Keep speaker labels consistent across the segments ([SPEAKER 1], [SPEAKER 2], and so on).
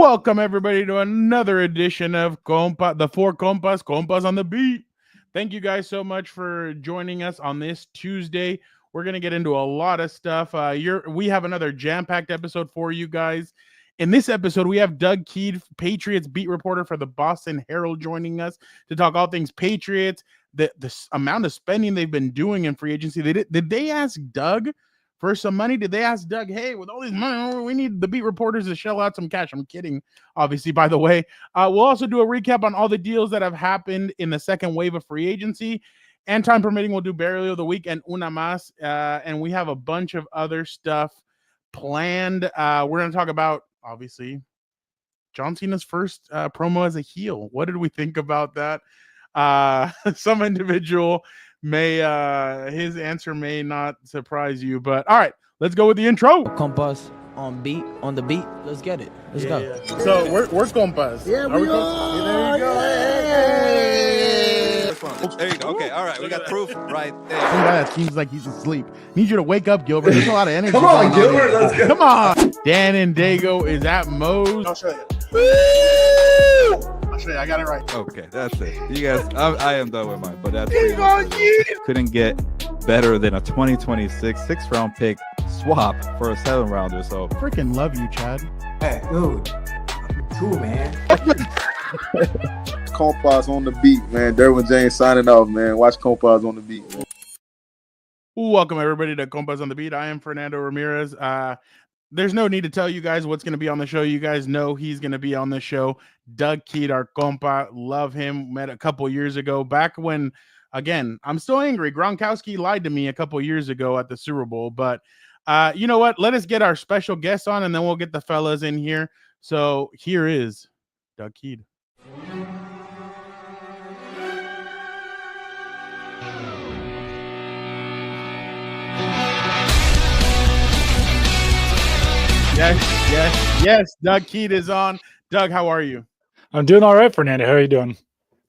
[SPEAKER 1] Welcome everybody to another edition of the Four Compas on the Beat. Thank you guys so much for joining us on this Tuesday. We're gonna get into a lot of stuff. We have another jam-packed episode for you guys. In this episode, we have Doug Kyed, Patriots beat reporter for the Boston Herald, joining us to talk all things Patriots. The amount of spending they've been doing in free agency. Did they ask Doug for some money? Did they ask Doug, hey, with all this money, we need the beat reporters to shell out some cash? I'm kidding, obviously, by the way. We'll also do a recap on all the deals that have happened in the second wave of free agency. And time permitting, we'll do Burial of the Week and Una Mas. And we have a bunch of other stuff planned. We're going to talk about, obviously, John Cena's first promo as a heel. What did we think about that? Some individual his answer may not surprise you, but all right, let's go with the intro.
[SPEAKER 2] Compas on the beat. Let's get it. Let's go.
[SPEAKER 1] Yeah. So we're Compas.
[SPEAKER 3] Yeah, we are.
[SPEAKER 1] There you go.
[SPEAKER 3] Hey.
[SPEAKER 4] There you go. Okay, all right. We got proof right there.
[SPEAKER 1] Some guy that seems like he's asleep. Need you to wake up, Gilbert. There's a lot of energy.
[SPEAKER 3] Come on, Gilbert. Let's go.
[SPEAKER 1] Come on. Dan and Dago is at Moe's.
[SPEAKER 3] I'll show you. I'll show you. I got it right.
[SPEAKER 4] Okay, that's it. You guys, I am done with mine, but that's couldn't get better than a 2026 6th-round pick swap for a 7th-rounder. So
[SPEAKER 1] Freaking love you, Chad.
[SPEAKER 3] Hey, dude. Cool, man.
[SPEAKER 5] Compas on the beat, man. Derwin James signing off, man. Watch Compas on the beat, man.
[SPEAKER 1] Welcome everybody to Compas on the Beat. I am Fernando Ramirez. There's no need to tell you guys what's going to be on the show. You guys know he's going to be on the show. Doug Kyed, our compa, love him. Met a couple years ago, back when, again, I'm still angry. Gronkowski lied to me a couple years ago at the Super Bowl. But you know what? Let us get our special guest on, and then we'll get the fellas in here. So here is Doug Kyed. Yes. Doug Kyed is on. Doug, how are you?
[SPEAKER 6] I'm doing all right, Fernando. How are you doing?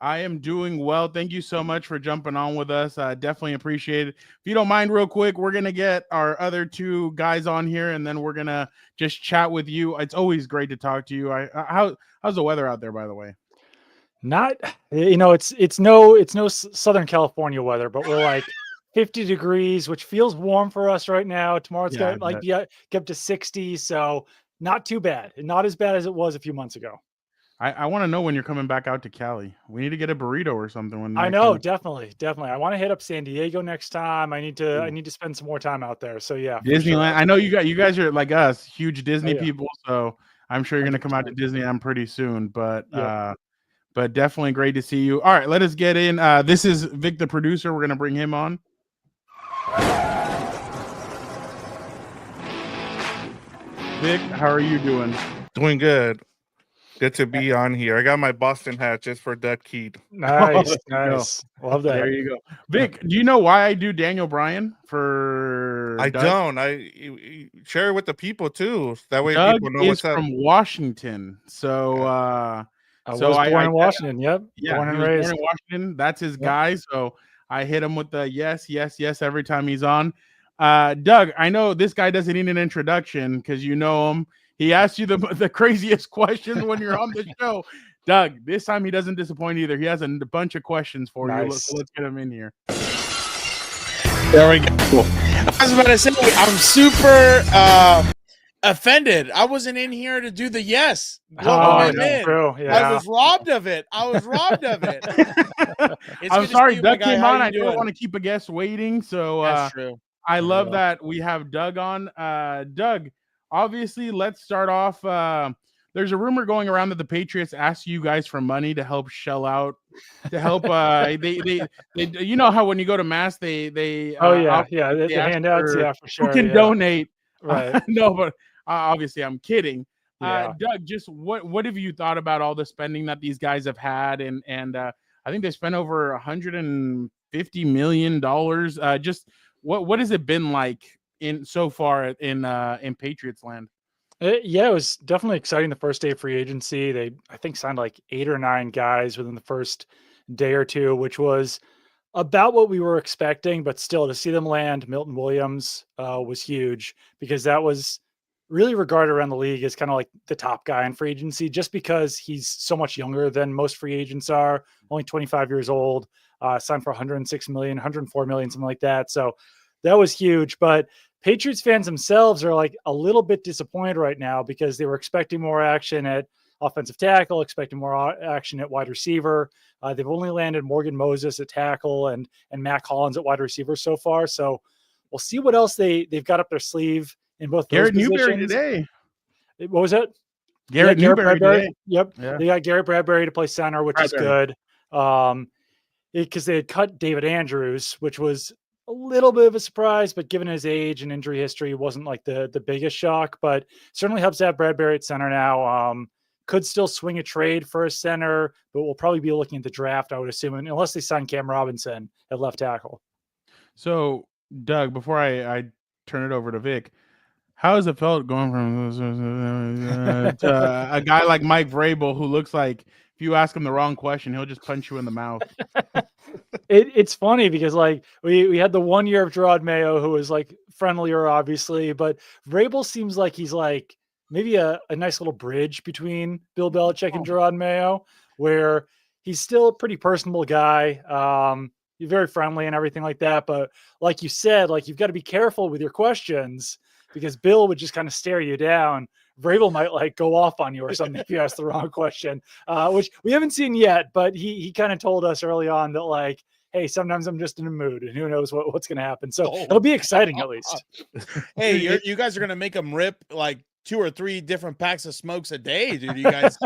[SPEAKER 1] I am doing well. Thank you so much for jumping on with us. Definitely appreciate it. If you don't mind, real quick, we're going to get our other two guys on here, and then we're going to just chat with you. It's always great to talk to you. How's the weather out there, by the way?
[SPEAKER 6] Not, it's no Southern California weather, but we're like 50 degrees, which feels warm for us right now. Tomorrow it's going to get up to 60, so not too bad. Not as bad as it was a few months ago.
[SPEAKER 1] I want to know when you're coming back out to Cali. We need to get a burrito or something.
[SPEAKER 6] I know, definitely. I want to hit up San Diego next time. I need to spend some more time out there. So yeah,
[SPEAKER 1] Disneyland. Sure. I know you guys are like us, huge Disney people. So I'm sure you're going to come out to Disneyland pretty soon. But definitely great to see you. All right, let us get in. This is Vic, the producer. We're going to bring him on. Vic, how are you doing?
[SPEAKER 7] Doing good. Good to be on here. I got my Boston hat just for Doug Kyed.
[SPEAKER 6] Nice. Love that.
[SPEAKER 1] There you go. Vic, do you know why I do Daniel Bryan for
[SPEAKER 7] I
[SPEAKER 1] Doug?
[SPEAKER 7] don't. I share it with the people too. That way
[SPEAKER 1] Doug
[SPEAKER 7] people know
[SPEAKER 1] is
[SPEAKER 7] what's up.
[SPEAKER 1] from Washington. So
[SPEAKER 6] I was born in Washington. Yep.
[SPEAKER 1] Yeah,
[SPEAKER 6] born and
[SPEAKER 1] he was
[SPEAKER 6] raised.
[SPEAKER 1] born in Washington. That's his guy. So I hit him with the yes every time he's on. Doug, I know this guy doesn't need an introduction because you know him. He asks you the craziest questions when you're on the show. Doug, this time he doesn't disappoint either. He has a bunch of questions for you. Let's get him in here.
[SPEAKER 8] There we go. I was about to say, I'm super offended. I wasn't in here to do the yes.
[SPEAKER 6] True. Yeah.
[SPEAKER 8] I was robbed of it. I'm
[SPEAKER 1] sorry, Doug came on. I don't want to keep a guest waiting. So
[SPEAKER 8] that's true.
[SPEAKER 1] I love that we have Doug on. Doug, obviously, let's start off. There's a rumor going around that the Patriots asked you guys for money to help shell out, to help. They you know how when you go to mass, they
[SPEAKER 6] the handouts, for sure.
[SPEAKER 1] Who can donate?
[SPEAKER 6] Right.
[SPEAKER 1] No, but obviously, I'm kidding.
[SPEAKER 6] Yeah.
[SPEAKER 1] Doug, just what have you thought about all the spending that these guys have had, and I think they spent over $150 million. Just what has it been like so far in Patriots land?
[SPEAKER 6] It was definitely exciting the first day of free agency. They, I think, signed like 8 or 9 guys within the first day or two, which was about what we were expecting, but still to see them land Milton Williams was huge because that was really regarded around the league as kind of like the top guy in free agency, just because he's so much younger than most free agents are, only 25 years old, signed for 106 million, 104 million, something like that. So that was huge. But Patriots fans themselves are like a little bit disappointed right now because they were expecting more action at offensive tackle, expecting more action at wide receiver. They've only landed Morgan Moses at tackle and Matt Collins at wide receiver so far. So we'll see what else they've got up their sleeve in both
[SPEAKER 1] Garrett
[SPEAKER 6] those
[SPEAKER 1] Newberry
[SPEAKER 6] positions.
[SPEAKER 1] today.
[SPEAKER 6] What was it?
[SPEAKER 1] Garrett Newberry today.
[SPEAKER 6] Yep.
[SPEAKER 1] Yeah.
[SPEAKER 6] They got Garrett Bradbury to play center, which is good. Because they had cut David Andrews, which was a little bit of a surprise, but given his age and injury history, wasn't like the biggest shock, but certainly helps to have Bradbury at center now. Could still swing a trade for a center, but we'll probably be looking at the draft, I would assume, unless they sign Cam Robinson at left tackle.
[SPEAKER 1] So, Doug, before I turn it over to Vic, how has it felt going from to a guy like Mike Vrabel, who looks like if you ask him the wrong question, he'll just punch you in the mouth?
[SPEAKER 6] It's funny because like we had the 1 year of Gerard Mayo, who was like friendlier, obviously, but Vrabel seems like he's like maybe a nice little bridge between Bill Belichick and Gerard Mayo, where he's still a pretty personable guy. He's very friendly and everything like that. But like you said, like you've got to be careful with your questions because Bill would just kind of stare you down. Vrabel might like go off on you or something if you ask the wrong question, which we haven't seen yet. But he kind of told us early on that like, hey, sometimes I'm just in a mood and who knows what's going to happen. So it'll be exciting at least.
[SPEAKER 8] Hey, you guys are going to make him rip like 2 or 3 different packs of smokes a day, dude. You guys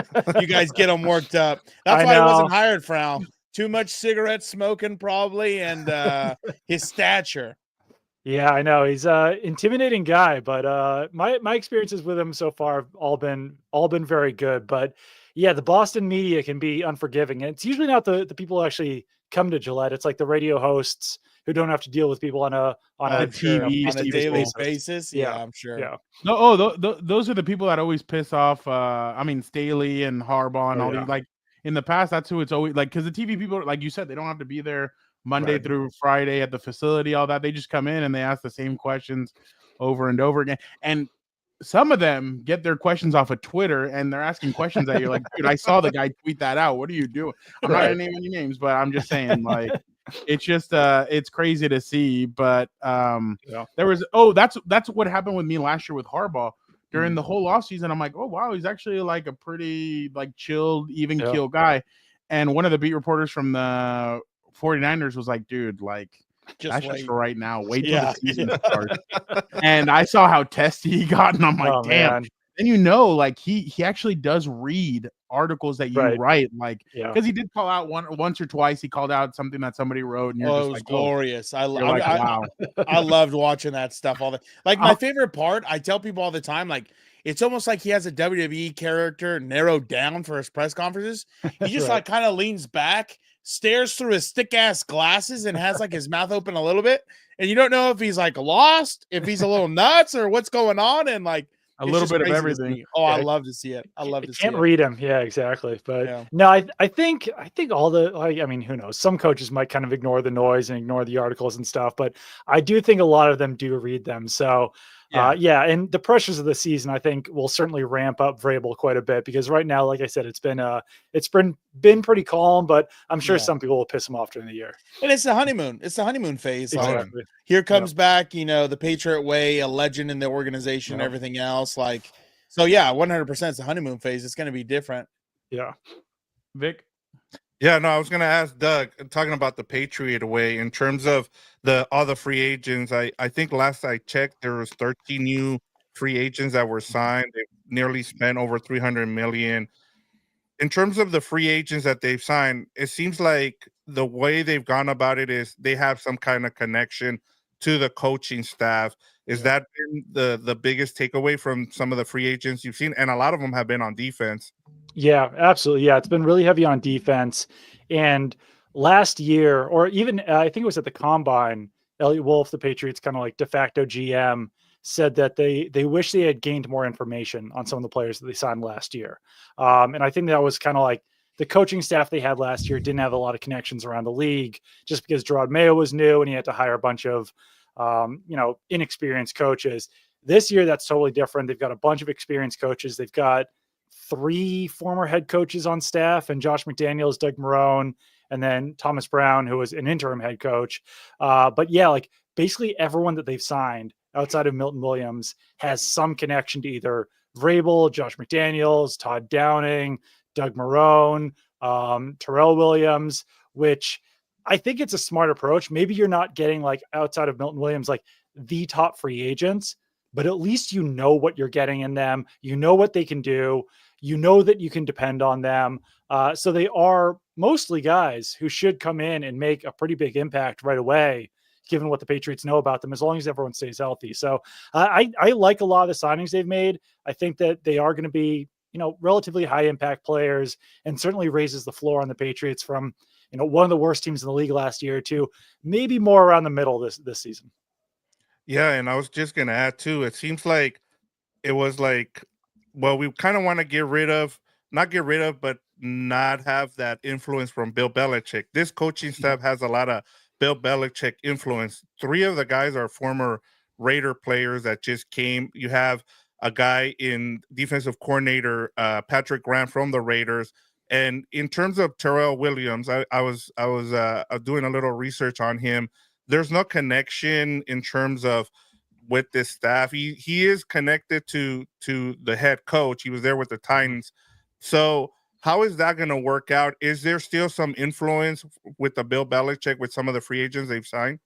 [SPEAKER 8] get him worked up. That's why he wasn't hired, Frau. Too much cigarette smoking probably, and his stature.
[SPEAKER 6] Yeah, I know he's a intimidating guy, but my experiences with him so far have all been very good. But yeah, the Boston media can be unforgiving, and it's usually not the people who actually come to Gillette. It's like the radio hosts who don't have to deal with people on a
[SPEAKER 1] TV
[SPEAKER 8] on a daily basis. Yeah, I'm sure.
[SPEAKER 6] Yeah.
[SPEAKER 1] No, those are the people that always piss off. I mean, Staley and Harbaugh and all these. Like in the past, that's who it's always like because the TV people, like you said, they don't have to be there Monday through Friday at the facility. All that they just come in and they ask the same questions over and over again. And some of them get their questions off of Twitter and they're asking questions that you're like, dude, I saw the guy tweet that out. What are you doing? I'm not gonna name any names, but I'm just saying, like, it's just it's crazy to see. But there was that's what happened with me last year with Harbaugh. During the whole offseason, I'm like, oh wow, he's actually like a pretty like chilled, even keel guy. And one of the beat reporters from the 49ers was like, dude, like that's just for right now. Wait till the season starts. And I saw how testy he got, and I'm like, damn. Man. And like he actually does read articles that you write, like because he did call out once or twice. He called out something that somebody wrote, and you're just
[SPEAKER 8] it was
[SPEAKER 1] like,
[SPEAKER 8] glorious.
[SPEAKER 1] Wow.
[SPEAKER 8] I loved watching that stuff all the like. My favorite part, I tell people all the time, like it's almost like he has a WWE character narrowed down for his press conferences. He just like kind of leans back, stares through his thick ass glasses, and has like his mouth open a little bit, and you don't know if he's like lost, if he's a little nuts, or what's going on, and like.
[SPEAKER 1] A little bit of everything.
[SPEAKER 8] Oh, I love to see it. I love to see it.
[SPEAKER 6] Can't read him. Yeah, exactly. But no, I think all the like, I mean, who knows? Some coaches might kind of ignore the noise and ignore the articles and stuff, but I do think a lot of them do read them. So and the pressures of the season, I think, will certainly ramp up Vrabel quite a bit because right now, like I said, it's been pretty calm, but I'm sure some people will piss him off during the year.
[SPEAKER 8] And it's the honeymoon. It's the honeymoon phase.
[SPEAKER 6] Exactly.
[SPEAKER 8] Like, here comes back, the Patriot way, a legend in the organization, everything else. Like, so 100% it's the honeymoon phase. It's going to be different.
[SPEAKER 6] Yeah.
[SPEAKER 1] Vic?
[SPEAKER 7] Yeah, no, I was going to ask Doug, talking about the Patriot way in terms of all the free agents. I think last I checked, there was 13 new free agents that were signed. They nearly spent over $300 million. In terms of the free agents that they've signed, it seems like the way they've gone about it is they have some kind of connection to the coaching staff. Is that been the biggest takeaway from some of the free agents you've seen? And a lot of them have been on defense. Yeah,
[SPEAKER 6] absolutely. Yeah, it's been really heavy on defense. And last year, or even I think it was at the Combine, Elliot Wolf, the Patriots kind of like de facto GM, said that they wish they had gained more information on some of the players that they signed last year. And I think that was kind of like the coaching staff they had last year didn't have a lot of connections around the league just because Gerard Mayo was new and he had to hire a bunch of inexperienced coaches. This year, that's totally different. They've got a bunch of experienced coaches. They've got 3 former head coaches on staff, and Josh McDaniels, Doug Marrone, and then Thomas Brown, who was an interim head coach. But yeah, like basically everyone that they've signed outside of Milton Williams has some connection to either Vrabel, Josh McDaniels, Todd Downing, Doug Marrone, Terrell Williams, which I think it's a smart approach. Maybe you're not getting like outside of Milton Williams, like the top free agents, but at least you know what you're getting in them. You know what they can do. You know that you can depend on them. So they are mostly guys who should come in and make a pretty big impact right away, given what the Patriots know about them, as long as everyone stays healthy. So I like a lot of the signings they've made. I think that they are going to be, relatively high impact players, and certainly raises the floor on the Patriots from, one of the worst teams in the league last year to maybe more around the middle this season.
[SPEAKER 7] Yeah, and I was just going to add too, it seems like it was like, well, we kind of want to but not have that influence from Bill Belichick. This coaching staff has a lot of Bill Belichick influence. 3 of the guys are former Raider players that just came. You have a guy in defensive coordinator, Patrick Graham from the Raiders. And in terms of Terrell Williams, I was doing a little research on him. There's no connection in terms of with this staff. He is connected to the head coach. He was there with the Titans. So how is that going to work out? Is there still some influence with the Bill Belichick with some of the free agents they've signed?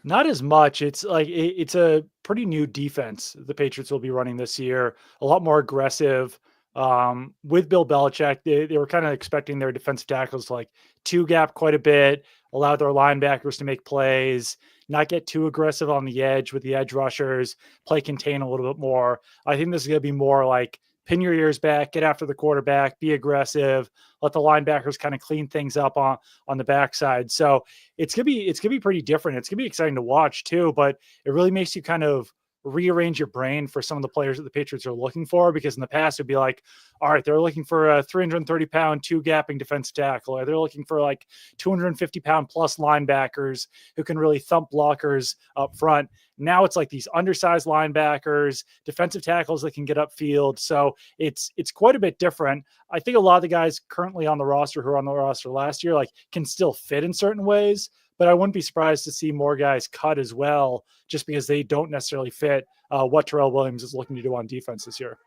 [SPEAKER 6] Not as much. It's like it's a pretty new defense the Patriots will be running this year. A lot more aggressive. With Bill Belichick, they were kind of expecting their defensive tackles to like 2-gap quite a bit, allow their linebackers to make plays, not get too aggressive on the edge with the edge rushers, play contain a little bit more. I think this is going to be more like pin your ears back, get after the quarterback, be aggressive, let the linebackers kind of clean things up on the backside. So it's gonna be pretty different. It's gonna be exciting to watch too, but it really makes you kind of rearrange your brain for some of the players that the Patriots are looking for, because in the past it'd be like, all right, they're looking for a 330-pound 2-gapping defensive tackle, or they're looking for like 250-pound plus linebackers who can really thump blockers up front. Now it's like these undersized linebackers, defensive tackles that can get upfield. So it's quite a bit different. I think a lot of the guys currently on the roster who were on the roster last year, like, can still fit in certain ways, but I wouldn't be surprised to see more guys cut as well, just because they don't necessarily fit what Terrell Williams is looking to do on defense this year.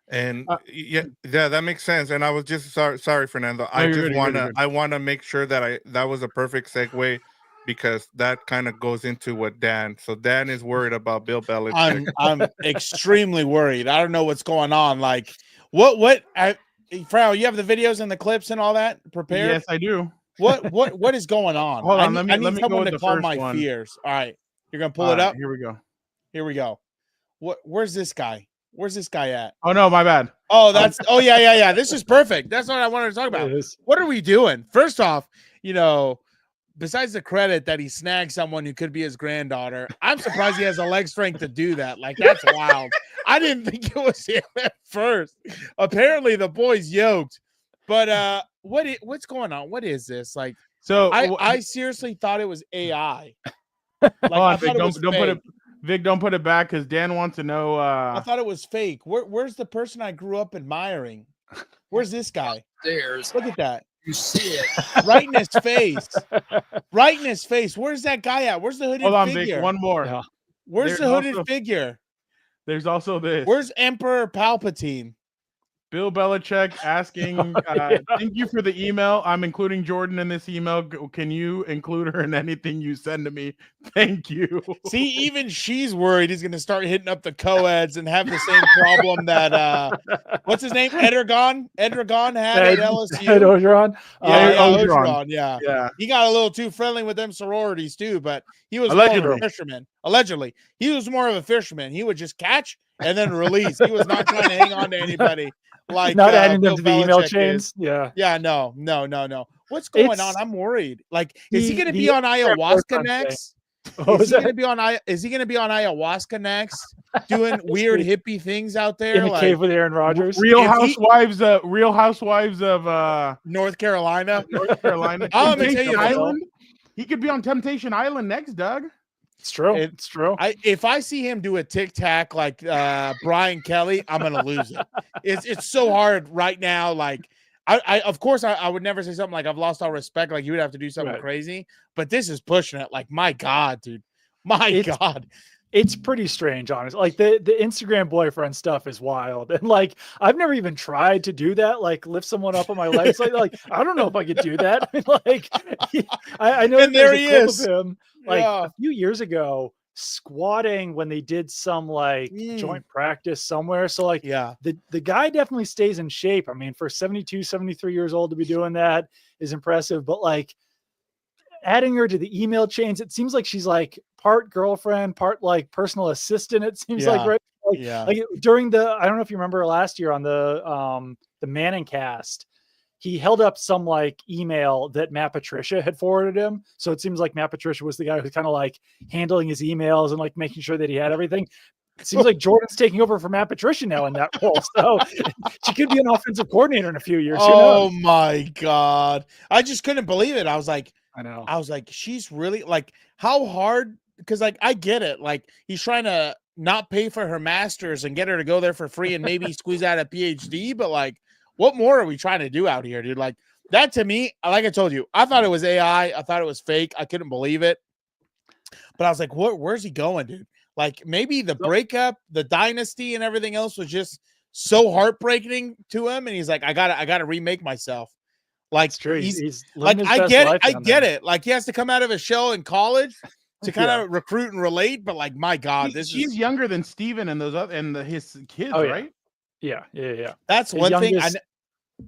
[SPEAKER 7] And yeah, that makes sense. And I was just sorry, Fernando. I want to make sure that that was a perfect segue, because that kind of goes into what Dan. So Dan is worried about Bill Belichick.
[SPEAKER 8] I'm extremely worried. I don't know what's going on. Like, Frau, you have the videos and the clips and all that prepared?
[SPEAKER 1] Yes, I do.
[SPEAKER 8] What is going on?
[SPEAKER 1] Hold on,
[SPEAKER 8] I need someone to calm my fears. All right, you're gonna pull it up.
[SPEAKER 1] Here we go.
[SPEAKER 8] Where's this guy? Where's this guy at?
[SPEAKER 1] Oh no, my bad.
[SPEAKER 8] Oh, yeah. This is perfect. That's what I wanted to talk about. What are we doing? First off, besides the credit that he snagged someone who could be his granddaughter, I'm surprised he has the leg strength to do that. Like, that's wild. I didn't think it was him at first. Apparently the boy's yoked. But what's going on? What is this? Like, so I seriously thought it was AI. Like,
[SPEAKER 1] Vic, don't put it back, because Dan wants to know.
[SPEAKER 8] I thought it was fake. Where's the person I grew up admiring? Where's this guy?
[SPEAKER 9] There's.
[SPEAKER 8] Look at that.
[SPEAKER 9] You see it
[SPEAKER 8] right in his face. Right in his face. Where's that guy at? Where's the hooded
[SPEAKER 1] Hold on,
[SPEAKER 8] figure?
[SPEAKER 1] Vic, one more.
[SPEAKER 6] Yeah.
[SPEAKER 8] Where's the hooded figure?
[SPEAKER 1] There's also this.
[SPEAKER 8] Where's Emperor Palpatine?
[SPEAKER 1] Bill Belichick asking, thank you for the email. I'm including Jordan in this email. Can you include her in anything you send to me? Thank you.
[SPEAKER 8] See, even she's worried he's going to start hitting up the co-eds and have the same problem that, what's his name? Edragon had at LSU.
[SPEAKER 6] Ed Ogeron?
[SPEAKER 8] Ogeron. Yeah. He got a little too friendly with them sororities too, but he was more of a fisherman. Allegedly. He was more of a fisherman. He would just catch and then release. He was not trying to hang on to anybody. Like,
[SPEAKER 6] not adding them to the
[SPEAKER 8] Belichick
[SPEAKER 6] email chains.
[SPEAKER 8] Yeah. No. What's going on? I'm worried. Like, is he going to be on ayahuasca next? Is he going to be on ayahuasca next? Doing weird hippie things out there
[SPEAKER 6] in a cave with Aaron Rodgers?
[SPEAKER 1] Real Housewives of
[SPEAKER 8] North Carolina.
[SPEAKER 1] I'm gonna tell you, Island. He could be on Temptation Island next, Doug.
[SPEAKER 6] It's true.
[SPEAKER 8] It-
[SPEAKER 6] It's true.
[SPEAKER 8] If I see him do a tic tac like Brian Kelly, I'm gonna lose it. It's so hard right now. Like of course I would never say something like I've lost all respect. Like you would have to do something
[SPEAKER 6] Right.
[SPEAKER 8] crazy, but this is pushing it. Like my God, dude, God.
[SPEAKER 6] It's pretty strange, honestly. Like the Instagram boyfriend stuff is wild, and like I've never even tried to do that. Like lift someone up on my legs. Like I don't know if I could do that. Like I know
[SPEAKER 8] And
[SPEAKER 6] that there's
[SPEAKER 8] there
[SPEAKER 6] a
[SPEAKER 8] he
[SPEAKER 6] clip
[SPEAKER 8] is.
[SPEAKER 6] of him like
[SPEAKER 8] Yeah.
[SPEAKER 6] a few years ago squatting when they did some like joint practice somewhere. So like
[SPEAKER 8] Yeah.
[SPEAKER 6] the guy definitely stays in shape. I mean, for 72, 73 years old to be doing that is impressive. But like adding her to the email chains, it seems like she's like part girlfriend, part like personal assistant. It seems like,
[SPEAKER 8] Yeah.
[SPEAKER 6] right? Like,
[SPEAKER 8] Yeah.
[SPEAKER 6] like during I don't know if you remember last year on the Manning cast, he held up some like email that Matt Patricia had forwarded him. So it seems like Matt Patricia was the guy who's kind of like handling his emails and like making sure that he had everything. It seems like Jordan's taking over for Matt Patricia now in that role. So she could be an offensive coordinator in a few years. Who
[SPEAKER 8] Oh
[SPEAKER 6] knows?
[SPEAKER 8] my God. I just couldn't believe it. I was like,
[SPEAKER 6] I know.
[SPEAKER 8] she's really like, how hard? Because like, I get it. Like he's trying to not pay for her master's and get her to go there for free and maybe squeeze out a PhD. But like, what more are we trying to do out here, dude? Like that to me, like I told you, I thought it was AI. I thought it was fake. I couldn't believe it. But I was like, where's he going, dude? Like maybe the breakup, the dynasty and everything else was just so heartbreaking to him. And he's like, I gotta remake myself. Like
[SPEAKER 6] It's true.
[SPEAKER 8] he's
[SPEAKER 6] living
[SPEAKER 8] like,
[SPEAKER 6] his best life
[SPEAKER 8] I
[SPEAKER 6] down
[SPEAKER 8] get
[SPEAKER 6] there.
[SPEAKER 8] it. Like he has to come out of a shell in college to kind
[SPEAKER 6] Yeah.
[SPEAKER 8] of recruit and relate. But like, my God,
[SPEAKER 1] She's younger than Steven and those other and his kids,
[SPEAKER 6] Oh, yeah.
[SPEAKER 1] right?
[SPEAKER 6] Yeah.
[SPEAKER 8] that's
[SPEAKER 6] His
[SPEAKER 8] one thing.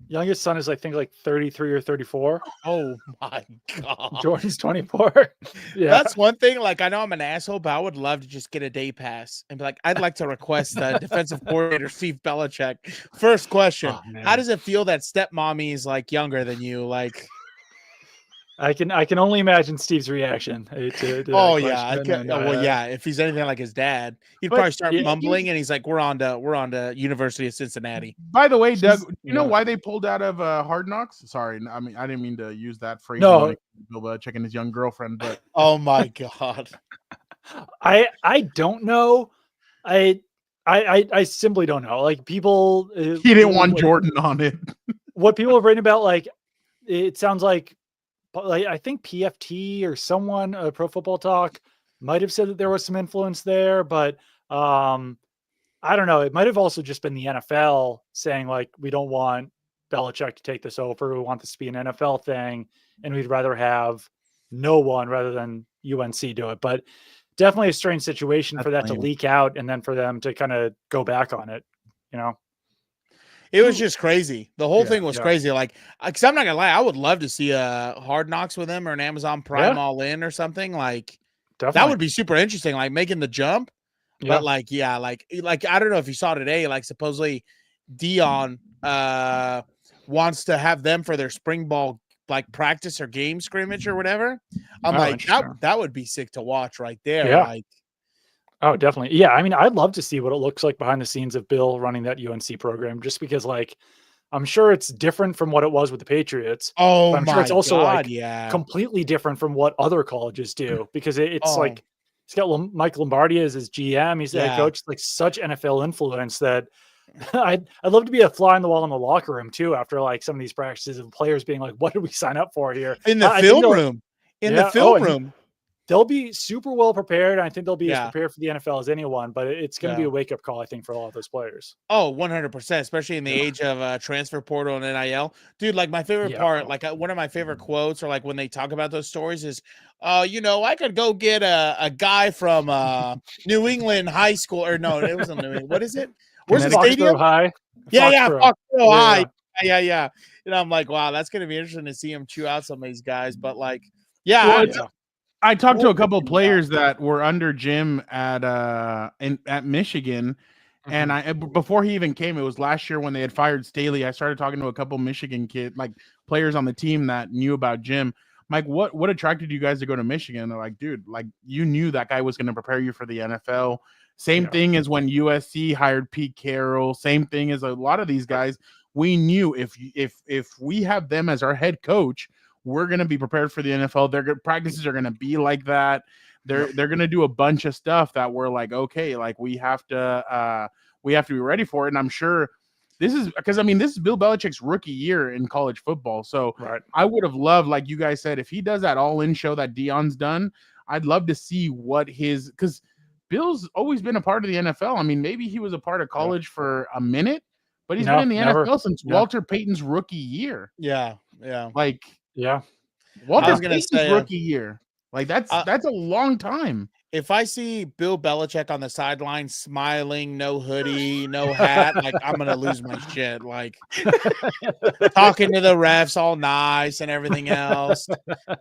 [SPEAKER 6] youngest son is I think like 33 or 34.
[SPEAKER 8] Oh my God.
[SPEAKER 6] Jordan's 24. Yeah.
[SPEAKER 8] That's one thing. Like, I know I'm an asshole, but I would love to just get a day pass and be like, I'd like to request defensive coordinator Steve Belichick. First question: how does it feel that stepmommy is like younger than you? Like,
[SPEAKER 6] I can only imagine Steve's reaction. To that
[SPEAKER 8] oh yeah,
[SPEAKER 6] question, and,
[SPEAKER 8] well yeah. If he's anything like his dad, he'd
[SPEAKER 1] But
[SPEAKER 8] probably start
[SPEAKER 6] yeah,
[SPEAKER 8] mumbling, and he's like, "We're on to University of Cincinnati."
[SPEAKER 1] By the way, Doug,
[SPEAKER 6] She's-
[SPEAKER 1] do you know
[SPEAKER 6] yeah.
[SPEAKER 1] why they pulled out of Hard Knocks? Sorry, I mean I didn't mean to use that phrase.
[SPEAKER 6] No.
[SPEAKER 1] Bill checking his young girlfriend, but
[SPEAKER 8] Oh my God.
[SPEAKER 6] I don't know. I simply don't know. Like people,
[SPEAKER 1] he didn't want Jordan on it.
[SPEAKER 6] what people have written about. Like it sounds like I think PFT or someone, Pro Football Talk, might have said that there was some influence there, but I don't know. It might have also just been the NFL saying like, we don't want Belichick to take this over. We want this to be an NFL thing, and we'd rather have no one rather than UNC do it. But definitely a strange situation for that to leak out and then for them to kind of go back on it, you know?
[SPEAKER 8] It was just crazy. The whole thing was
[SPEAKER 6] yeah.
[SPEAKER 8] crazy. Like, because I'm not gonna lie, I would love to see a Hard Knocks with him or an Amazon Prime
[SPEAKER 6] Yeah.
[SPEAKER 8] All In or something. Like,
[SPEAKER 6] Definitely.
[SPEAKER 8] that would be super interesting. Like making the jump.
[SPEAKER 6] Yeah.
[SPEAKER 8] But like, yeah, like I don't know if you saw today. Like, supposedly Dion wants to have them for their spring ball like practice or game scrimmage or whatever. I'm
[SPEAKER 6] Oh,
[SPEAKER 8] like,
[SPEAKER 6] interesting.
[SPEAKER 8] that would be sick to watch right there.
[SPEAKER 6] Yeah.
[SPEAKER 8] Like,
[SPEAKER 6] Oh, definitely. Yeah. I mean, I'd love to see what it looks like behind the scenes of Bill running that UNC program, just because like, I'm sure it's different from what it was with the Patriots.
[SPEAKER 8] oh
[SPEAKER 6] But I'm
[SPEAKER 8] my
[SPEAKER 6] sure it's also
[SPEAKER 8] God,
[SPEAKER 6] like
[SPEAKER 8] yeah.
[SPEAKER 6] completely different from what other colleges do, because it's
[SPEAKER 8] Oh.
[SPEAKER 6] like, he's got Mike Lombardi as his GM. He's the head
[SPEAKER 8] Yeah.
[SPEAKER 6] coach, like such NFL influence that I'd love to be a fly on the wall in the locker room too, after like some of these practices of players being like, what did we sign up for here?
[SPEAKER 8] In the
[SPEAKER 6] I think
[SPEAKER 8] film
[SPEAKER 6] they'll-
[SPEAKER 8] room. In
[SPEAKER 6] Yeah.
[SPEAKER 8] the film
[SPEAKER 6] and
[SPEAKER 8] room.
[SPEAKER 6] They'll be super well prepared. I think they'll be
[SPEAKER 8] Yeah.
[SPEAKER 6] as prepared for the NFL as anyone, but it's going to be
[SPEAKER 8] Yeah.
[SPEAKER 6] a wake up call, I think, for a lot of those players.
[SPEAKER 8] Oh, 100%, especially in the age of transfer portal and NIL. Dude, like my favorite
[SPEAKER 6] Yeah.
[SPEAKER 8] part, like one of my favorite quotes, or like when they talk about those stories is, you know, I could go get a guy from New England high school, or no, it wasn't New England. What is it? Where's the
[SPEAKER 6] Foxborough
[SPEAKER 8] stadium?
[SPEAKER 6] High.
[SPEAKER 8] Yeah,
[SPEAKER 6] Foxborough.
[SPEAKER 8] Foxborough High.
[SPEAKER 6] Yeah.
[SPEAKER 8] Yeah. And I'm like, wow, that's gonna be interesting to see him chew out some of these guys. But like, yeah,
[SPEAKER 1] Well, I talked to a
[SPEAKER 8] We'll
[SPEAKER 1] couple of
[SPEAKER 8] figure it out.
[SPEAKER 1] players that were under Jim at Michigan, and before he even came, it was last year when they had fired Staley. I started talking to a couple Michigan players on the team that knew about Jim. Mike, what attracted you guys to go to Michigan? They're like, dude, like you knew that guy was going to prepare you for the NFL. Same thing as when USC hired Pete Carroll. Same thing as a lot of these guys. We knew if we have them as our head coach, we're going to be prepared for the NFL. Their practices are going to be like that. they're gonna do a bunch of stuff that we're like, okay, like we have to be ready for it. And I'm sure this is because this is Bill Belichick's rookie year in college football. So I would have loved, like you guys said, if he does that all-in show that Dion's done, I'd love to see what because Bill's always been a part of the NFL. Maybe he was a part of college for a minute, but he's been in the NFL since Walter Payton's rookie year.
[SPEAKER 8] Yeah.
[SPEAKER 1] Walter Payton's rookie year. Like that's a long time.
[SPEAKER 8] If I see Bill Belichick on the sideline smiling, no hoodie, no hat, like I'm gonna lose my shit. Like talking to the refs all nice and everything else.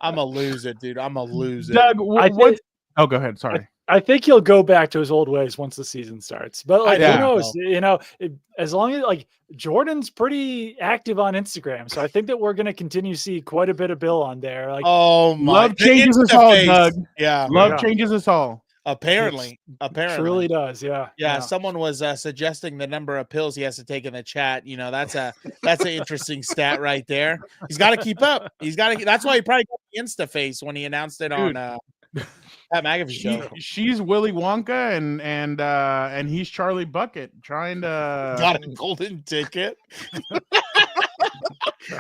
[SPEAKER 8] I'm gonna lose it, dude. I'm gonna lose it.
[SPEAKER 1] Doug, what? Oh, go ahead. Sorry.
[SPEAKER 6] I think he'll go back to his old ways once the season starts. But like, who knows? As long as like Jordan's pretty active on Instagram, so I think that we're going to continue to see quite a bit of Bill on there. Like,
[SPEAKER 8] oh my,
[SPEAKER 1] love changes us all, Doug.
[SPEAKER 8] Yeah,
[SPEAKER 1] love changes us all.
[SPEAKER 8] Apparently,
[SPEAKER 6] truly does. Yeah.
[SPEAKER 8] Someone was suggesting the number of pills he has to take in the chat. That's an interesting stat right there. He's got to keep up. That's why he probably got the Insta face when he announced it on Pat McAfee show.
[SPEAKER 1] She's Willy Wonka and he's Charlie Bucket trying to
[SPEAKER 8] got a golden ticket.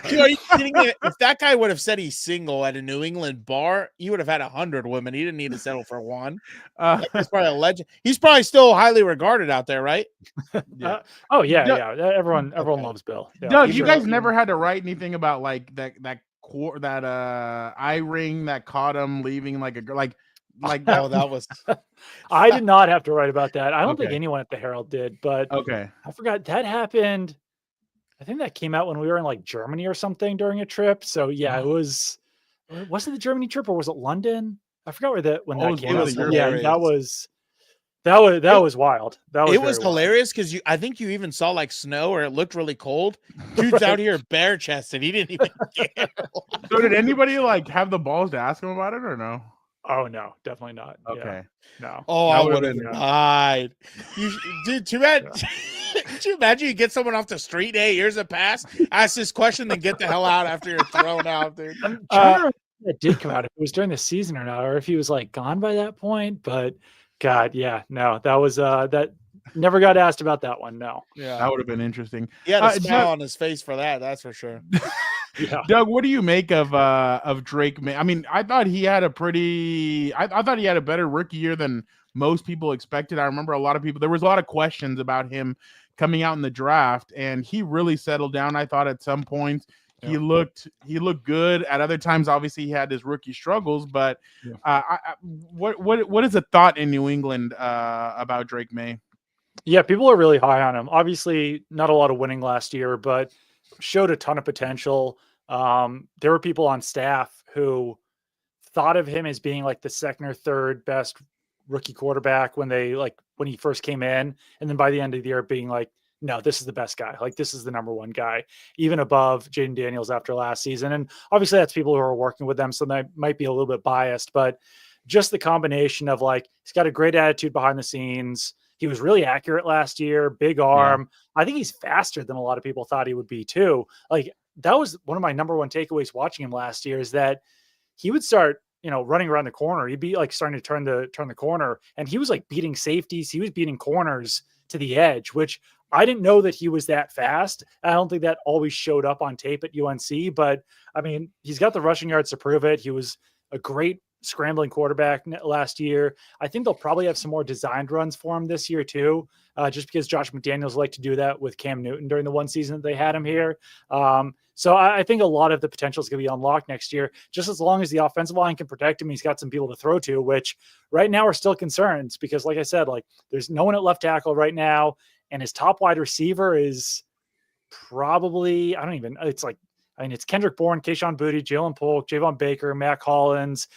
[SPEAKER 8] Dude, are you kidding me? If that guy would have said he's single at a New England bar, he would have had 100 women. He didn't need to settle for one. He's probably a legend. He's probably still highly regarded out there, right?
[SPEAKER 6] Everyone loves Bill. Yeah,
[SPEAKER 1] Doug, you guys never had to write anything about like that eye ring that caught him leaving like a like that.
[SPEAKER 8] Oh, that was.
[SPEAKER 6] I did not have to write about that. I don't think anyone at the Herald did, but
[SPEAKER 1] I
[SPEAKER 6] forgot that happened. I think that came out when we were in like Germany or something during a trip. So yeah, it was. Was it the Germany trip or was it London? I forgot that came out. Yeah, that was wild.
[SPEAKER 8] It was hilarious because I think you even saw like snow or it looked really cold. Dude's out here bare chested. He didn't even care.
[SPEAKER 1] So did anybody like have the balls to ask him about it or no?
[SPEAKER 6] Oh no, definitely not.
[SPEAKER 1] Okay.
[SPEAKER 6] No.
[SPEAKER 8] Oh, I would have died. Dude, too bad. Could you imagine you get someone off the street? Hey, here's a pass. Ask this question, then get the hell out after you're thrown out, dude.
[SPEAKER 6] I'm trying to remember if it did come out, if it was during the season or not, or if he was like gone by that point. But God, yeah, no, that was that never got asked about that one. No.
[SPEAKER 8] Yeah,
[SPEAKER 1] that would have been interesting.
[SPEAKER 8] He had a smile on his face for that. That's for sure.
[SPEAKER 6] Yeah.
[SPEAKER 1] Doug, what do you make of Drake? I thought he had a pretty. I thought he had a better rookie year than most people expected. I remember there was a lot of questions about him coming out in the draft, and he really settled down. I thought at some points he looked good. At other times, obviously, he had his rookie struggles. But what is the thought in New England about Drake May?
[SPEAKER 6] Yeah, people are really high on him. Obviously, not a lot of winning last year, but showed a ton of potential. There were people on staff who thought of him as being like the second or third best rookie quarterback when he first came in. And then by the end of the year being like, no, this is the best guy. Like this is the number one guy, even above Jaden Daniels after last season. And obviously that's people who are working with them. So they might be a little bit biased, but just the combination of like, he's got a great attitude behind the scenes. He was really accurate last year, big arm. Yeah. I think he's faster than a lot of people thought he would be too. Like that was one of my number one takeaways watching him last year is that he would start, running around the corner. He'd be like starting to turn the corner, and he was like beating safeties. He was beating corners to the edge, which I didn't know that he was that fast. I don't think that always showed up on tape at UNC, but he's got the rushing yards to prove it. He was a great scrambling quarterback last year. I think they'll probably have some more designed runs for him this year too, just because Josh McDaniels liked to do that with Cam Newton during the one season that they had him here. So I think a lot of the potential is going to be unlocked next year, just as long as the offensive line can protect him. He's got some people to throw to, which right now are still concerns because, like I said, like there's no one at left tackle right now, and his top wide receiver is probably it's Kendrick Bourne, Kayshon Boutte, Jalen Polk, Javon Baker, Matt Collins,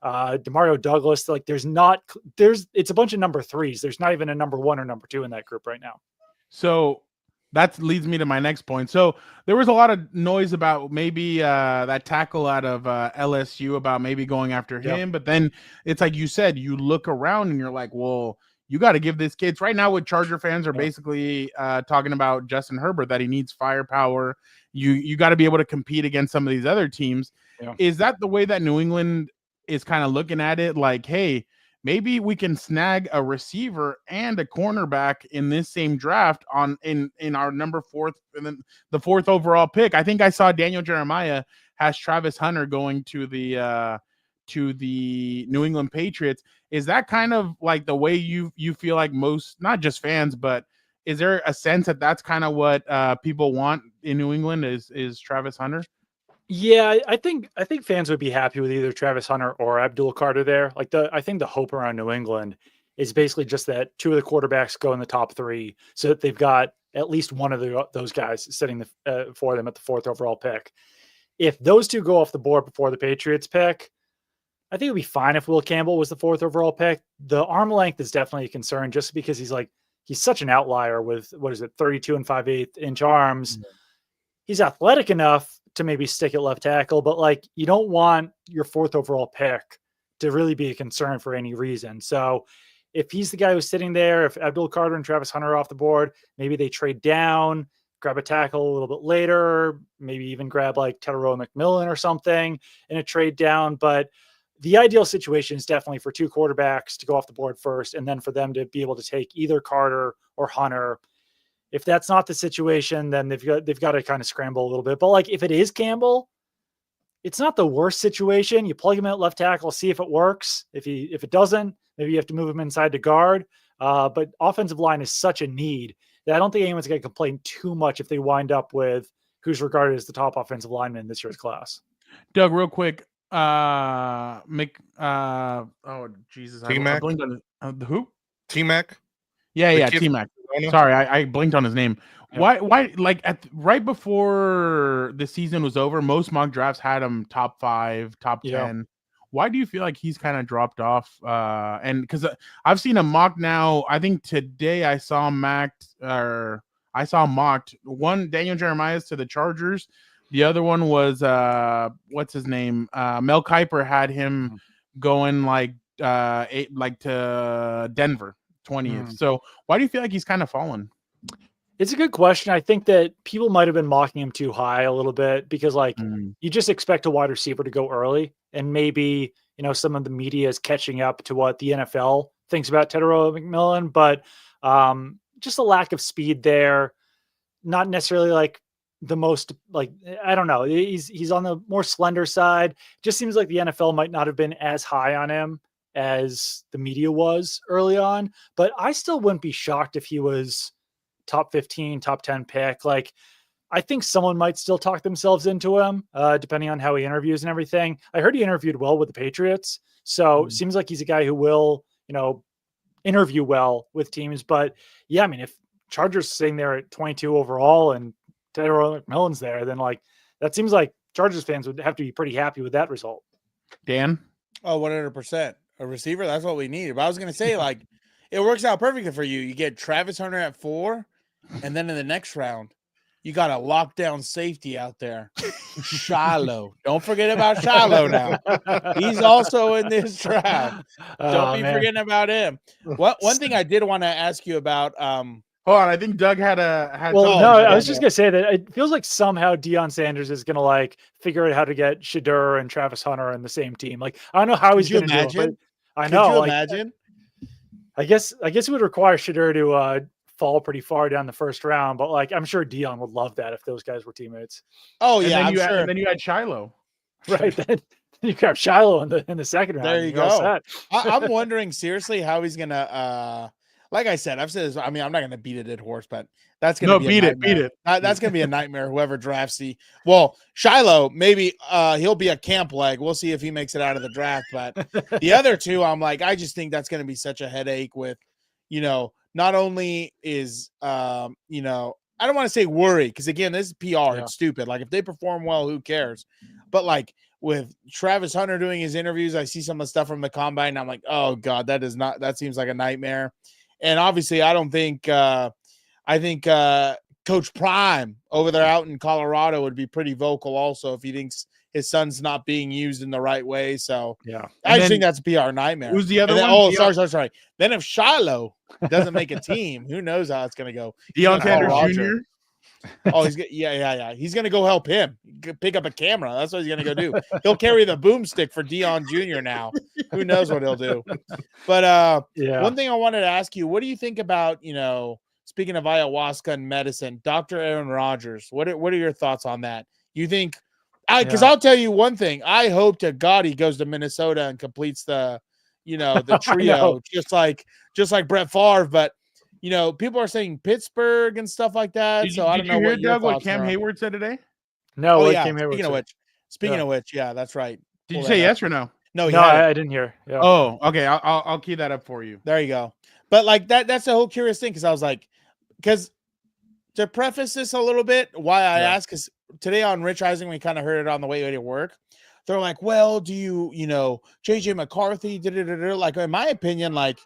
[SPEAKER 6] Demario Douglas. Like it's a bunch of number threes. There's not even a number one or number two in that group right now.
[SPEAKER 1] So that leads me to my next point. So there was a lot of noise about maybe that tackle out of LSU about maybe going after him. But then it's like you said, you look around and you're like, well, you got to give this kid right now. What Charger fans are basically talking about Justin Herbert, that he needs firepower. You got to be able to compete against some of these other teams. Yeah. Is that the way that New England is kind of looking at it like, hey, maybe we can snag a receiver and a cornerback in this same draft in our the fourth overall pick. I think I saw Daniel Jeremiah has Travis Hunter going to the New England Patriots. Is that kind of like the way you feel like most, not just fans, but is there a sense that that's kind of what people want in New England is Travis Hunter?
[SPEAKER 6] Yeah, I think fans would be happy with either Travis Hunter or Abdul Carter there. Like I think the hope around New England is basically just that two of the quarterbacks go in the top three, so that they've got at least one of those guys sitting for them at the fourth overall pick. If those two go off the board before the Patriots pick, I think it'd be fine if Will Campbell was the fourth overall pick. The arm length is definitely a concern, just because he's such an outlier with 32 and 5/8 inch arms. Mm-hmm. He's athletic enough to maybe stick at left tackle, but like you don't want your fourth overall pick to really be a concern for any reason. So if he's the guy who's sitting there, if Abdul Carter and Travis Hunter are off the board, maybe they trade down, grab a tackle a little bit later, maybe even grab like Teteroa McMillan or something in a trade down. But the ideal situation is definitely for two quarterbacks to go off the board first, and then for them to be able to take either Carter or Hunter. If that's not the situation, then they've got to kind of scramble a little bit. But like if it is Campbell, it's not the worst situation. You plug him in at left tackle, see if it works. If it doesn't, maybe you have to move him inside to guard. But offensive line is such a need that I don't think anyone's going to complain too much if they wind up with who's regarded as the top offensive lineman in this year's class.
[SPEAKER 1] Doug, real quick, oh Jesus,
[SPEAKER 7] T-Mac?
[SPEAKER 1] I blinked on who?
[SPEAKER 7] T-Mac?
[SPEAKER 1] Yeah, T-Mac. Sorry, I blinked on his name. Yeah. Why? Like right before the season was over, most mock drafts had him top 5, top 10. Why do you feel like he's kind of dropped off? And because I've seen a mock now. I think today I saw mocked. One Daniel Jeremiah's to the Chargers. The other one was what's his name? Mel Kiper had him going to Denver 20th. So why do you feel like he's kind of fallen?
[SPEAKER 6] It's a good question. I think that people might have been mocking him too high a little bit because you just expect a wide receiver to go early, and maybe some of the media is catching up to what the NFL thinks about Teteroa McMillan, but just a lack of speed there. Not necessarily like the most, I don't know. He's on the more slender side. Just seems like the NFL might not have been as high on him as the media was early on, but I still wouldn't be shocked if he was top 15, top 10 pick. Like, I think someone might still talk themselves into him, depending on how he interviews and everything. I heard he interviewed well with the Patriots. So seems like he's a guy who will, interview well with teams. But yeah, I mean, if Chargers sitting there at 22 overall and Teteroa McMillan's there, then that seems like Chargers fans would have to be pretty happy with that result.
[SPEAKER 1] Dan?
[SPEAKER 8] Oh, 100%. A receiver, that's what we need. But I was going to say, it works out perfectly for you. You get Travis Hunter at 4, and then in the next round, you got a lockdown safety out there. Shiloh. Don't forget about Shiloh now. He's also in this draft. Don't be forgetting about him. One thing I did want to ask you about.
[SPEAKER 1] Hold on, I think Doug had.
[SPEAKER 6] I was just gonna say that it feels like somehow Deion Sanders is gonna figure out how to get Shedeur and Travis Hunter on the same team. I don't know how he's gonna do it, but I know.
[SPEAKER 8] Could you imagine?
[SPEAKER 6] I guess it would require Shedeur to fall pretty far down the first round, but I'm sure Deion would love that if those guys were teammates.
[SPEAKER 8] Oh yeah,
[SPEAKER 1] and then you had Shiloh,
[SPEAKER 6] right? Then you grab Shiloh in the second round.
[SPEAKER 8] There you go. I'm wondering seriously how he's gonna. Like I said, I've said this. I mean, I'm not going to beat a dead horse, but that's going to be
[SPEAKER 1] beat it.
[SPEAKER 8] That's going to be a nightmare. Whoever drafts Shiloh, maybe he'll be a camp leg. We'll see if he makes it out of the draft. But the other two, I'm I just think that's going to be such a headache. With, not only is I don't want to say worry because again, this is PR. Yeah. It's stupid. If they perform well, who cares? But with Travis Hunter doing his interviews, I see some of the stuff from the combine. And I'm oh God, that seems like a nightmare. And obviously, I think Coach Prime over there out in Colorado would be pretty vocal also if he thinks his son's not being used in the right way. So
[SPEAKER 6] yeah,
[SPEAKER 8] I just think that's a PR nightmare.
[SPEAKER 1] Who's the other one?
[SPEAKER 8] Oh, sorry. Then if Shiloh doesn't make a team, who knows how it's going to go?
[SPEAKER 1] Deion Sanders Jr.
[SPEAKER 8] Oh, yeah. He's gonna go help him pick up a camera. That's what he's gonna go do. He'll carry the boomstick for Dion Jr. now. Who knows what he'll do? But one thing I wanted to ask you: what do you think about speaking of ayahuasca and medicine, Dr. Aaron Rodgers? What are your thoughts on that? You think? Because I'll tell you one thing. I hope to God he goes to Minnesota and completes the trio, just like Brett Favre. But people are saying Pittsburgh and stuff like that.
[SPEAKER 1] Did
[SPEAKER 8] so I don't know.
[SPEAKER 1] Did you hear,
[SPEAKER 8] what
[SPEAKER 1] Doug, what Cam Hayward said today?
[SPEAKER 6] No.
[SPEAKER 8] Cam Hayward speaking of which, yeah, that's right.
[SPEAKER 1] Did you say yes or no?
[SPEAKER 8] No,
[SPEAKER 6] I didn't hear. Yeah.
[SPEAKER 1] Oh, okay. I'll key that up for you.
[SPEAKER 8] There you go. But like that's the whole curious thing, because I was like, to preface this a little bit, why I asked, because today on Rich Eisen, we kind of heard it on the way to work. They're like, well, do JJ McCarthy, like, in my opinion, like,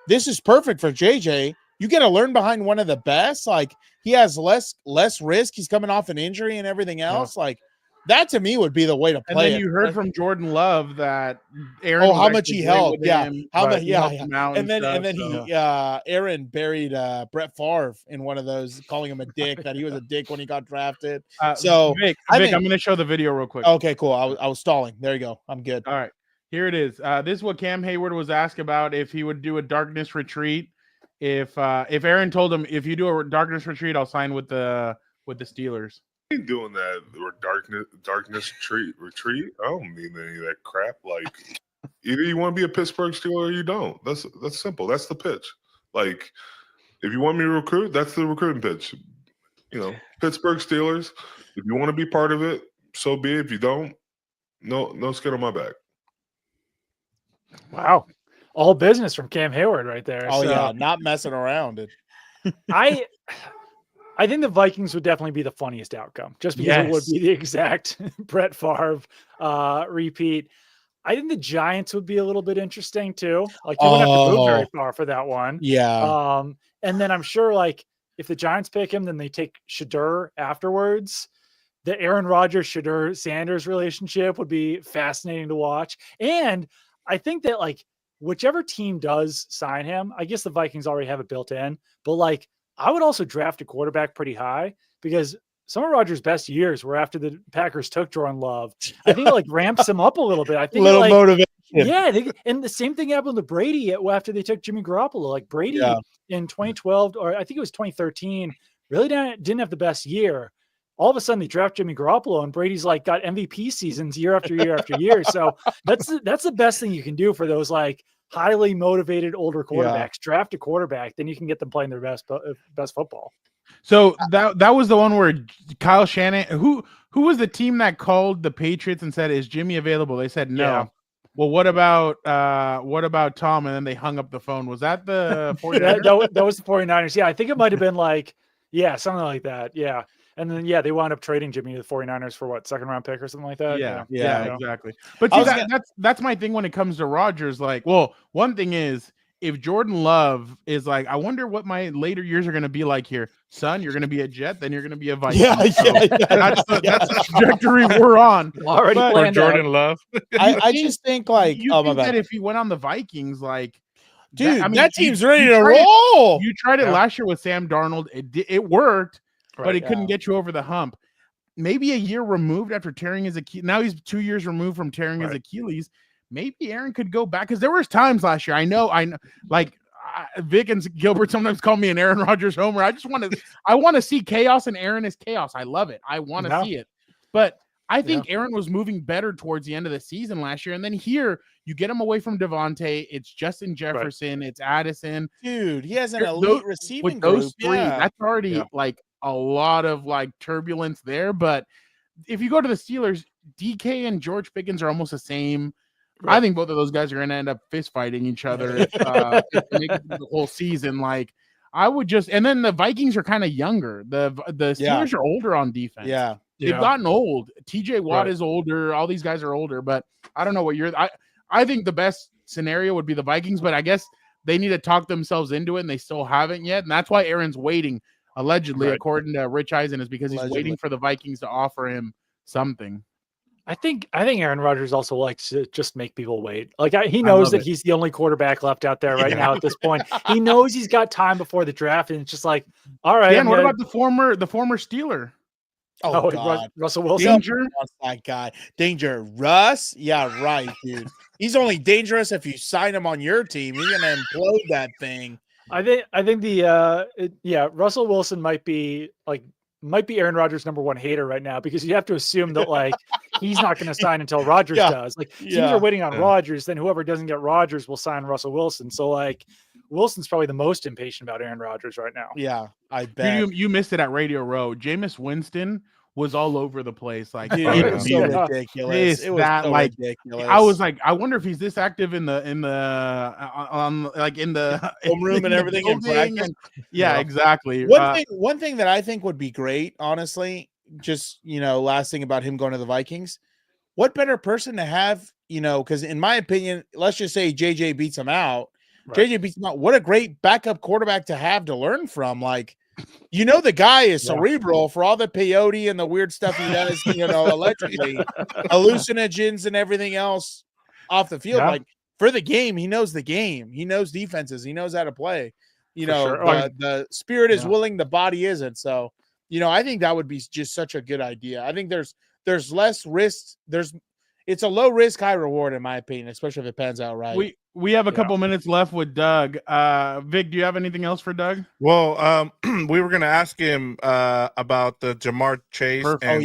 [SPEAKER 8] this is perfect for JJ. You get to learn behind one of the best. Like, he has less risk. He's coming off an injury and everything else. Like, that to me would be the way to play.
[SPEAKER 1] And then you heard from Jordan Love that Aaron,
[SPEAKER 8] how much he helped, how much,
[SPEAKER 1] and
[SPEAKER 8] then Aaron buried Brett Favre in one of those, calling him a dick, that he was a dick when he got drafted. So
[SPEAKER 1] Vic, I'm going to show the video real quick.
[SPEAKER 8] Okay, cool. I was stalling. There you go. I'm good.
[SPEAKER 1] All right, here it is. This is what Cam Hayward was asked about, if he would do a darkness retreat. If Aaron told him, if you do a darkness retreat, I'll sign with the Steelers.
[SPEAKER 9] Ain't doing that or darkness retreat. I don't need any of that crap. Like, either you want to be a Pittsburgh Steeler or you don't. That's simple. That's the pitch. Like, if you want me to recruit, that's the recruiting pitch. Pittsburgh Steelers. If you want to be part of it, so be it. If you don't, no skin on my back.
[SPEAKER 6] Wow, all business from Cam Hayward right there.
[SPEAKER 8] Oh yeah, not messing around.
[SPEAKER 6] I think the Vikings would definitely be the funniest outcome, just because it would be the exact Brett Favre repeat. I think the Giants would be a little bit interesting too. Like, you wouldn't have to move very far for that one.
[SPEAKER 8] Yeah.
[SPEAKER 6] And then I'm sure, like, if the Giants pick him, then they take Shedeur afterwards. The Aaron Rodgers, Shedeur, Sanders relationship would be fascinating to watch. And I think that, like, whichever team does sign him, I guess the Vikings already have it built in, but, like, I would also draft a quarterback pretty high, because some of Rodgers' best years were after the Packers took Jordan Love. I think it, like, ramps him up a little bit. I think
[SPEAKER 8] motivation.
[SPEAKER 6] Yeah, and the same thing happened to Brady after they took Jimmy Garoppolo. Like, Brady in 2012, or I think it was 2013, really didn't have the best year. All of a sudden, they draft Jimmy Garoppolo, and Brady's like got MVP seasons year after year after year. So that's the best thing you can do for those, like, highly motivated older quarterbacks. Draft a quarterback, then you can get them playing their best football.
[SPEAKER 1] So that was the one where Kyle Shanahan, who was the team that called the Patriots and said, "Is Jimmy available?" They said no.
[SPEAKER 6] Yeah.
[SPEAKER 1] Well, what about Tom? And then they hung up the phone. Was that the 49ers?
[SPEAKER 6] that was the 49ers. Yeah, I think it might have been like, something like that. Yeah. And then, they wound up trading Jimmy to the 49ers for what, second round pick or something like that?
[SPEAKER 1] Yeah, exactly. But see, that's my thing when it comes to Rodgers. Like, well, one thing is, if Jordan Love is like, I wonder what my later years are going to be like here. Son, you're going to be a Jet, then you're going to be a Viking. That's the trajectory we're on.
[SPEAKER 6] Already planned
[SPEAKER 7] Jordan Love.
[SPEAKER 8] I just think, like,
[SPEAKER 1] that if he went on the Vikings, like,
[SPEAKER 8] dude, that team's ready to roll.
[SPEAKER 1] You tried it last year with Sam Darnold. It worked. But it couldn't get you over the hump. Maybe a year removed after tearing his Achilles. Now he's 2 years removed from tearing his Achilles. Maybe Aaron could go back, because there was times last year. I know. Like, Vic and Gilbert sometimes call me an Aaron Rodgers homer. I want to see chaos, and Aaron is chaos. I love it. I want to see it. But I think Aaron was moving better towards the end of the season last year. And then here, you get him away from Devontae. It's Justin Jefferson. It's Addison.
[SPEAKER 8] Dude, he has an elite receiving
[SPEAKER 1] with those
[SPEAKER 8] group.
[SPEAKER 1] three. That's already like a lot of, like, turbulence there. But if you go to the Steelers, DK and George Pickens are almost the same. I think both of those guys are going to end up fist fighting each other if they make it the whole season. Like, I would just, and then the Vikings are kind of younger. The Steelers are older on defense. They've gotten old. TJ Watt is older. All these guys are older, but I don't know what I think the best scenario would be the Vikings, but I guess they need to talk themselves into it, and they still haven't yet. And that's why Aaron's waiting. Allegedly, according to Rich Eisen, is because he's waiting for the Vikings to offer him something.
[SPEAKER 6] I think Aaron Rodgers also likes to just make people wait. Like he knows that he's the only quarterback left out there right now at this point. He knows he's got time before the draft, and it's just like, all right.
[SPEAKER 1] Dan, what about the former Steeler?
[SPEAKER 8] Oh, God.
[SPEAKER 6] Russell Wilson.
[SPEAKER 1] Danger.
[SPEAKER 8] That guy. Danger. Russ? Yeah, right, dude. He's only dangerous if you sign him on your team. He's gonna implode that thing.
[SPEAKER 6] I think Russell Wilson might be Aaron Rodgers' number one hater right now, because you have to assume that like he's not going to sign until Rodgers does. Like teams are waiting on Rodgers, then whoever doesn't get Rodgers will sign Russell Wilson. So like Wilson's probably the most impatient about Aaron Rodgers right now.
[SPEAKER 8] Yeah, I bet.
[SPEAKER 1] You missed it at Radio Row. Jameis Winston was all over the place. Like,
[SPEAKER 8] dude, it was so ridiculous. It was so ridiculous.
[SPEAKER 1] I was like, I wonder if he's this active in the
[SPEAKER 8] room and everything.
[SPEAKER 1] Exactly.
[SPEAKER 8] One thing that I think would be great, honestly, just last thing about him going to the Vikings. What better person to have? Because in my opinion, let's just say JJ beats him out. Right. JJ beats him out. What a great backup quarterback to have to learn from. Like, the guy is cerebral for all the peyote and the weird stuff he does, allegedly, hallucinogens and everything else off the field. Yeah. Like, for the game, he knows the game. He knows defenses. He knows how to play. The spirit is willing, the body isn't. So, I think that would be just such a good idea. I think there's less risk. It's a low risk, high reward, in my opinion, especially if it pans out right.
[SPEAKER 1] We have a couple minutes left with Doug. Vic, do you have anything else for Doug?
[SPEAKER 7] Well, we were going to ask him about the Jamar Chase and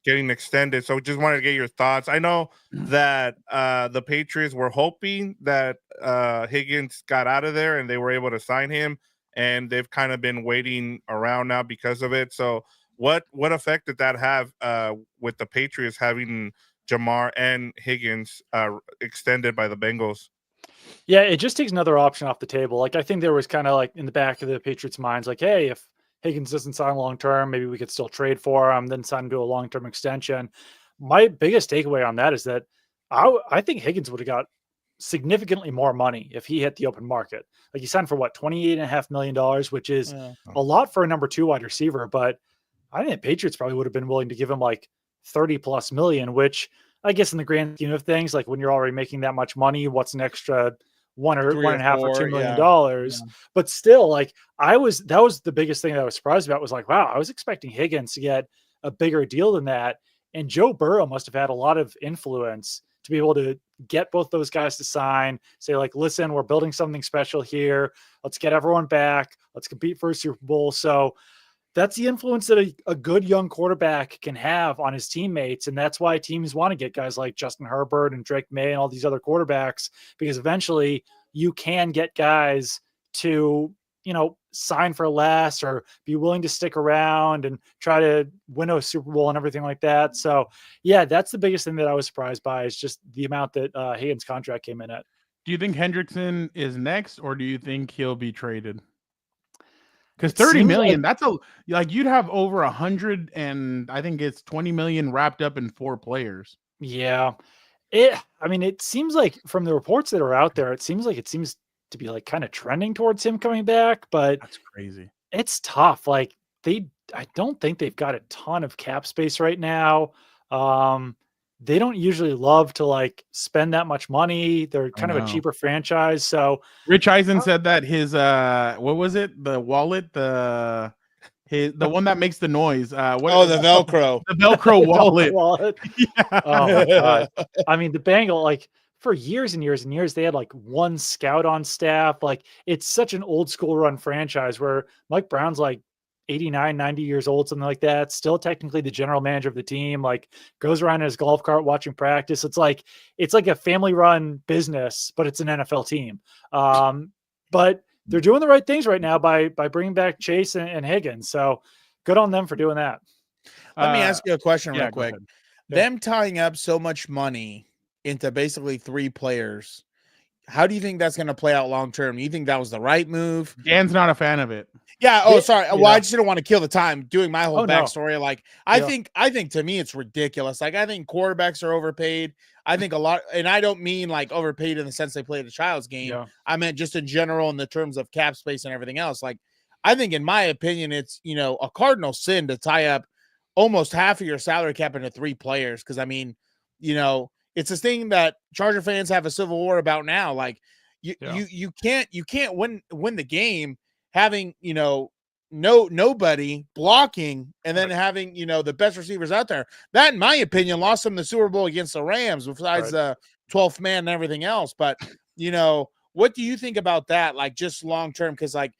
[SPEAKER 7] getting extended. So just wanted to get your thoughts. I know that the Patriots were hoping that Higgins got out of there and they were able to sign him, and they've kind of been waiting around now because of it. So what effect did that have with the Patriots having Jamar and Higgins extended by the Bengals?
[SPEAKER 6] Yeah, it just takes another option off the table. Like, I think there was kind of like in the back of the Patriots' minds, like, hey, if Higgins doesn't sign long-term, maybe we could still trade for him, then sign him to a long-term extension. My biggest takeaway on that is that I think Higgins would have got significantly more money if he hit the open market. Like, he signed for $28.5 million, which is a lot for a number 2 wide receiver. But I think the Patriots probably would have been willing to give him like 30 plus million, which I guess in the grand scheme of things, like when you're already making that much money, what's an extra $1.5 or $2 million? But still, like that was the biggest thing that I was surprised about, was like, wow, I was expecting Higgins to get a bigger deal than that. And Joe Burrow must have had a lot of influence to be able to get both those guys to sign, say like, listen, we're building something special here. Let's get everyone back. Let's compete for a Super Bowl. So that's the influence that a good young quarterback can have on his teammates. And that's why teams want to get guys like Justin Herbert and Drake May and all these other quarterbacks, because eventually you can get guys to, sign for less or be willing to stick around and try to win a Super Bowl and everything like that. So yeah, that's the biggest thing that I was surprised by, is just the amount that Higgins' contract came in at.
[SPEAKER 1] Do you think Hendrickson is next, or do you think he'll be traded? Because 30 million, that's you'd have over 100, and I think it's 20 million wrapped up in 4 players.
[SPEAKER 6] Yeah. It seems like from the reports that are out there, it seems to be like kind of trending towards him coming back, but
[SPEAKER 1] that's crazy.
[SPEAKER 6] It's tough. Like I don't think they've got a ton of cap space right now. They don't usually love to like spend that much money. They're kind of a cheaper franchise. So
[SPEAKER 1] Rich Eisen said that his what was it? The wallet, the one that makes the noise.
[SPEAKER 8] The Velcro.
[SPEAKER 1] The Velcro wallet.
[SPEAKER 6] Yeah. Oh my God. I mean, the Bengal, like for years and years and years, they had like one scout on staff. Like, it's such an old school run franchise where Mike Brown's like 89, 90 years old, something like that. Still technically the general manager of the team, like goes around in his golf cart watching practice. It's like a family run business, but it's an NFL team. But they're doing the right things right now by bringing back Chase and Higgins. So good on them for doing that.
[SPEAKER 8] Let me ask you a question real quick. Them tying up so much money into basically 3 players, how do you think that's going to play out long term? Do you think that was the right move?
[SPEAKER 1] Dan's not a fan of it.
[SPEAKER 8] Yeah. Oh, sorry. Well, I just didn't want to kill the time doing my whole backstory. No. Like, I think to me it's ridiculous. Like, I think quarterbacks are overpaid. I think a lot, and I don't mean like overpaid in the sense they played a child's game. Yeah. I meant just in general in the terms of cap space and everything else. Like, I think in my opinion, it's a cardinal sin to tie up almost half of your salary cap into 3 players. Because I mean, it's this thing that Charger fans have a civil war about now. Like you can't win the game having nobody blocking and then having the best receivers out there. That, in my opinion, lost them the Super Bowl against the Rams, besides the 12th man and everything else. But what do you think about that? Like, just long term, because like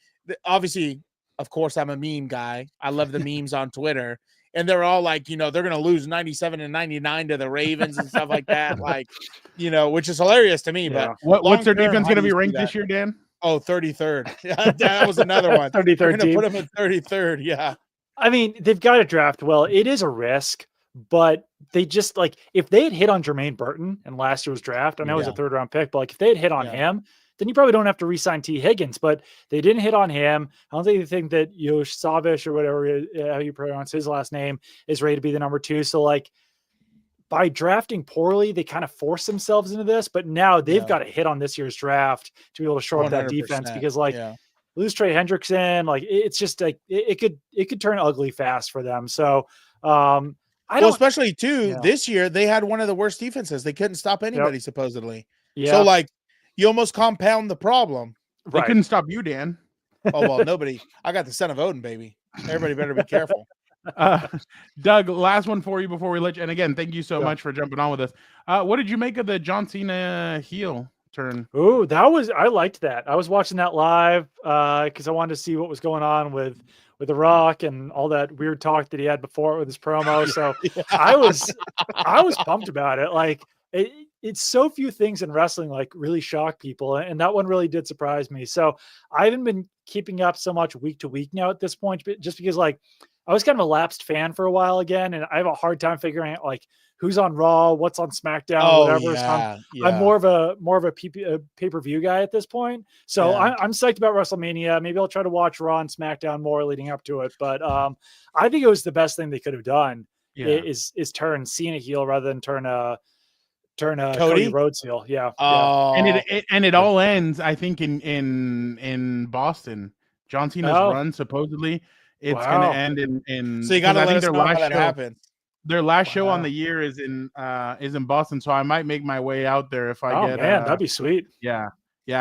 [SPEAKER 8] obviously, of course, I'm a meme guy. I love the memes on Twitter. And they're all like, they're going to lose 97 and 99 to the Ravens and stuff like that. Like, which is hilarious to me.
[SPEAKER 1] Yeah.
[SPEAKER 8] But
[SPEAKER 1] what's their defense going to be ranked this year, Dan?
[SPEAKER 8] Oh, 33rd. That was another one.
[SPEAKER 6] 33rd.
[SPEAKER 8] We're going to put them at 33rd. Yeah.
[SPEAKER 6] I mean, they've got to draft well. It is a risk, but they just like, if they had hit on Jermaine Burton in last year's draft, I know it was a 3rd round pick, but like if they had hit on him, then you probably don't have to re-sign T. Higgins, but they didn't hit on him. I don't think that Savish or whatever how you pronounce his last name is ready to be the number 2. So like by drafting poorly, they kind of force themselves into this, but now they've got to hit on this year's draft to be able to shore up that defense, because like lose Trey Hendrickson, like it's just like it could turn ugly fast for them. So
[SPEAKER 8] especially too this year they had one of the worst defenses. They couldn't stop anybody supposedly. Yeah. So like you almost compound the problem.
[SPEAKER 1] They couldn't stop you, Dan.
[SPEAKER 8] Oh well, nobody. I got the son of Odin, baby. Everybody better be careful.
[SPEAKER 1] Doug, last one for you before we let you. And again, thank you so much for jumping on with us. What did you make of the John Cena heel turn?
[SPEAKER 6] Oh, I liked that. I was watching that live because I wanted to see what was going on with The Rock and all that weird talk that he had before with his promo. So I was pumped about it. Like it's so few things in wrestling like really shock people, and that one really did surprise me. So I haven't been keeping up so much week to week now at this point, but just because like I was kind of a lapsed fan for a while again, and I have a hard time figuring out like who's on Raw, what's on SmackDown, whatever. So I'm more of a pay-per-view guy at this point. So I'm psyched about WrestleMania. Maybe I'll try to watch Raw and SmackDown more leading up to it. But I think it was the best thing they could have done is turn Cena heel rather than turn Cody Rhodes heel. Yeah.
[SPEAKER 1] And it all ends, I think, in Boston. John Cena's run supposedly it's going to end in.
[SPEAKER 8] So you got to let us know how that happens.
[SPEAKER 1] Their last show on the year is in Boston, so I might make my way out there if I get.
[SPEAKER 6] Oh man, that'd be sweet.
[SPEAKER 1] Yeah.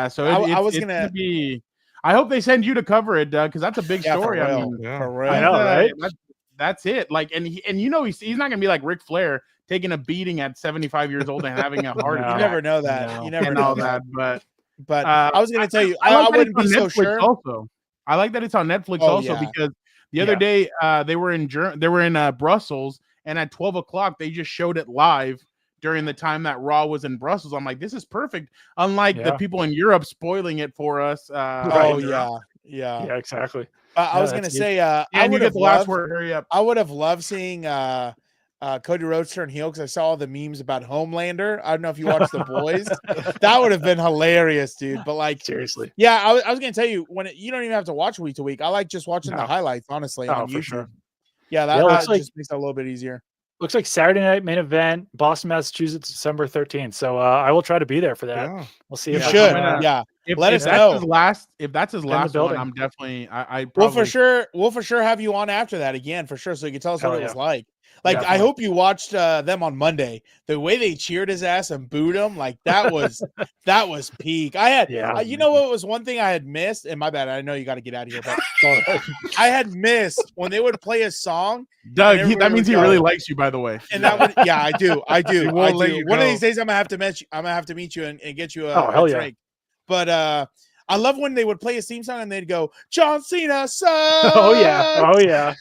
[SPEAKER 1] So it's gonna be. I hope they send you to cover it, Doug, because that's a big story. I mean,
[SPEAKER 6] I know, right?
[SPEAKER 1] That's it. Like, and he's not gonna be like Ric Flair taking a beating at 75 years old and having a heart attack.
[SPEAKER 8] You never know that. You never know that.
[SPEAKER 1] But
[SPEAKER 8] I was gonna tell you, I wouldn't be so sure.
[SPEAKER 1] Also, I like that it's on Netflix because the other day they were in Brussels. And at 12 o'clock, they just showed it live during the time that Raw was in Brussels. I'm like, this is perfect. Unlike the people in Europe spoiling it for us.
[SPEAKER 6] Yeah, exactly.
[SPEAKER 8] I was going to say, I would have loved, hurry up. I would have loved seeing Cody Rhodes turn heel because I saw all the memes about Homelander. I don't know if you watched The Boys. That would have been hilarious, dude. But like,
[SPEAKER 6] seriously.
[SPEAKER 8] Yeah, I was going to tell you, you don't even have to watch week to week. I like just watching the highlights, honestly, on YouTube. Sure. Yeah, that just makes it a little bit easier.
[SPEAKER 6] Looks like Saturday night main event, Boston, Massachusetts, December 13th. So I will try to be there for that. Yeah. We'll see.
[SPEAKER 8] If you should. Let us know.
[SPEAKER 1] If that's his last one, I'm definitely.
[SPEAKER 8] We'll for sure have you on after that again for sure, so you can tell us what it was like. Like, I hope you watched them on Monday. The way they cheered his ass and booed him, like that was peak. I had, you know what was one thing I had missed, and my bad. I know you got to get out of here, but I had missed when they would play a song.
[SPEAKER 1] Doug, that means he really likes you, by the way.
[SPEAKER 8] And that would, I do. One of these days, I'm gonna have to meet you and get you a drink. But I love when they would play a theme song and they'd go, John Cena,
[SPEAKER 6] Oh yeah.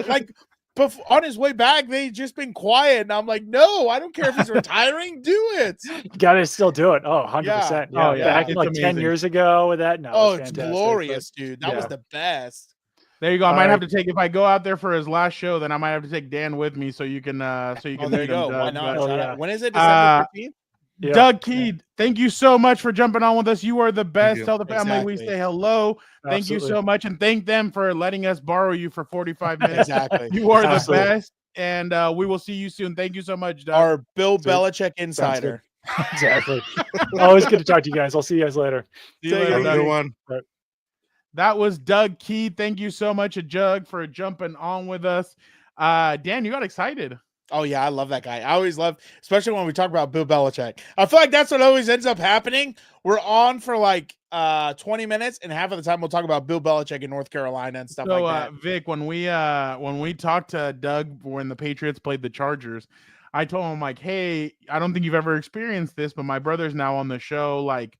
[SPEAKER 8] Like. But on his way back, they just been quiet. And I'm like, no, I don't care if he's retiring. Do it.
[SPEAKER 6] You got to still do it. Oh, 100%. Yeah. Oh, yeah. Back like amazing. 10 years ago with that. No,
[SPEAKER 8] it's glorious, dude. That was the best.
[SPEAKER 1] There you go. I might have to take, if I go out there for his last show, then I might have to take Dan with me so you can
[SPEAKER 8] there you go. Why not?
[SPEAKER 1] But,
[SPEAKER 8] when is it? December 15th?
[SPEAKER 1] Yeah. Doug Kyed, thank you so much for jumping on with us. You are the best. Tell the family we say hello. Thank you so much, and thank them for letting us borrow you for 45 minutes.
[SPEAKER 8] Exactly.
[SPEAKER 1] You are the best, and we will see you soon. Thank you so much, Doug.
[SPEAKER 8] Our Bill Belichick insider.
[SPEAKER 6] Exactly. Always good to talk to you guys. I'll see you guys later.
[SPEAKER 1] See you later, everyone. That was Doug Kyed. Thank you so much, Doug, for jumping on with us. Dan, you got excited.
[SPEAKER 8] Oh yeah, I love that guy. I always love, especially when we talk about Bill Belichick. I feel like that's what always ends up happening. We're on for like 20 minutes, and half of the time we'll talk about Bill Belichick in North Carolina and stuff like that.
[SPEAKER 1] Vic, when we talked to Doug when the Patriots played the Chargers, I told him like, hey, I don't think you've ever experienced this, but my brother's now on the show, like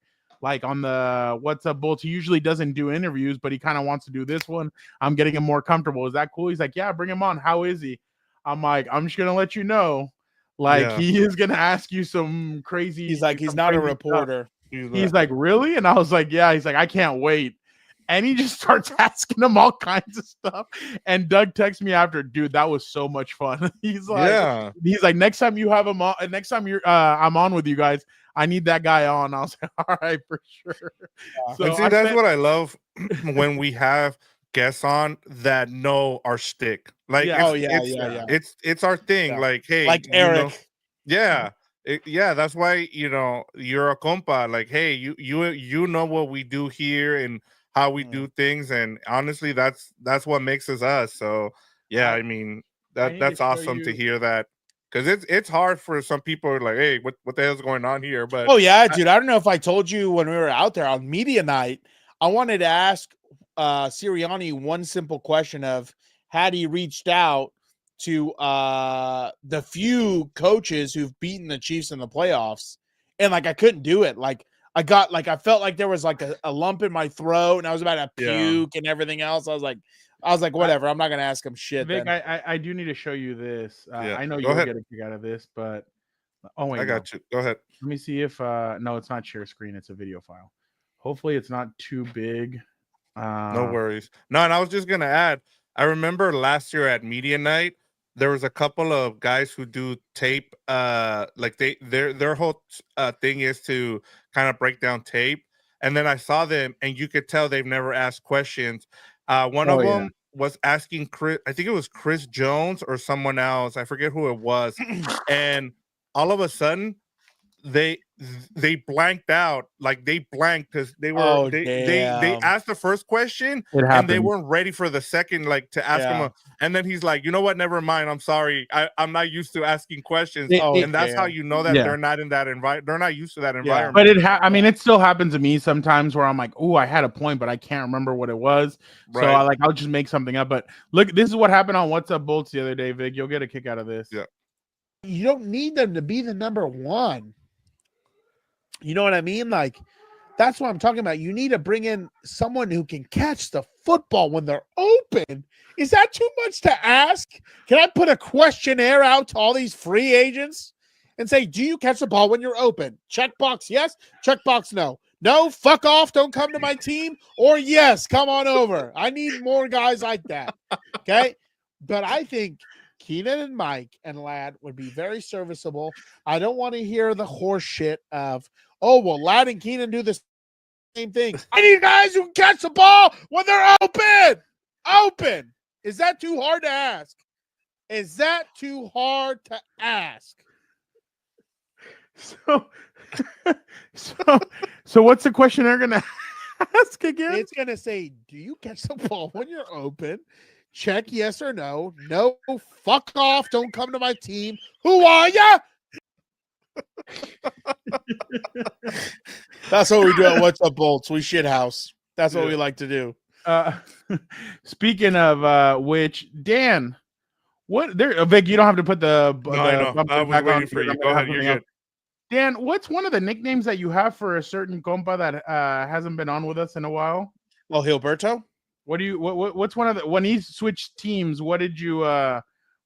[SPEAKER 1] on the What's Up Bolts. He usually doesn't do interviews, but he kind of wants to do this one. I'm getting him more comfortable. Is that cool? He's like, yeah, bring him on. How is he? I'm like, I'm just gonna let you know, like he is gonna ask you some crazy.
[SPEAKER 8] He's like, he's not a reporter.
[SPEAKER 1] He's like, really? And I was like, yeah. He's like, I can't wait. And he just starts asking him all kinds of stuff. And Doug texts me after, dude, that was so much fun. He's like, next time you have him on, next time I'm on with you guys, I need that guy on. I was like, all right, for sure.
[SPEAKER 7] So see, that's what I love when we have guests on that know our shtick. Like, it's our thing. Yeah. Like, hey,
[SPEAKER 8] like Eric.
[SPEAKER 7] That's why you're a compa. Like, hey, you know what we do here and how we do things, and honestly, that's what makes us. So yeah, I mean that's awesome to hear that, because it's hard for some people. Like, hey, what the hell's going on here? But
[SPEAKER 8] dude, I don't know if I told you when we were out there on media night, I wanted to ask Sirianni one simple question of had he reached out to the few coaches who've beaten the Chiefs in the playoffs, and like I couldn't do it. Like I felt like there was like a lump in my throat, and I was about to puke and everything else. I was like, whatever. I'm not gonna ask him shit.
[SPEAKER 1] Vic, I do need to show you this. I know you'll get a kick out of this, but
[SPEAKER 7] I got you. Go ahead.
[SPEAKER 1] Let me see if no, it's not share screen. It's a video file. Hopefully, it's not too big.
[SPEAKER 7] No worries. No, and I was just gonna add. I remember last year at media night, there was a couple of guys who do tape. Like their whole thing is to kind of break down tape. And then I saw them, and you could tell they've never asked questions. One of them was asking Chris. I think it was Chris Jones or someone else. I forget who it was. And all of a sudden, they blanked out. Like they blanked because they were they asked the first question and they weren't ready for the second, like to ask him. And then he's like, you know what? Never mind. I'm sorry. I'm not used to asking questions. And that's how you know that they're not in that environment. They're not used to that environment.
[SPEAKER 1] But it still happens to me sometimes where I'm like, oh, I had a point, but I can't remember what it was. Right. So I'll just make something up. But look, this is what happened on What's Up Bolts the other day, Vic. You'll get a kick out of this.
[SPEAKER 7] Yeah.
[SPEAKER 8] You don't need them to be the number one. You know what I mean? Like, that's what I'm talking about. You need to bring in someone who can catch the football when they're open. Is that too much to ask? Can I put a questionnaire out to all these free agents and say, do you catch the ball when you're open? Checkbox yes, checkbox no. No, fuck off, don't come to my team. Or yes, come on over. I need more guys like that. Okay? But I think Keenan and Mike and Ladd would be very serviceable. I don't want to hear the horse shit of, oh, well, Ladd and Keenan do the same thing. I need guys who can catch the ball when they're open. Open. Is that too hard to ask? Is that too hard to ask?
[SPEAKER 1] So what's the question they're going to ask again?
[SPEAKER 8] It's going to say, do you catch the ball when you're open? Check yes or no. No, fuck off. Don't come to my team. Who are ya? That's what we do at What's Up Bolts. We shit house. That's what we like to do.
[SPEAKER 1] Speaking of which, Dan, what there? Vic, you don't have to put the.
[SPEAKER 7] I was waiting for you. Go ahead. You're good.
[SPEAKER 1] Dan, what's one of the nicknames that you have for a certain compa that hasn't been on with us in a while?
[SPEAKER 8] Well, Gilberto.
[SPEAKER 1] What's one of the when he switched teams? What did you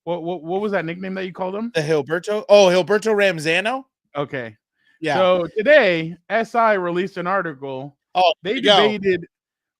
[SPEAKER 1] what was that nickname that you called him?
[SPEAKER 8] The Gilberto. Oh, Gilberto Ramzano.
[SPEAKER 1] Okay.
[SPEAKER 8] Yeah.
[SPEAKER 1] So today, SI released an article.
[SPEAKER 8] Oh,
[SPEAKER 1] they debated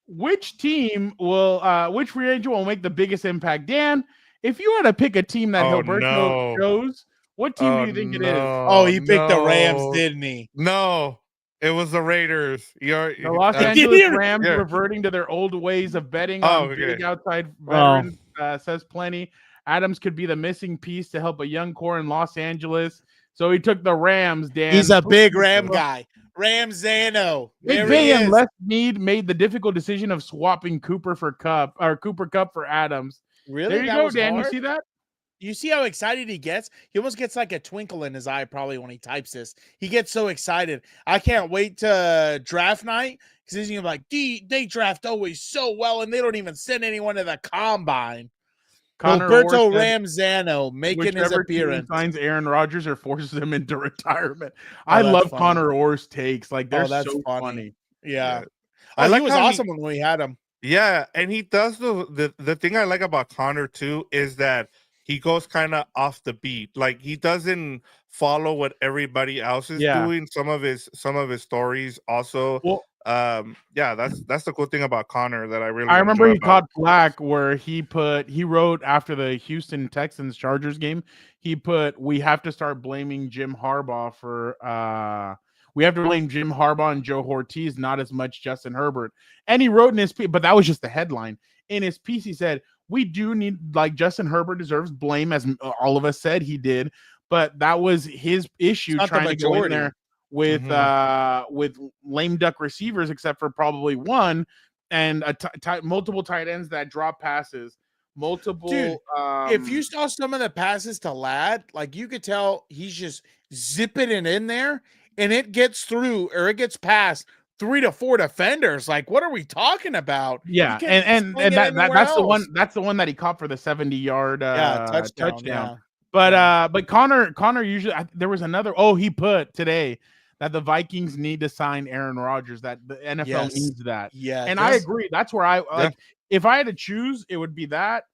[SPEAKER 1] which team which free agent will make the biggest impact. Dan, if you had to pick a team that Gilberto chose, what team do you think it is?
[SPEAKER 8] Oh, he picked the Rams, didn't he?
[SPEAKER 7] No. It was the Raiders.
[SPEAKER 1] The Los Angeles Rams reverting to their old ways of betting on big outside veterans, says Plenty. Adams could be the missing piece to help a young core in Los Angeles. So he took the Rams, Dan.
[SPEAKER 8] He's a big Ram guy. Ramzano.
[SPEAKER 1] Big Bay and Les Mead made the difficult decision of swapping Cooper Cup for Adams.
[SPEAKER 8] Really?
[SPEAKER 1] There you go, Dan. Hard? You see that?
[SPEAKER 8] You see how excited he gets? He almost gets like a twinkle in his eye probably when he types this. He gets so excited. I can't wait to draft night because he's gonna be like, they draft always so well and they don't even send anyone to the combine. Roberto Ramzano making his appearance.
[SPEAKER 1] Signs Aaron Rodgers or forces him into retirement. I love funny. Connor Orr's takes. Like they're so funny.
[SPEAKER 8] Yeah. He was awesome when we had him.
[SPEAKER 7] Yeah, and he does the thing I like about Connor too is that he goes kind of off the beat. Like he doesn't follow what everybody else is doing. Some of his stories also. Well, that's the cool thing about Connor that I
[SPEAKER 1] remember he caught flack where he wrote after the Houston Texans Chargers game, we have to start blaming Jim Harbaugh for we have to blame Jim Harbaugh and Joe Ortiz, not as much Justin Herbert. And he wrote in his piece, but that was just the headline. In his piece, he said, we do need, like, Justin Herbert deserves blame, as all of us said he did, but that was his issue trying to go in there with lame duck receivers, except for probably one, and multiple tight ends that drop passes. Dude,
[SPEAKER 8] if you saw some of the passes to Ladd, like you could tell he's just zipping it in there, and it gets through or it gets past 3 to 4 defenders. Like, what are we talking about?
[SPEAKER 1] Yeah, and that's the one. That's the one that he caught for the 70-yard touchdown.
[SPEAKER 8] Yeah.
[SPEAKER 1] But Connor usually there was another. Oh, he put today that the Vikings need to sign Aaron Rodgers. That the NFL needs that.
[SPEAKER 8] Yeah,
[SPEAKER 1] and I agree. That's where I like. If I had to choose, it would be that.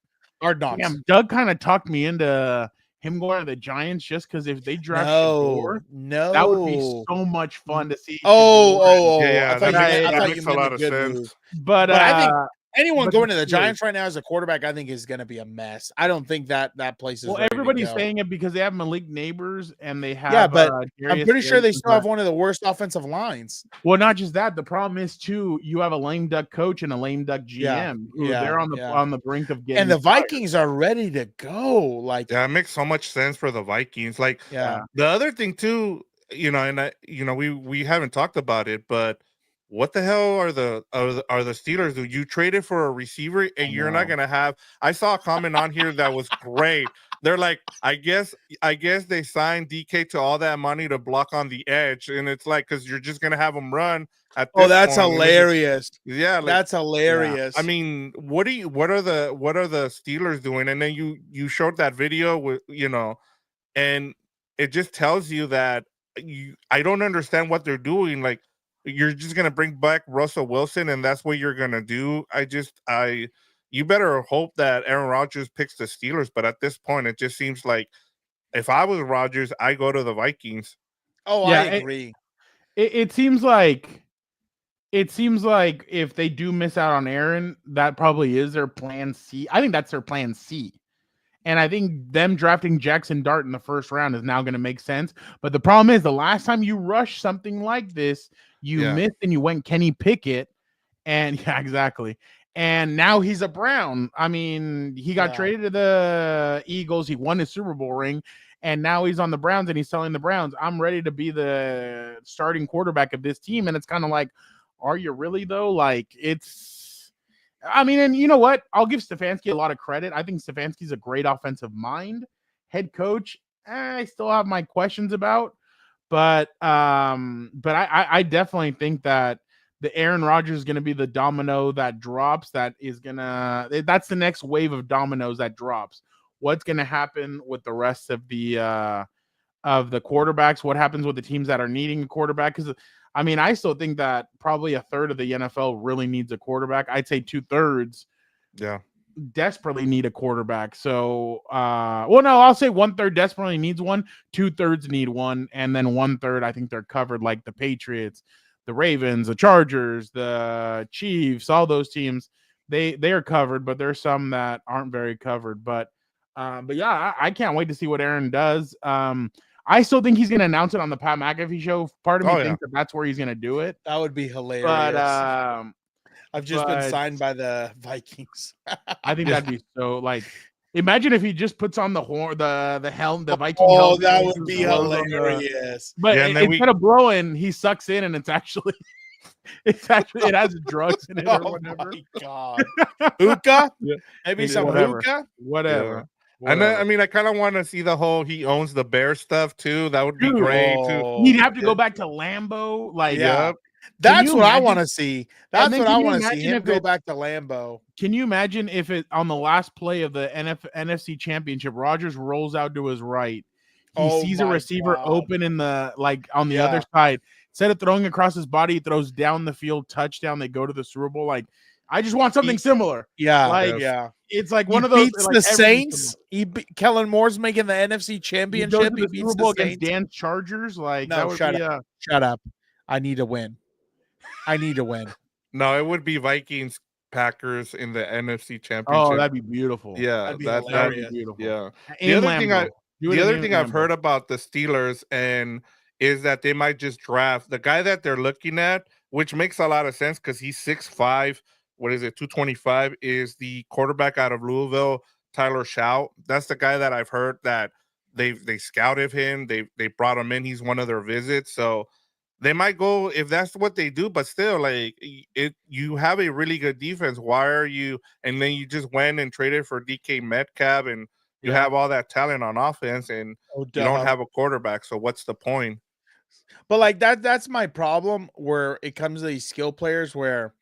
[SPEAKER 8] Or not.
[SPEAKER 1] Damn, Doug kind of talked me into him going to the Giants just because if they draft that would be so much fun to see.
[SPEAKER 7] Yeah, that makes a lot of sense.
[SPEAKER 1] But
[SPEAKER 8] I think anyone going to the Giants right now as a quarterback, I think is going to be a mess. I don't think that place is.
[SPEAKER 1] Well, everybody's saying it because they have Malik Neighbors and they have.
[SPEAKER 8] But I'm pretty sure they still have one of the worst offensive lines.
[SPEAKER 1] Well, not just that. The problem is too, you have a lame duck coach and a lame duck GM. They're on the brink of getting.
[SPEAKER 8] And the Vikings are ready to go. Like,
[SPEAKER 7] it makes so much sense for the Vikings. Like, the other thing too, we haven't talked about it, but. What the hell are the Steelers? Do you traded for a receiver and you're not gonna have? I saw a comment on here that was great. They're like, I guess they signed DK to all that money to block on the edge, and it's like because you're just gonna have them run at.
[SPEAKER 8] That's hilarious.
[SPEAKER 7] Yeah,
[SPEAKER 8] that's hilarious.
[SPEAKER 7] Yeah. I mean, what are the Steelers doing? And then you showed that video with and it just tells you that I don't understand what they're doing. Like. You're just gonna bring back Russell Wilson, and that's what you're gonna do. You better hope that Aaron Rodgers picks the Steelers. But at this point, it just seems like if I was Rodgers, I go to the Vikings.
[SPEAKER 8] Oh, yeah, I agree.
[SPEAKER 1] It seems like if they do miss out on Aaron, that probably is their plan C. I think that's their plan C. And I think them drafting Jackson Dart in the first round is now going to make sense. But the problem is the last time you rushed something like this, you missed and you went Kenny Pickett. And exactly. And now he's a Brown. I mean, he got traded to the Eagles. He won his Super Bowl ring. And now he's on the Browns and he's telling the Browns, I'm ready to be the starting quarterback of this team. And it's kind of like, are you really though? Like and you know what? I'll give Stefanski a lot of credit. I think Stefanski's a great offensive mind. Head coach, I still have my questions about. But I definitely think that the Aaron Rodgers is going to be the domino that drops. That's the next wave of dominoes that drops. What's going to happen with the rest of the quarterbacks? What happens with the teams that are needing a quarterback? Because I mean, I still think that probably a third of the NFL really needs a quarterback. I'd say 2/3 desperately need a quarterback. So, I'll say 1/3 desperately needs one, 2/3 need one, and then 1/3 I think they're covered, like the Patriots, the Ravens, the Chargers, the Chiefs, all those teams. They are covered, but there's some that aren't very covered. But yeah, I can't wait to see what Aaron does. I still think he's going to announce it on the Pat McAfee show. Part of me thinks that's where he's going to do it.
[SPEAKER 8] That would be hilarious.
[SPEAKER 1] But
[SPEAKER 8] I've just been signed by the Vikings.
[SPEAKER 1] I think that'd be so like. Imagine if he just puts on the horn, the helm, the Viking helm.
[SPEAKER 8] Oh, that would be hilarious.
[SPEAKER 1] But instead of blowing, he sucks in, and it has drugs in it or whatever.
[SPEAKER 8] Oh my god, hookah? Maybe some
[SPEAKER 1] whatever.
[SPEAKER 8] hookah.
[SPEAKER 1] Whatever.
[SPEAKER 7] And I mean, I kind of want to see the whole he owns the bear stuff too. That would be
[SPEAKER 1] Dude,
[SPEAKER 7] great too.
[SPEAKER 1] He'd have to go back to Lambeau. Like,
[SPEAKER 8] Yeah.
[SPEAKER 7] Yep.
[SPEAKER 8] That's what I
[SPEAKER 1] imagine-
[SPEAKER 8] want to see. That's
[SPEAKER 1] then
[SPEAKER 8] what
[SPEAKER 1] can
[SPEAKER 8] I
[SPEAKER 1] you
[SPEAKER 8] want to see
[SPEAKER 1] imagine
[SPEAKER 8] him
[SPEAKER 1] if
[SPEAKER 8] go
[SPEAKER 1] it-
[SPEAKER 8] back to Lambeau.
[SPEAKER 1] Can you imagine if it on the last play of the NFC Championship, Rodgers rolls out to his right, he
[SPEAKER 8] Oh
[SPEAKER 1] sees a
[SPEAKER 8] my
[SPEAKER 1] receiver
[SPEAKER 8] God.
[SPEAKER 1] open in the on the
[SPEAKER 8] Yeah.
[SPEAKER 1] other side. Instead of throwing across his body, he throws down the field, touchdown. They go to the Super Bowl. Like, I just want something similar.
[SPEAKER 8] Yeah,
[SPEAKER 1] Like,
[SPEAKER 8] yeah.
[SPEAKER 1] It's like
[SPEAKER 8] He
[SPEAKER 1] one of those.
[SPEAKER 8] beats
[SPEAKER 1] like,
[SPEAKER 8] the
[SPEAKER 1] everything
[SPEAKER 8] Saints. Kellen Moore's making the NFC
[SPEAKER 1] He goes
[SPEAKER 8] Championship.
[SPEAKER 1] to
[SPEAKER 8] He
[SPEAKER 1] the
[SPEAKER 8] beats
[SPEAKER 1] Super
[SPEAKER 8] the
[SPEAKER 1] Bowl against
[SPEAKER 8] Saints.
[SPEAKER 1] Dan's Chargers. Like,
[SPEAKER 8] No,
[SPEAKER 1] that would
[SPEAKER 8] shut
[SPEAKER 1] be
[SPEAKER 8] up. Shut up. I need to win. I need to win.
[SPEAKER 7] No, it would be Vikings Packers in the NFC Championship.
[SPEAKER 1] Oh, that'd be beautiful.
[SPEAKER 7] yeah,
[SPEAKER 8] That'd be
[SPEAKER 1] That'd
[SPEAKER 8] hilarious.
[SPEAKER 1] be beautiful.
[SPEAKER 7] yeah.
[SPEAKER 1] In
[SPEAKER 7] The other thing
[SPEAKER 1] Lambeau. Do it
[SPEAKER 7] The other
[SPEAKER 1] in
[SPEAKER 7] thing I've
[SPEAKER 1] Lambeau.
[SPEAKER 7] heard about the Steelers and is that they might just draft the guy that they're looking at, which makes a lot of sense because he's 6'5". What is it? 225 is the quarterback out of Louisville, Tyler Shout. That's the guy that I've heard that they scouted him. They brought him in. He's one of their visits. So they might go if that's what they do, but still, like you have a really good defense. Why are you? And then you just went and traded for DK Metcalf, and you have all that talent on offense, and you don't have a quarterback. So what's the point?
[SPEAKER 8] But like that's my problem where it comes to these skill players where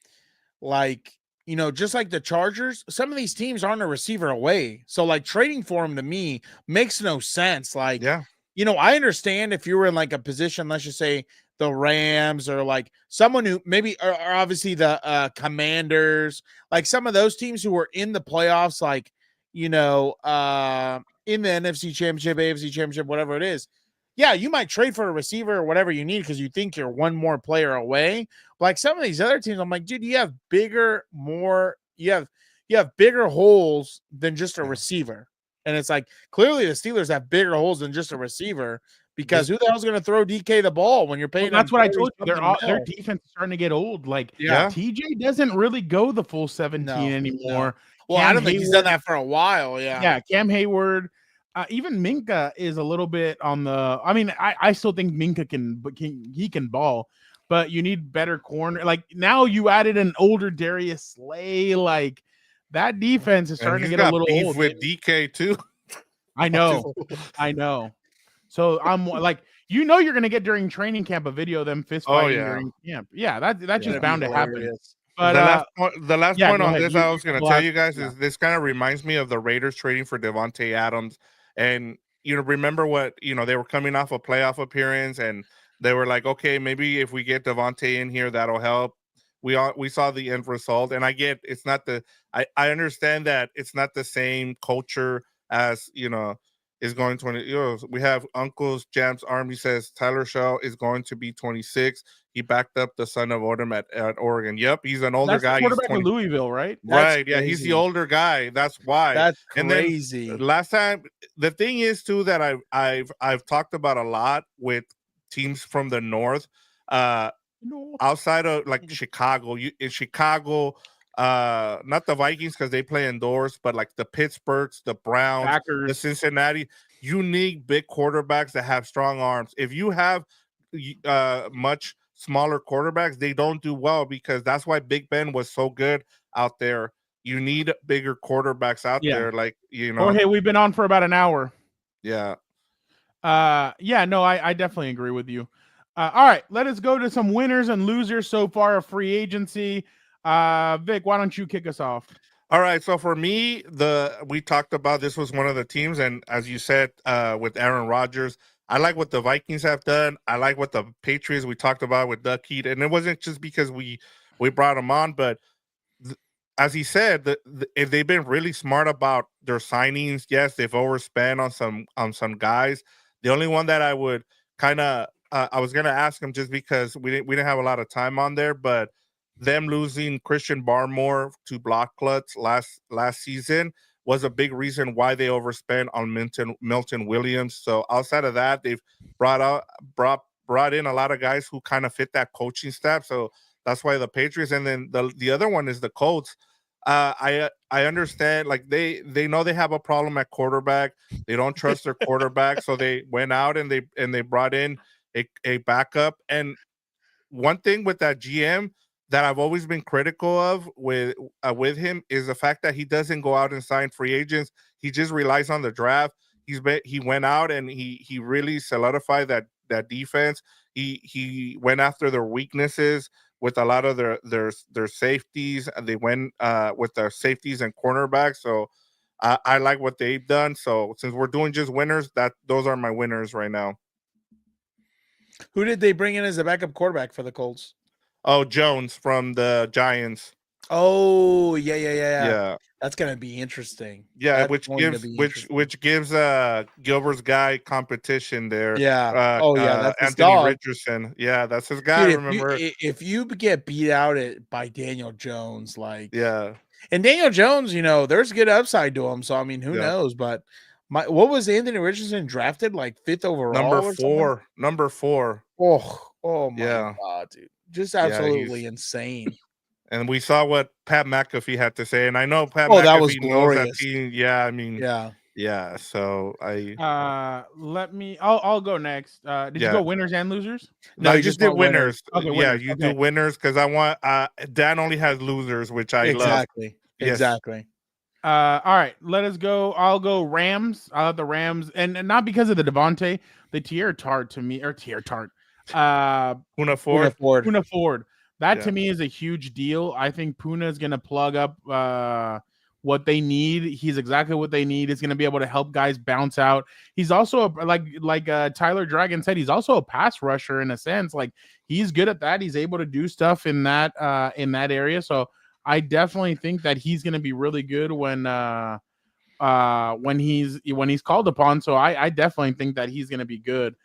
[SPEAKER 8] like, you know, just like the Chargers, some of these teams aren't a receiver away. So like trading for him to me makes no sense. Like,
[SPEAKER 7] Yeah.
[SPEAKER 8] you know, I understand if you were in like a position, let's just say the Rams or like someone who maybe are obviously the Commanders, like some of those teams who were in the playoffs, like, you know, in the NFC Championship, AFC Championship, whatever it is. Yeah, you might trade for a receiver or whatever you need because you think you're one more player away. But like some of these other teams, I'm like, dude, you have bigger holes than just a receiver. And it's like clearly the Steelers have bigger holes than just a receiver because who the hell's going to throw DK the ball when you're paying?
[SPEAKER 1] Well, that's
[SPEAKER 8] them
[SPEAKER 1] what I told you.
[SPEAKER 8] $30
[SPEAKER 1] Their defense is starting to get old. Like,
[SPEAKER 8] Yeah.
[SPEAKER 1] TJ doesn't really go the full 17 anymore.
[SPEAKER 8] Well, I
[SPEAKER 1] Cam
[SPEAKER 8] don't think he's
[SPEAKER 1] Hayward-
[SPEAKER 8] done that for a while. Yeah.
[SPEAKER 1] Yeah, Cam Hayward. Even Minka is a little bit on the. I mean, I still think Minka can ball, but you need better corner. Like now, you added an older Darius Slay. Like that defense is starting to get a little old.
[SPEAKER 7] with DK too.
[SPEAKER 1] I know. So I'm like, you know, you're gonna get during training camp a video of them fist fighting during camp. Yeah, that's just bound to happen. But
[SPEAKER 7] the last
[SPEAKER 1] yeah,
[SPEAKER 7] point
[SPEAKER 1] go
[SPEAKER 7] on
[SPEAKER 1] ahead.
[SPEAKER 7] this,
[SPEAKER 1] You-
[SPEAKER 7] I was going to
[SPEAKER 1] well,
[SPEAKER 7] tell
[SPEAKER 1] I-
[SPEAKER 7] you guys
[SPEAKER 1] yeah.
[SPEAKER 7] is this kind of reminds me of the Raiders trading for Devontae Adams. And, you know, remember what, you know, they were coming off a playoff appearance and they were like, okay, maybe if we get Devontae in here, that'll help. We saw the end result. And I get it's not I understand that it's not the same culture as, you know, is going 20. You know, we have Uncle's Jam's Army says Tyler Shaw is going to be 26. He backed up the son of Odom at Oregon. Yep, he's an older
[SPEAKER 1] that's the
[SPEAKER 7] guy.
[SPEAKER 1] quarterback of Louisville, right?
[SPEAKER 7] Right, yeah, he's the older guy. That's why.
[SPEAKER 8] That's
[SPEAKER 7] And then
[SPEAKER 8] crazy.
[SPEAKER 7] last time, the thing is too that I've talked about a lot with teams from the north, outside of like Chicago. In Chicago, not the Vikings because they play indoors, but like the Pittsburghs, the Browns,
[SPEAKER 1] Packers.
[SPEAKER 7] the Cincinnati. You need big quarterbacks that have strong arms. If you have much smaller quarterbacks, they don't do well because that's why Big Ben was so good out there. You need bigger quarterbacks out there, like, you know.
[SPEAKER 1] Jorge, we've been on for about an hour.
[SPEAKER 7] Yeah.
[SPEAKER 1] No, I definitely agree with you. All right, let us go to some winners and losers so far of free agency. Vic, why don't you kick us off?
[SPEAKER 7] All right, so for me, we talked about this was one of the teams, and as you said, with Aaron Rodgers, I like what the Vikings have done. I like what the Patriots we talked about with Doug Kyed, and it wasn't just because we brought him on, but as he said, if they've been really smart about their signings, yes, they've overspent on some guys. The only one that I would kind of I was gonna ask him just because we didn't have a lot of time on there, but them losing Christian Barmore to block Klutz last season was a big reason why they overspent on Milton Williams. So outside of that, they've brought in a lot of guys who kind of fit that coaching staff. So that's why the Patriots, and then the other one is the Colts. I understand, like they know they have a problem at quarterback. They don't trust their quarterback, so they went out and they brought in a backup. And one thing with that GM, that I've always been critical of with him is the fact that he doesn't go out and sign free agents. He just relies on the draft. He went out and he really solidified that defense. He went after their weaknesses with a lot of their safeties. They went with their safeties and cornerbacks. So I like what they've done. So since we're doing just winners, those are my winners right now.
[SPEAKER 8] Who did they bring in as a backup quarterback for the Colts?
[SPEAKER 7] Oh, Jones from the Giants.
[SPEAKER 8] Oh, yeah. That's gonna be interesting.
[SPEAKER 7] Yeah,
[SPEAKER 8] That's
[SPEAKER 7] which
[SPEAKER 8] going to
[SPEAKER 7] gives
[SPEAKER 8] be
[SPEAKER 7] which gives Gilbert's guy competition there.
[SPEAKER 8] Yeah. That's his
[SPEAKER 7] Anthony
[SPEAKER 8] dog.
[SPEAKER 7] Richardson. Yeah, that's his guy.
[SPEAKER 8] Dude,
[SPEAKER 7] Remember?
[SPEAKER 8] if you get beat out by Daniel Jones,
[SPEAKER 7] Yeah.
[SPEAKER 8] And Daniel Jones, there's good upside to him. So I mean, who knows? But what was Anthony Richardson drafted, like 5th overall?
[SPEAKER 7] Number four.
[SPEAKER 8] Oh my God, dude. Just absolutely insane.
[SPEAKER 7] And we saw what Pat McAfee had to say, and I know Pat
[SPEAKER 8] McAfee
[SPEAKER 7] that
[SPEAKER 8] was glorious.
[SPEAKER 7] Knows that team. Yeah, I mean, yeah. So
[SPEAKER 1] I'll go next. Did you go winners and losers?
[SPEAKER 7] No, you just did winners.
[SPEAKER 1] Okay,
[SPEAKER 7] winners. You do winners because I want. Dan only has losers, which I love.
[SPEAKER 8] Exactly.
[SPEAKER 1] All right, let us go. I'll go Rams. I'll have the Rams, and not because of the Devontae, the Tierra Tart to me, or Tierra Tart.
[SPEAKER 7] Puna Ford.
[SPEAKER 1] That to me is a huge deal. I think Puna is going to plug up what they need. He's exactly what they need. He's going to be able to help guys bounce out. He's also like Tyler Dragon said, he's also a pass rusher in a sense. Like he's good at that. He's able to do stuff in that area. So I definitely think that he's going to be really good when he's called upon. So I definitely think that he's going to be good.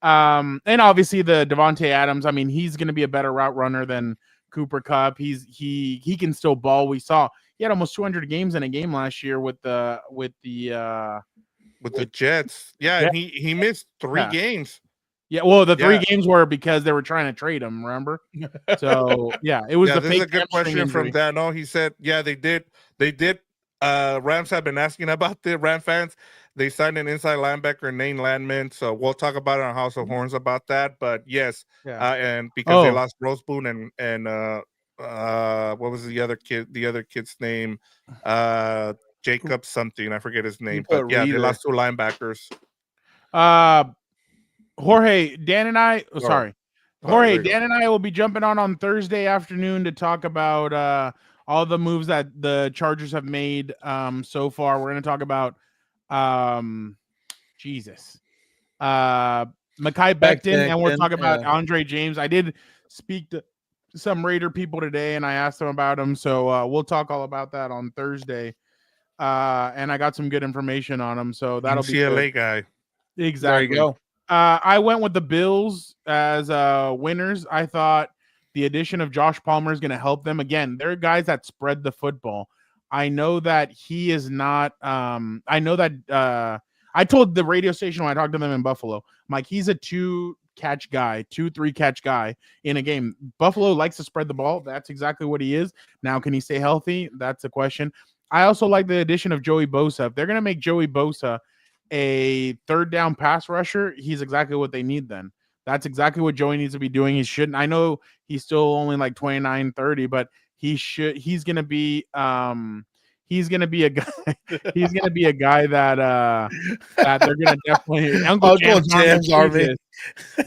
[SPEAKER 1] And obviously the Devontae Adams, I mean, he's going to be a better route runner than Cooper Kupp. He can still ball. We saw he had almost 200 games in a game last year with the
[SPEAKER 7] Jets. Yeah. And he missed 3 games.
[SPEAKER 1] Yeah. Well, the 3 games were because they were trying to trade him. Remember? So yeah, it was
[SPEAKER 7] this is a good question from Dano. He said, yeah, they did. Rams have been asking about the Ram fans. They signed an inside linebacker, Nate Landman. So we'll talk about it on House of Horns about that. But yes, and because they lost Roseboone and what was the other kid? The other kid's name, Jacob something. I forget his name. But yeah, they lost 2 linebackers.
[SPEAKER 1] Jorge, Dan and I. Dan and I will be jumping on Thursday afternoon to talk about all the moves that the Chargers have made so far. We're going to talk about Mekhi Becton, and we'll talk about Andre James. I did speak to some Raider people today, and I asked them about him, so we'll talk all about that on Thursday. And I got some good information on him, so that'll be
[SPEAKER 7] UCLA guy.
[SPEAKER 1] Exactly.
[SPEAKER 8] There you go.
[SPEAKER 1] I went with the Bills as winners. I thought the addition of Josh Palmer is going to help them. Again, they're guys that spread the football. I know that he is not. I know that I told the radio station when I talked to them in Buffalo, I'm like, he's a 2-3 catch guy in a game. Buffalo likes to spread the ball. That's exactly what he is. Now, can he stay healthy? That's the question. I also like the addition of Joey Bosa. If they're going to make Joey Bosa a 3rd down pass rusher, he's exactly what they need then. That's exactly what Joey needs to be doing. He shouldn't. I know he's still only like 29, 30, but he's going to be a guy. He's going to be a guy that they're going to definitely Uncle Jam's Army.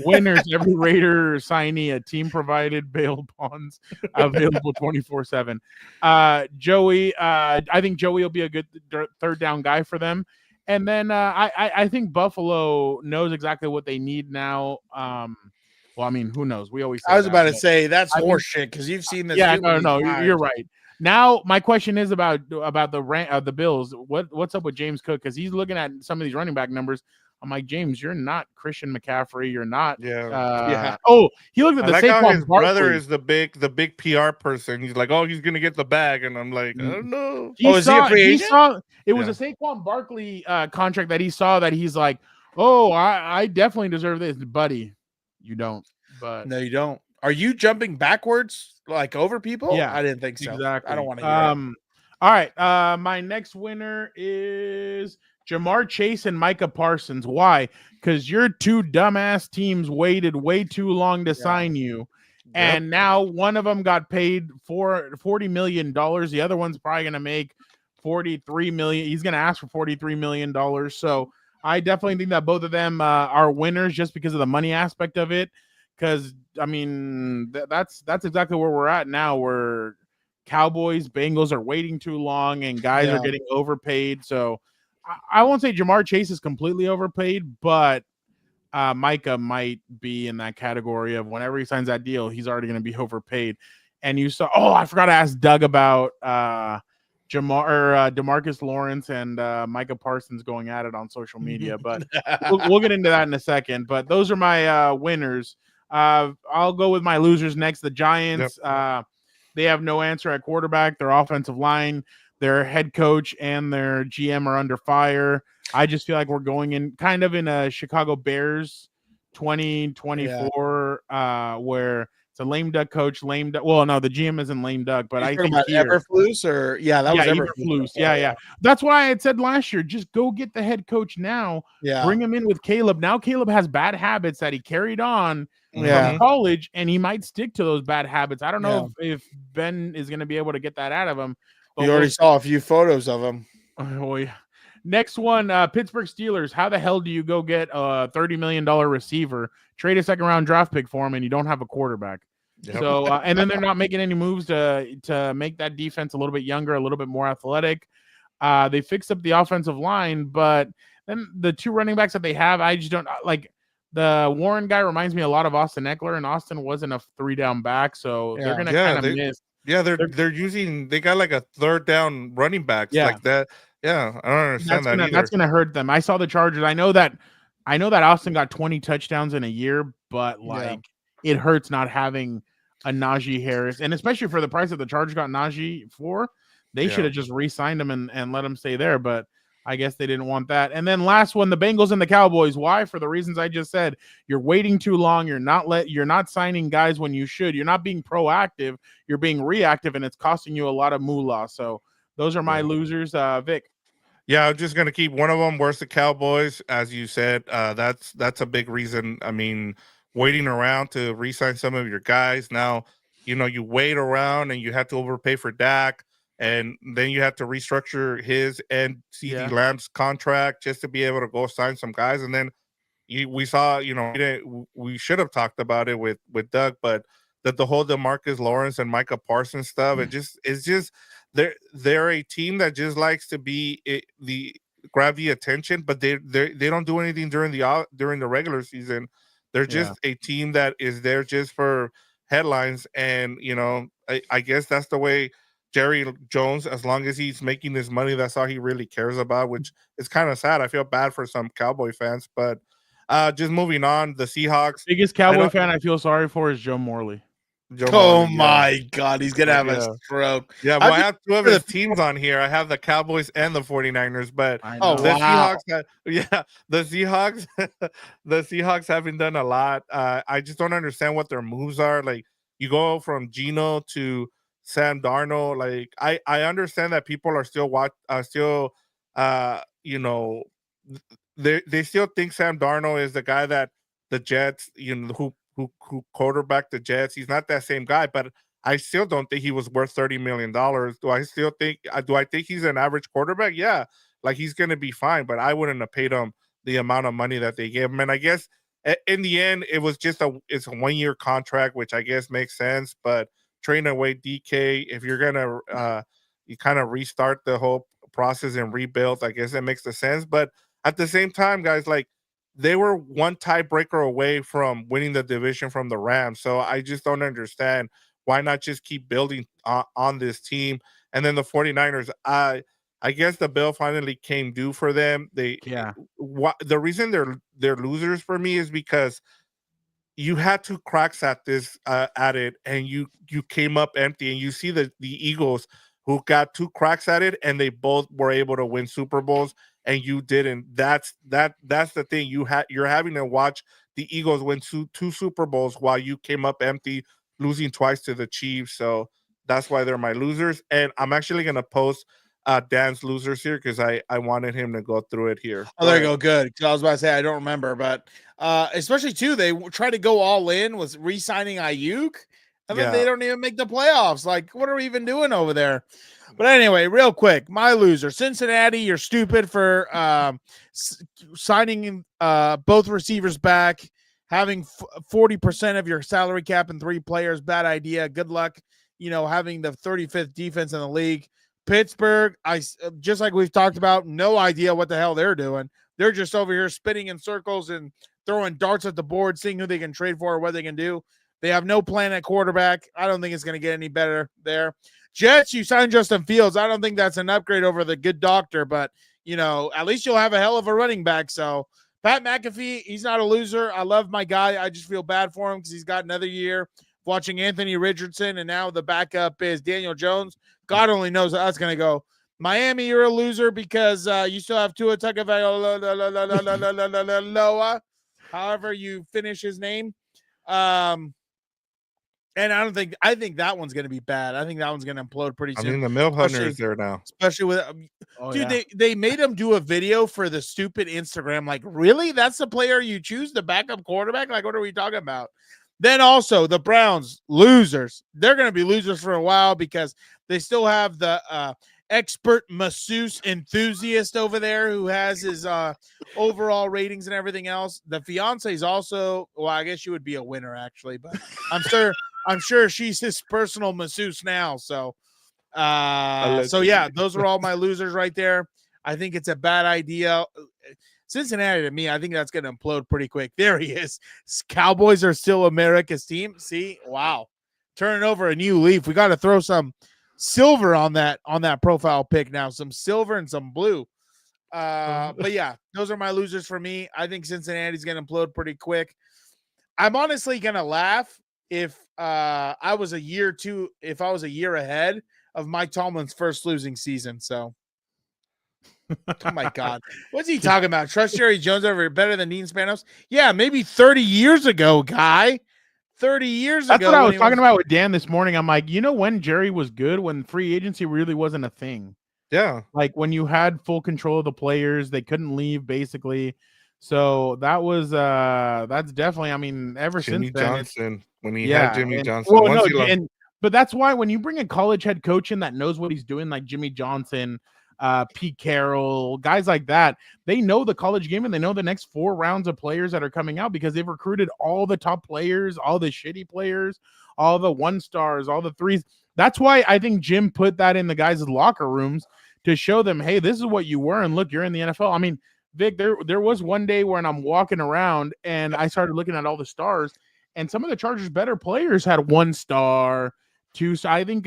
[SPEAKER 1] Winners, every Raider signee, a team provided bail bonds available 24/7. Joey, I think Joey will be a good 3rd down guy for them. And then I think Buffalo knows exactly what they need now. Well, I mean, who knows? We always.
[SPEAKER 8] I was about to say that's horseshit because you've seen this.
[SPEAKER 1] Yeah, no, you're right. Now, my question is about the Bills. What's up with James Cook? Because he's looking at some of these running back numbers. I'm like, James, you're not Christian McCaffrey. You're not.
[SPEAKER 7] Yeah.
[SPEAKER 1] Oh, he looked at the
[SPEAKER 7] Saquon
[SPEAKER 1] Saquon
[SPEAKER 7] his brother is the big PR person. He's like, oh, he's gonna get the bag, and I'm like, oh no.
[SPEAKER 8] Is he a free agent?
[SPEAKER 1] It was a Saquon Barkley contract that he saw that he's like, oh, I definitely deserve this, buddy. You don't. But
[SPEAKER 8] no, you don't. Are you jumping backwards like over people?
[SPEAKER 1] Yeah,
[SPEAKER 8] I didn't think so.
[SPEAKER 1] Exactly.
[SPEAKER 8] I don't want to hear it.
[SPEAKER 1] All right. My next winner is Jamar Chase and Micah Parsons. Why? Because your 2 dumbass teams waited way too long to sign you. And now one of them got paid for $40 million. The other one's probably going to make $43 million. He's going to ask for $43 million. So I definitely think that both of them are winners just because of the money aspect of it. Because, I mean, that's exactly where we're at now, where Cowboys, Bengals are waiting too long and guys are getting overpaid. So I won't say Jamar Chase is completely overpaid, but Micah might be in that category of whenever he signs that deal, he's already going to be overpaid. And you saw, I forgot to ask Doug about DeMarcus Lawrence and Micah Parsons going at it on social media, but we'll get into that in a second. But those are my winners. I'll go with my losers next. The Giants, they have no answer at quarterback. Their offensive line, their head coach, and their GM are under fire. I just feel like we're going in kind of in a Chicago Bears 2024 where it's a lame duck coach, well, no, the GM isn't lame duck, but I think
[SPEAKER 8] Eberflus or that was
[SPEAKER 1] Eberflus. Yeah. That's why I had said last year, just go get the head coach now. Bring him in with Caleb. Now Caleb has bad habits that he carried on from college, and he might stick to those bad habits. I don't know if Ben is going to be able to get that out of him.
[SPEAKER 8] You already saw a few photos of him.
[SPEAKER 1] Oh, yeah. Next one, Pittsburgh Steelers. How the hell do you go get a $30 million receiver, trade a second-round draft pick for him, and you don't have a quarterback? So, and then they're not making any moves to make that defense a little bit younger, a little bit more athletic. They fixed up the offensive line, but then the two running backs that they have, I just don't like. The Warren guy reminds me a lot of Austin Eckler, and Austin wasn't a 3-down back, so they're going to kind of miss.
[SPEAKER 7] Yeah, they got like a third down running backs like that. Yeah, I don't understand that either.
[SPEAKER 1] That's going to hurt them. I saw the Chargers. I know that Austin got 20 touchdowns in a year, but it hurts not having a Najee Harris, and especially for the price that the Chargers got Najee for, they should have just re-signed him and let him stay there. But I guess they didn't want that. And then last one, the Bengals and the Cowboys. Why? For the reasons I just said. You're waiting too long. You're not signing guys when you should. You're not being proactive. You're being reactive, and it's costing you a lot of moolah. So those are my losers. Vic.
[SPEAKER 7] Yeah, I'm just gonna keep one of them. Where's the Cowboys? As you said, that's a big reason. I mean, waiting around to re-sign some of your guys. Now, you wait around and you have to overpay for Dak, and then you have to restructure his and CD Lamb's contract just to be able to go sign some guys. And then we saw, we should have talked about it with Doug, but the whole DeMarcus Lawrence and Micah Parsons stuff, it's just they're a team that just likes to grab the attention, but they don't do anything during the regular season. They're just a team that is there just for headlines, and I guess that's the way Jerry Jones, as long as he's making his money, that's all he really cares about, which is kind of sad. I feel bad for some Cowboy fans, but just moving on, the Seahawks.
[SPEAKER 1] Biggest Cowboy fan I feel sorry for is Joe Morley.
[SPEAKER 8] My God, he's gonna have a stroke.
[SPEAKER 7] Yeah, well, I have two of his teams on here. I have the Cowboys and the 49ers, but Seahawks the Seahawks haven't done a lot. I just don't understand what their moves are. Like, you go from Geno to Sam Darnold. Like, I understand that people are still they still think Sam Darnold is the guy that the Jets, who quarterbacked the Jets. He's not that same guy, but I still don't think he was worth $30 million. Do I think he's an average quarterback? Yeah, like, he's going to be fine, but I wouldn't have paid him the amount of money that they gave him. And I guess in the end, it was it's a 1-year contract, which I guess makes sense, but trading away DK, if you're going to you kind of restart the whole process and rebuild, I guess it makes the sense. But at the same time, guys, like, they were one tiebreaker away from winning the division from the Rams. So I just don't understand why not just keep building on this team. And then the 49ers, I guess the bill finally came due for them. The reason they're losers for me is because you had 2 cracks at this at it, and you came up empty. And you see the Eagles, who got 2 cracks at it, and they both were able to win Super Bowls, and you didn't. That's the thing. You're having to watch the Eagles win two Super Bowls while you came up empty, losing twice to the Chiefs. So that's why they're my losers. And I'm actually gonna post Dan's losers here because I wanted him to go through it here.
[SPEAKER 8] Oh, there you go. Good. I was about to say I don't remember, but especially too, they tried to go all in with re-signing Ayuk. and then they don't even make the playoffs. Like, what are we even doing over there? But anyway, real quick, my loser, Cincinnati. You're stupid for signing both receivers back, having 40% of your salary cap and 3 players. Bad idea. Good luck. Having the 35th defense in the league. Pittsburgh, just like we've talked about, no idea what the hell they're doing. They're just over here spinning in circles and throwing darts at the board, seeing who they can trade for or what they can do. They have no plan at quarterback. I don't think it's going to get any better there. Jets, you signed Justin Fields. I don't think that's an upgrade over the good doctor, but, at least you'll have a hell of a running back. So Pat McAfee, he's not a loser. I love my guy. I just feel bad for him because he's got another year watching Anthony Richardson, and now the backup is Daniel Jones. God only knows how that's going to go. Miami, you're a loser because you still have Tua Tagovailoa, however you finish his name. And I think that one's going to be bad. I think that one's going to implode pretty soon.
[SPEAKER 7] I mean, the Mill Hunter is there now.
[SPEAKER 8] Especially with, they made him do a video for the stupid Instagram. Like, really? That's the player you choose, the backup quarterback? Like, what are we talking about? Then also the Browns, losers. They're going to be losers for a while because they still have the expert masseuse enthusiast over there who has his overall ratings and everything else. The fiance is also, well, I guess she would be a winner actually, but I'm sure she's his personal masseuse now. So yeah, those are all my losers right there. I think it's a bad idea. Cincinnati, to me, I think that's going to implode pretty quick. There he is. Cowboys are still America's team. See, wow, turning over a new leaf. We got to throw some silver on that profile pic now. Some silver and some blue. But yeah, those are my losers for me. I think Cincinnati's going to implode pretty quick. I'm honestly going to laugh if I was a year ahead of Mike Tomlin's first losing season. So, oh my God, what's he talking about? Trust Jerry Jones over better than Dean Spanos? Yeah, maybe 30 years ago, guy. 30 years ago.
[SPEAKER 1] That's what I was talking about with Dan this morning. I'm like, when Jerry was good, when free agency really wasn't a thing.
[SPEAKER 7] Yeah.
[SPEAKER 1] Like when you had full control of the players, they couldn't leave basically. So that was that's definitely, I mean, ever
[SPEAKER 7] Jimmy
[SPEAKER 1] since then.
[SPEAKER 7] Johnson, when he had Jimmy Johnson.
[SPEAKER 1] Well, but that's why when you bring a college head coach in that knows what he's doing, like Jimmy Johnson, Pete Carroll, guys like that, they know the college game and they know the next 4 rounds of players that are coming out because they've recruited all the top players, all the shitty players, all the 1-stars, all the 3s. That's why I think Jim put that in the guys' locker rooms to show them, hey, this is what you were, and look, you're in the NFL. I mean, Vic, there was one day when I'm walking around and I started looking at all the stars, and some of the Chargers' better players had 1-star, 2-star. I think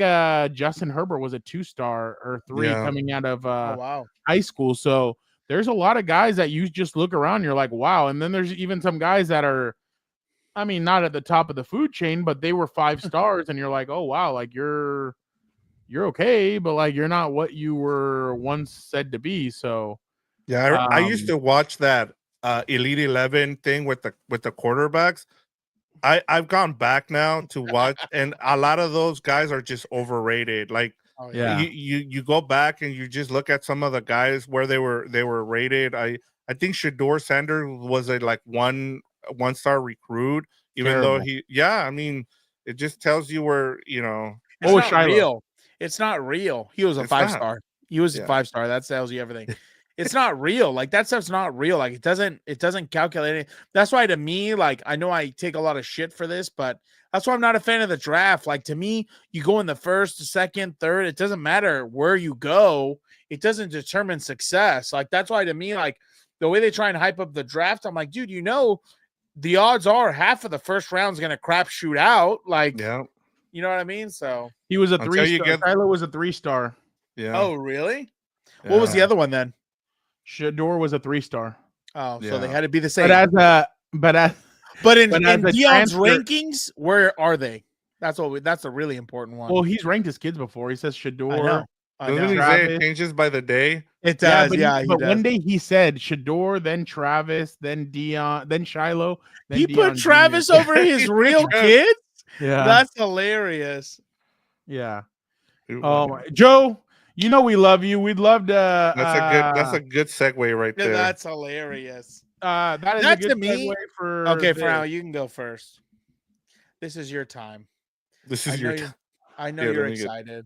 [SPEAKER 1] Justin Herbert was a 2-star or 3 coming out of high school. So there's a lot of guys that you just look around and you're like, wow. And then there's even some guys that are, I mean, not at the top of the food chain, but they were 5 stars, and you're like, oh wow, like you're okay, but like you're not what you were once said to be. So
[SPEAKER 7] yeah, I used to watch that Elite 11 thing with the quarterbacks. I've gone back now to watch, and a lot of those guys are just overrated. Like, you go back and you just look at some of the guys where they were rated. I think Shador Sanders was a like 1-star recruit, even though I mean, it just tells you where
[SPEAKER 8] it's not real. It's not real. He was a 5-star. He was a 5-star. That tells you everything. It's not real. Like that stuff's not real. Like it doesn't calculate it. That's why to me, like I know I take a lot of shit for this, but that's why I'm not a fan of the draft. Like to me, you go in the first, second, third. It doesn't matter where you go. It doesn't determine success. Like that's why to me, like the way they try and hype up the draft, I'm like, dude, the odds are half of the first round is going to crap shoot out. Like, you know what I mean? So
[SPEAKER 1] he was a 3-star. Tyler was a 3-star.
[SPEAKER 7] Yeah.
[SPEAKER 8] Oh, really? Yeah. What was the other one then?
[SPEAKER 1] Shador was a 3-star.
[SPEAKER 8] Oh, so they had to be the same.
[SPEAKER 1] But in
[SPEAKER 8] Dion's rankings, where are they? That's a really important one.
[SPEAKER 1] Well, he's ranked his kids before. He says Shador.
[SPEAKER 7] Doesn't he say it changes by the day?
[SPEAKER 8] It does.
[SPEAKER 1] But one day he said Shador, then Travis, then Dion, then Shiloh. Then
[SPEAKER 8] he
[SPEAKER 1] Dion
[SPEAKER 8] put Travis over his real kids.
[SPEAKER 1] Yeah,
[SPEAKER 8] that's hilarious.
[SPEAKER 1] Yeah. Oh, Joe. We love you. We'd love to.
[SPEAKER 7] That's a good segue right there.
[SPEAKER 8] That's hilarious.
[SPEAKER 1] That is a good
[SPEAKER 8] segue
[SPEAKER 1] for.
[SPEAKER 8] Okay, for now you can go first. This is your time.
[SPEAKER 7] This
[SPEAKER 8] I
[SPEAKER 7] is
[SPEAKER 8] know
[SPEAKER 7] your
[SPEAKER 8] you.
[SPEAKER 7] time.
[SPEAKER 8] I know
[SPEAKER 7] Here,
[SPEAKER 8] you're
[SPEAKER 7] let me get-
[SPEAKER 8] excited.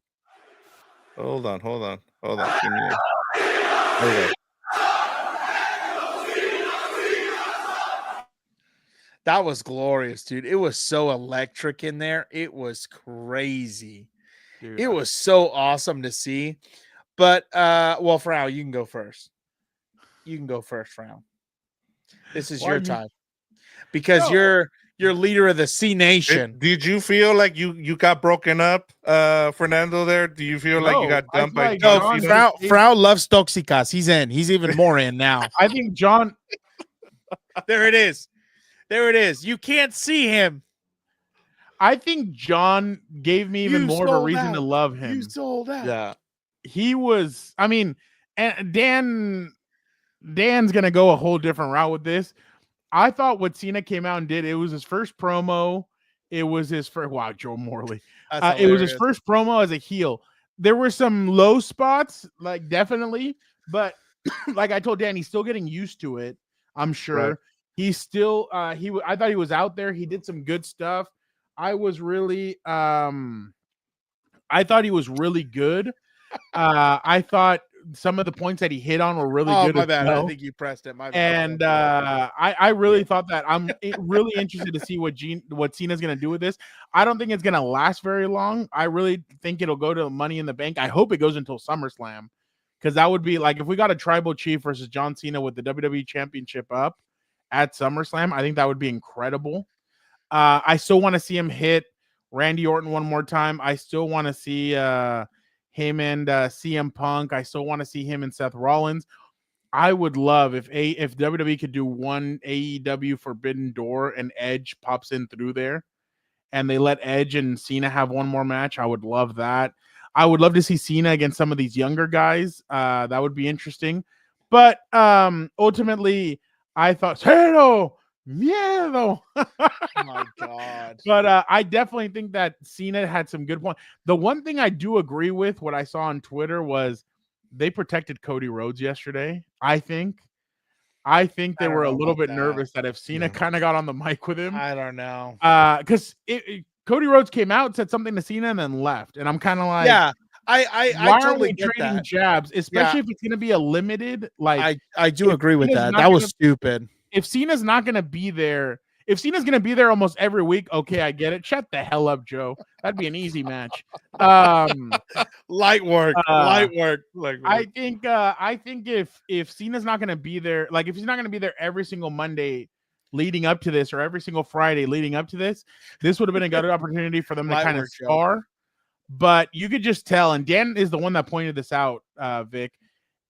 [SPEAKER 7] Hold on. Give me there we go.
[SPEAKER 8] That was glorious, dude. It was so electric in there. It was crazy.
[SPEAKER 1] Dude,
[SPEAKER 8] It was so awesome to see. But well, Frau, you can go first. You can go first, Frau. This is
[SPEAKER 1] Why
[SPEAKER 8] your
[SPEAKER 1] you-
[SPEAKER 8] time. Because
[SPEAKER 1] No.
[SPEAKER 8] you're leader of the C Nation.
[SPEAKER 7] Did you feel like you got broken up, Fernando? There, do you feel like you
[SPEAKER 1] No,
[SPEAKER 7] got
[SPEAKER 1] I
[SPEAKER 7] dumped
[SPEAKER 1] feel
[SPEAKER 7] by
[SPEAKER 1] like
[SPEAKER 7] John
[SPEAKER 1] John
[SPEAKER 7] Cena?
[SPEAKER 1] just-
[SPEAKER 8] Frau loves Toxicas. He's in. He's even more in now.
[SPEAKER 1] I think John.
[SPEAKER 8] There it is. There it is. You can't see him.
[SPEAKER 1] I think John gave me even
[SPEAKER 8] You
[SPEAKER 1] more of a
[SPEAKER 8] sold
[SPEAKER 1] reason to
[SPEAKER 8] out.
[SPEAKER 1] love him.
[SPEAKER 8] You sold out.
[SPEAKER 7] Yeah,
[SPEAKER 1] He was. I mean, and Dan's gonna go a whole different route with this. I thought what Cena came out and did, it was his first promo. It was his first. Wow, Joe Morley.
[SPEAKER 8] That's
[SPEAKER 1] It was his
[SPEAKER 8] hilarious.
[SPEAKER 1] first promo as a heel. There were some low spots, like definitely, but like I told Dan, he's still getting used to it. I'm sure
[SPEAKER 7] Right.
[SPEAKER 1] he's still. I thought he was out there. He did some good stuff. I was really. I thought he was really good. I thought some of the points that he hit on were really
[SPEAKER 8] Oh,
[SPEAKER 1] good.
[SPEAKER 8] my
[SPEAKER 1] as
[SPEAKER 8] bad.
[SPEAKER 1] well.
[SPEAKER 8] I think you pressed it. My bad.
[SPEAKER 1] And I really thought that really interested to see what Cena's gonna do with this. I don't think it's gonna last very long. I really think it'll go to Money in the Bank. I hope it goes until SummerSlam, because that would be like if we got a tribal chief versus John Cena with the WWE Championship up at SummerSlam. I think that would be incredible. I still want to see him hit Randy Orton one more time. I still want to see him and CM Punk. I still want to see him and Seth Rollins. I would love if WWE could do one AEW Forbidden Door and Edge pops in through there, and they let Edge and Cena have one more match. I would love that. I would love to see Cena against some of these younger guys. That would be interesting. But ultimately, I thought Cero miedo.
[SPEAKER 8] Oh my God.
[SPEAKER 1] But I definitely think that Cena had some good points. The one thing I do agree with, what I saw on Twitter, was they protected Cody Rhodes yesterday. I think they were a little bit nervous that if Cena kind of got on the mic with him,
[SPEAKER 8] I don't know.
[SPEAKER 1] because Cody Rhodes came out, said something to Cena, and then left. And I'm kind of like,
[SPEAKER 8] Yeah, I
[SPEAKER 1] why
[SPEAKER 8] totally
[SPEAKER 1] aren't we
[SPEAKER 8] get
[SPEAKER 1] trading
[SPEAKER 8] that.
[SPEAKER 1] jabs, especially if it's going to be a limited? Like,
[SPEAKER 8] I do
[SPEAKER 1] if
[SPEAKER 8] agree with
[SPEAKER 1] Cena's
[SPEAKER 8] that.
[SPEAKER 1] not
[SPEAKER 8] That was
[SPEAKER 1] gonna-
[SPEAKER 8] stupid.
[SPEAKER 1] if Cena's not going to be there, if Cena's going to be there almost every week, okay, I get it. Shut the hell up, Joe. That'd be an easy match.
[SPEAKER 8] Light work. Light work.
[SPEAKER 1] I think if Cena's not going to be there, like if he's not going to be there every single Monday leading up to this, or every single Friday leading up to this would have been a good opportunity for them to
[SPEAKER 8] Light
[SPEAKER 1] kind of
[SPEAKER 8] work, Joe.
[SPEAKER 1] spar. But you could just tell, and Dan is the one that pointed this out, Vic.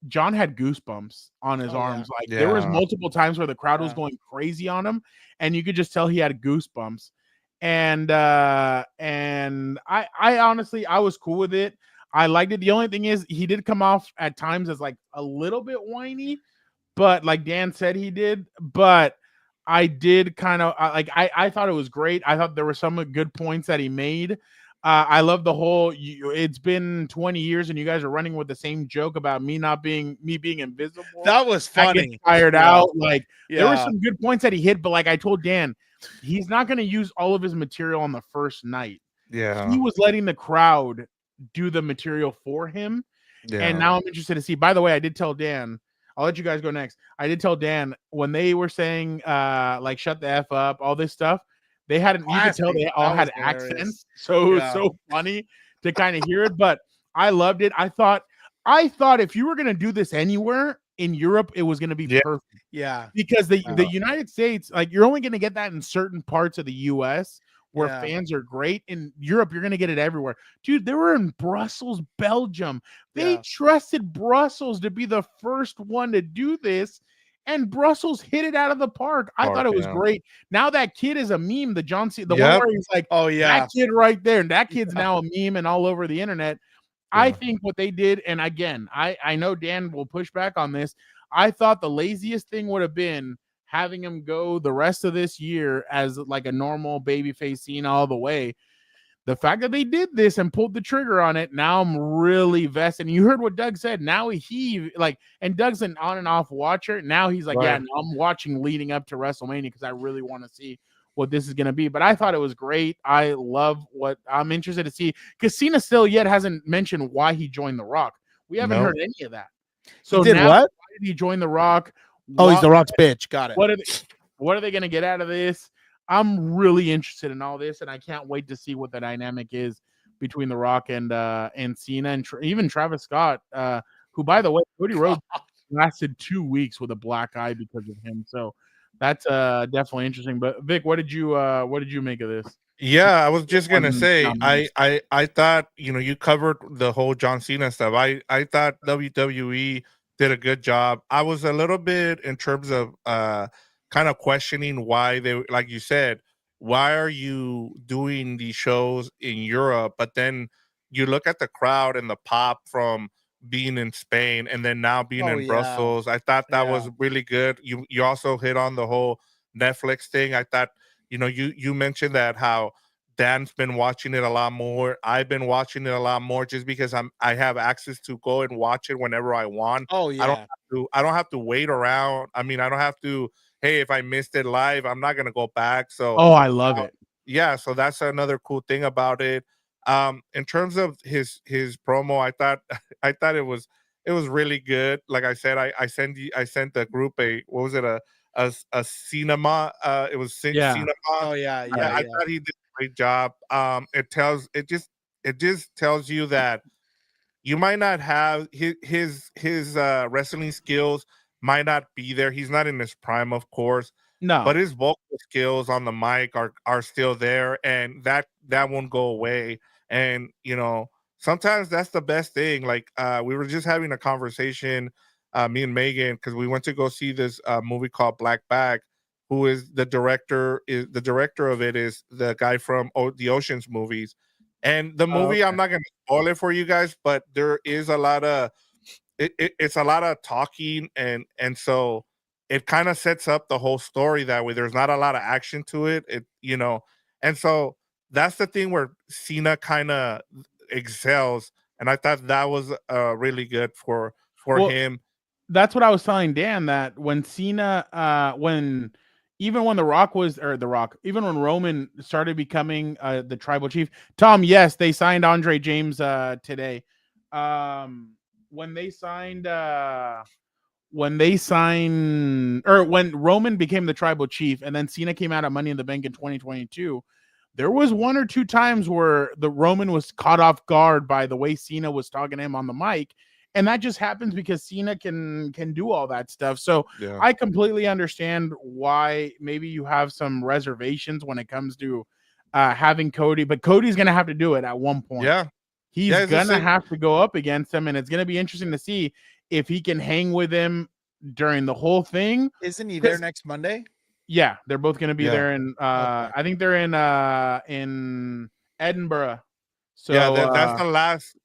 [SPEAKER 1] John had goosebumps on his arms. Like there was multiple times where the crowd was going crazy on him, and you could just tell he had goosebumps. And I honestly, I was cool with it. I liked it. The only thing is he did come off at times as like a little bit whiny, but like Dan said he did. But I did kind of I thought it was great. I thought there were some good points that he made. I love the whole. It's been 20 years, and you guys are running with the same joke about me being invisible.
[SPEAKER 8] That was
[SPEAKER 1] I get
[SPEAKER 8] funny.
[SPEAKER 1] tired out. Like there were
[SPEAKER 8] Yeah.
[SPEAKER 1] some good points that he hit, but like I told Dan, he's not going to use all of his material on the first night.
[SPEAKER 7] yeah,
[SPEAKER 1] He was letting the crowd do the material for him, and now I'm interested to see. By the way, I did tell Dan. I'll let you guys go next. I did tell Dan when they were saying like shut the F up, all this stuff. They hadn't. You could tell they all
[SPEAKER 8] That
[SPEAKER 1] had
[SPEAKER 8] was hilarious.
[SPEAKER 1] accents, so it was so funny to kind of hear it. But I loved it. I thought if you were gonna do this anywhere in Europe, it was gonna be perfect.
[SPEAKER 8] Yeah.
[SPEAKER 1] Because the United States, like you're only gonna get that in certain parts of the U.S. where
[SPEAKER 8] Yeah.
[SPEAKER 1] fans are great. In Europe, you're gonna get it everywhere, dude. They were in Brussels, Belgium. They trusted Brussels to be the first one to do this. And Brussels hit it out of the park. I thought it was great. Now that kid is a meme. The John Cena, the one where he's like,
[SPEAKER 8] oh yeah,
[SPEAKER 1] that kid right there, and that kid's now a meme and all over the internet. I think what they did, and again, I know Dan will push back on this. I thought the laziest thing would have been having him go the rest of this year as like a normal babyface Cena all the way. The fact that they did this and pulled the trigger on it, now I'm really vested. And you heard what Doug said. Now he like, and Doug's an on and off watcher. Now he's like, yeah, no, I'm watching leading up to WrestleMania because I really want to see what this is going to be. But I thought it was great. I love what I'm interested to see, because Cena still yet hasn't mentioned why he joined The Rock. We haven't heard any of that. So
[SPEAKER 8] did
[SPEAKER 1] now,
[SPEAKER 8] what?
[SPEAKER 1] why did he join The Rock?
[SPEAKER 8] Oh, he's The Rock's bitch. Got it.
[SPEAKER 1] What are they going to get out of this? I'm really interested in all this, and I can't wait to see what the dynamic is between The Rock and Cena, and even Travis Scott, who, by the way, Cody Rhodes lasted 2 weeks with a black eye because of him. So that's definitely interesting. But Vic, what did you make of this?
[SPEAKER 7] Yeah, I was just gonna say, I thought, you covered the whole John Cena stuff. I thought WWE did a good job. I was a little bit in terms of kind of questioning why they, like you said, why are you doing these shows in Europe? But then you look at the crowd and the pop from being in Spain and then now being in Brussels. I thought that was really good. You also hit on the whole Netflix thing. I thought, you mentioned that how Dan's been watching it a lot more. I've been watching it a lot more just because I have access to go and watch it whenever I want.
[SPEAKER 8] Oh yeah.
[SPEAKER 7] I don't have to wait around. I mean, I don't have to, hey, if I missed it live, I'm not gonna go back. So
[SPEAKER 1] I love it.
[SPEAKER 7] Yeah, so that's another cool thing about it. In terms of his promo, I thought it was really good. Like I said, I sent the group what was it, a cinema, it was cinema.
[SPEAKER 8] Oh yeah.
[SPEAKER 7] I thought he did a great job. It just tells you that you might not have his wrestling skills might not be there. He's not in his prime, of course.
[SPEAKER 1] No,
[SPEAKER 7] but his vocal skills on the mic are still there, and that won't go away. And sometimes that's the best thing. Like we were just having a conversation, me and Megan, because we went to go see this movie called Black Bag. Who is the director? Is the director of it is the guy from the Ocean's movies. And the movie, I'm not going to spoil it for you guys, but there is a lot of it's a lot of talking, and so it kind of sets up the whole story that way. There's not a lot of action to it, and so that's the thing where Cena kind of excels, and I thought that was really good for him.
[SPEAKER 1] That's what I was telling Dan, that when Cena, even when even when Roman started becoming the tribal chief, Tom, yes, they signed Andre James today. When Roman became the tribal chief and then Cena came out of Money in the Bank in 2022, there was one or two times where the Roman was caught off guard by the way Cena was talking to him on the mic. And that just happens because Cena can do all that stuff. So I completely understand why maybe you have some reservations when it comes to having Cody, but Cody's going to have to do it at one point.
[SPEAKER 7] Yeah.
[SPEAKER 1] He's going to have to go up against him, and it's going to be interesting to see if he can hang with him during the whole thing.
[SPEAKER 8] Isn't he there next Monday?
[SPEAKER 1] Yeah, they're both going to be there, and I think they're in Edinburgh. So
[SPEAKER 7] that's the last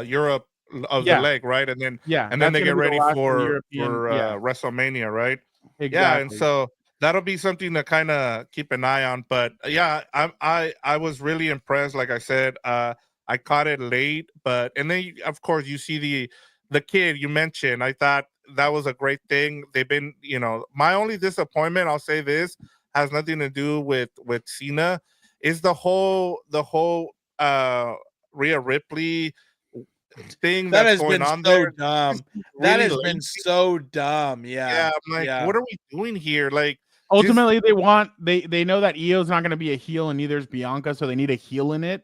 [SPEAKER 7] Europe of the leg, right? And then they get ready for WrestleMania, right?
[SPEAKER 1] Exactly.
[SPEAKER 7] Yeah, and so that'll be something to kind of keep an eye on. But I was really impressed. Like I said, I caught it late, and then of course you see the kid you mentioned. I thought that was a great thing. They've been, my only disappointment, I'll say this, has nothing to do with Cena, is the whole Rhea Ripley thing
[SPEAKER 8] that
[SPEAKER 7] that's
[SPEAKER 8] has
[SPEAKER 7] going
[SPEAKER 8] been
[SPEAKER 7] on
[SPEAKER 8] so
[SPEAKER 7] there.
[SPEAKER 8] dumb.
[SPEAKER 7] Really
[SPEAKER 8] that has
[SPEAKER 7] lazy.
[SPEAKER 8] Been so dumb. Yeah.
[SPEAKER 7] I'm like, what are we doing here? Like,
[SPEAKER 1] ultimately, they know that Io's not going to be a heel, and neither is Bianca, so they need a heel in it.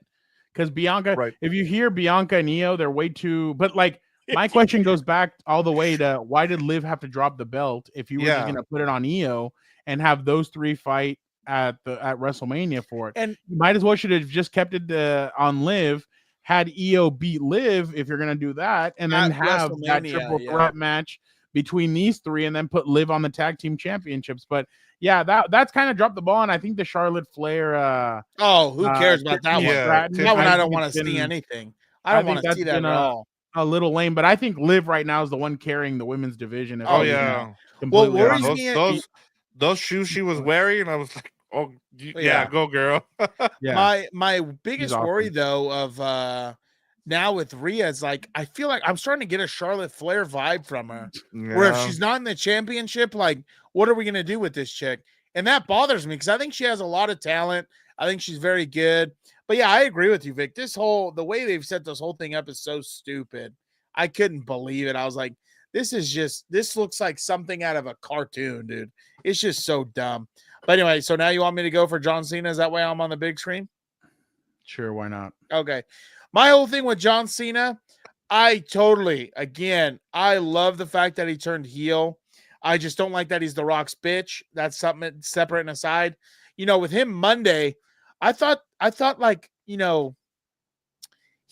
[SPEAKER 1] Because Bianca, if you hear Bianca and Io, they're way too. But like, my question goes back all the way to why did Liv have to drop the belt if you were just going to put it on Io and have those three fight at WrestleMania for it?
[SPEAKER 8] And
[SPEAKER 1] you might as well should have just kept it on Liv, had Io beat Liv if you're going to do that, and then have that triple threat match between these three, and then put Liv on the tag team championships. But yeah, that's kind of dropped the ball, and I think the Charlotte Flair.
[SPEAKER 8] Who cares about that one? That one I don't want to see anything. I don't want to see that at all.
[SPEAKER 1] A little lame, but I think Liv right now is the one carrying the women's division.
[SPEAKER 8] What worries me?
[SPEAKER 7] Those shoes she was wearing, I was like, oh yeah, go girl.
[SPEAKER 8] My biggest worry though of now with Rhea is like, I feel like I'm starting to get a Charlotte Flair vibe from her. Where if she's not in the championship, like, what are we gonna do with this chick? And that bothers me because I think she has a lot of talent. I think she's very good. But yeah, I agree with you, Vic. The way they've set this whole thing up is so stupid. I couldn't believe it. I was like, this looks like something out of a cartoon, dude. It's just so dumb. But anyway, so now you want me to go for John Cena? Is that why I'm on the big screen?
[SPEAKER 1] Sure, why not?
[SPEAKER 8] Okay. My whole thing with John Cena, I love the fact that he turned heel. I just don't like that he's The Rock's bitch. That's something separate and aside. With him Monday, I thought like, he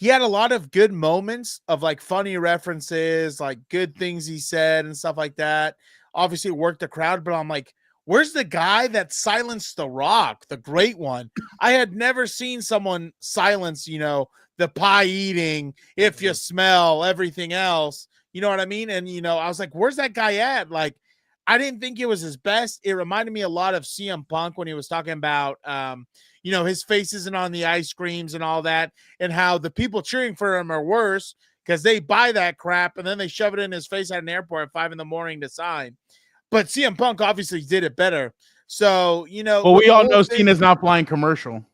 [SPEAKER 8] had a lot of good moments of like funny references, like good things he said and stuff like that. Obviously it worked the crowd, but I'm like, where's the guy that silenced The Rock, the great one? I had never seen someone silence, the pie eating, if you smell everything else, you know what I mean? And, I was like, where's that guy at? Like, I didn't think it was his best. It reminded me a lot of CM Punk when he was talking about, his face isn't on the ice creams and all that, and how the people cheering for him are worse because they buy that crap and then they shove it in his face at an airport at 5 a.m. to sign. But CM Punk obviously did it better. So,
[SPEAKER 1] Well, we all know Cena's not flying commercial.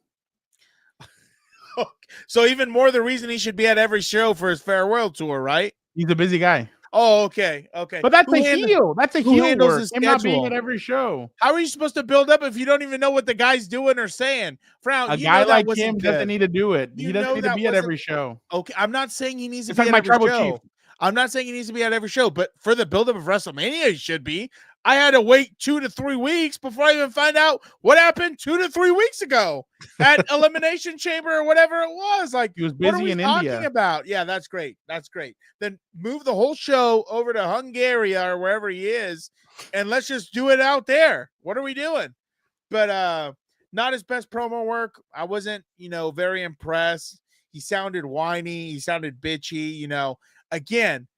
[SPEAKER 8] So even more the reason he should be at every show for his farewell tour, right?
[SPEAKER 1] He's a busy guy.
[SPEAKER 8] Oh, okay.
[SPEAKER 1] But that's a heel. That's a heel work. Him not being at every show.
[SPEAKER 8] How are you supposed to build up if you don't even know what the guy's doing or saying? Frown,
[SPEAKER 1] a guy like him doesn't need to do it. He doesn't need to be at every show.
[SPEAKER 8] Okay, I'm not saying he needs to be at every show. I'm not saying he needs to be at every show, but for the buildup of WrestleMania, he should be. I had to wait 2 to 3 weeks before I even find out what happened 2 to 3 weeks ago at Elimination Chamber or whatever it was. Like,
[SPEAKER 1] he was busy in India.
[SPEAKER 8] About? Yeah, that's great. That's great. Then move the whole show over to Hungary or wherever he is, and let's just do it out there. What are we doing? But not his best promo work. I wasn't, very impressed. He sounded whiny. He sounded bitchy. Again,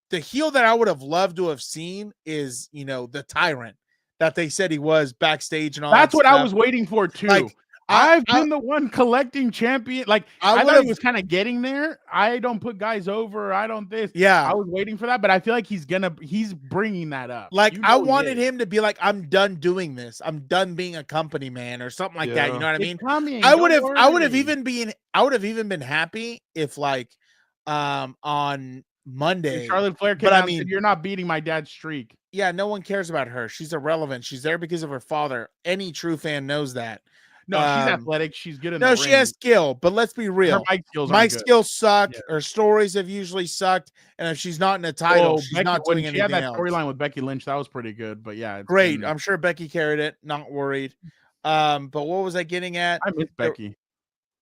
[SPEAKER 8] the heel that I would have loved to have seen is, the Tyrant that they said he was backstage and all that.
[SPEAKER 1] That's what I was waiting for too.
[SPEAKER 8] Like,
[SPEAKER 1] I've been the one collecting champion. Like I thought he was kind of getting there. I don't put guys over. I don't this.
[SPEAKER 8] Yeah,
[SPEAKER 1] I was waiting for that, but I feel like he's bringing that up.
[SPEAKER 8] Like I wanted him to be like, I'm done doing this. I'm done being a company man or something like that. You know what I mean? I would have even been happy if like, on Monday,
[SPEAKER 1] Charlotte Flair came out and said, you're not beating my dad's streak.
[SPEAKER 8] Yeah, no one cares about her. She's irrelevant. She's there because of her father. Any true fan knows that.
[SPEAKER 1] No, she's athletic. She's good in the
[SPEAKER 8] ring.
[SPEAKER 1] No,
[SPEAKER 8] she has skill, but let's be real.
[SPEAKER 1] Her
[SPEAKER 8] mic skills suck. Yeah. Her stories have usually sucked. And if she's not in a title, she's not doing anything else. She had that
[SPEAKER 1] storyline with Becky Lynch. That was pretty good. But yeah.
[SPEAKER 8] Great. I'm sure Becky carried it. Not worried. But what was I getting at?
[SPEAKER 1] I miss Becky.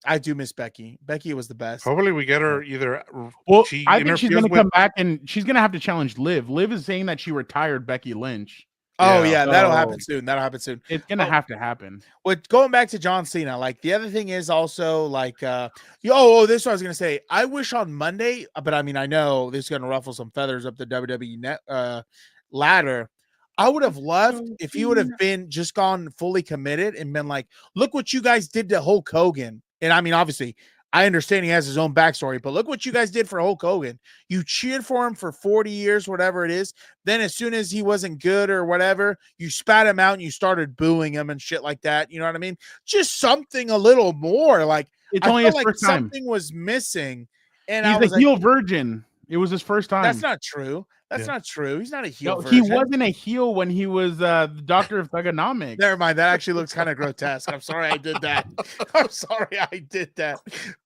[SPEAKER 8] I do miss Becky. Becky was the best.
[SPEAKER 7] Hopefully we get her either.
[SPEAKER 1] Well, I think she's going to come back and she's going to have to challenge Liv. Liv is saying that she retired Becky Lynch.
[SPEAKER 8] Oh, yeah, that'll happen soon. That'll happen soon.
[SPEAKER 1] It's going to have to happen.
[SPEAKER 8] But going back to John Cena, like the other thing is also like, this is what I was going to say. I wish on Monday, but I mean, I know this is going to ruffle some feathers up the WWE ladder. I would have loved if he would have been just gone fully committed and been like, look what you guys did to Hulk Hogan. And I mean, obviously, I understand he has his own backstory, but look what you guys did for Hulk Hogan. You cheered for him for 40 years, whatever it is. Then as soon as he wasn't good or whatever, you spat him out and you started booing him and shit like that. You know what I mean? Just something a little more. Like,
[SPEAKER 1] it's only his first time.
[SPEAKER 8] Something was missing. And
[SPEAKER 1] he's a heel virgin. It was his first time.
[SPEAKER 8] That's not true. That's not true. He's not a heel.
[SPEAKER 1] No, he wasn't a heel when he was the doctor of thugonomics.
[SPEAKER 8] Never mind. That actually looks kind of grotesque. I'm sorry I did that.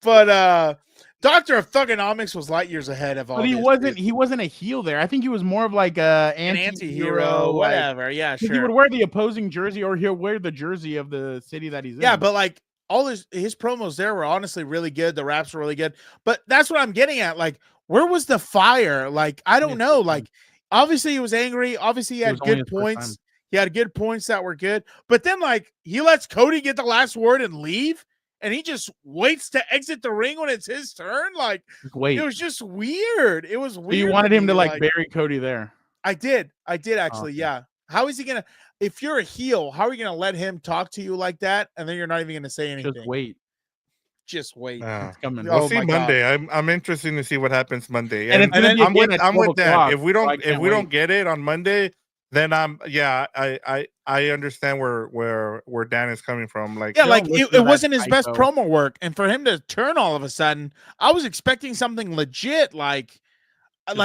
[SPEAKER 8] But Doctor of Thugonomics was light years ahead of all.
[SPEAKER 1] But he wasn't a heel there. I think he was more of like an anti-hero,
[SPEAKER 8] whatever. Yeah, sure.
[SPEAKER 1] He would wear the opposing jersey, or he'll wear the jersey of the city that he's in.
[SPEAKER 8] Yeah, but like all his promos there were honestly really good. The raps were really good. But that's what I'm getting at. Like, where was the fire? Like, I don't know. Like, obviously he was angry. Obviously he had good points. He had good points that were good. But then, like, he lets Cody get the last word and leave, and he just waits to exit the ring when it's his turn. Like,
[SPEAKER 1] wait.
[SPEAKER 8] It was just weird. It was weird.
[SPEAKER 1] So you wanted him to like bury Cody there.
[SPEAKER 8] I did actually. Okay. Yeah. How is he gonna? If you're a heel, how are you gonna let him talk to you like that, and then you're not even gonna say anything? Just wait.
[SPEAKER 1] It's coming.
[SPEAKER 7] We'll see Monday. I'm interested to see what happens Monday. And then I'm with that. If we don't get it on Monday, then I understand where Dan is coming from. Like,
[SPEAKER 8] Yeah,
[SPEAKER 1] Don't
[SPEAKER 8] like
[SPEAKER 1] listen
[SPEAKER 8] it
[SPEAKER 1] to that
[SPEAKER 8] wasn't his best
[SPEAKER 1] psycho.
[SPEAKER 8] promo work, and for him to turn all of a sudden, I was expecting something legit. Like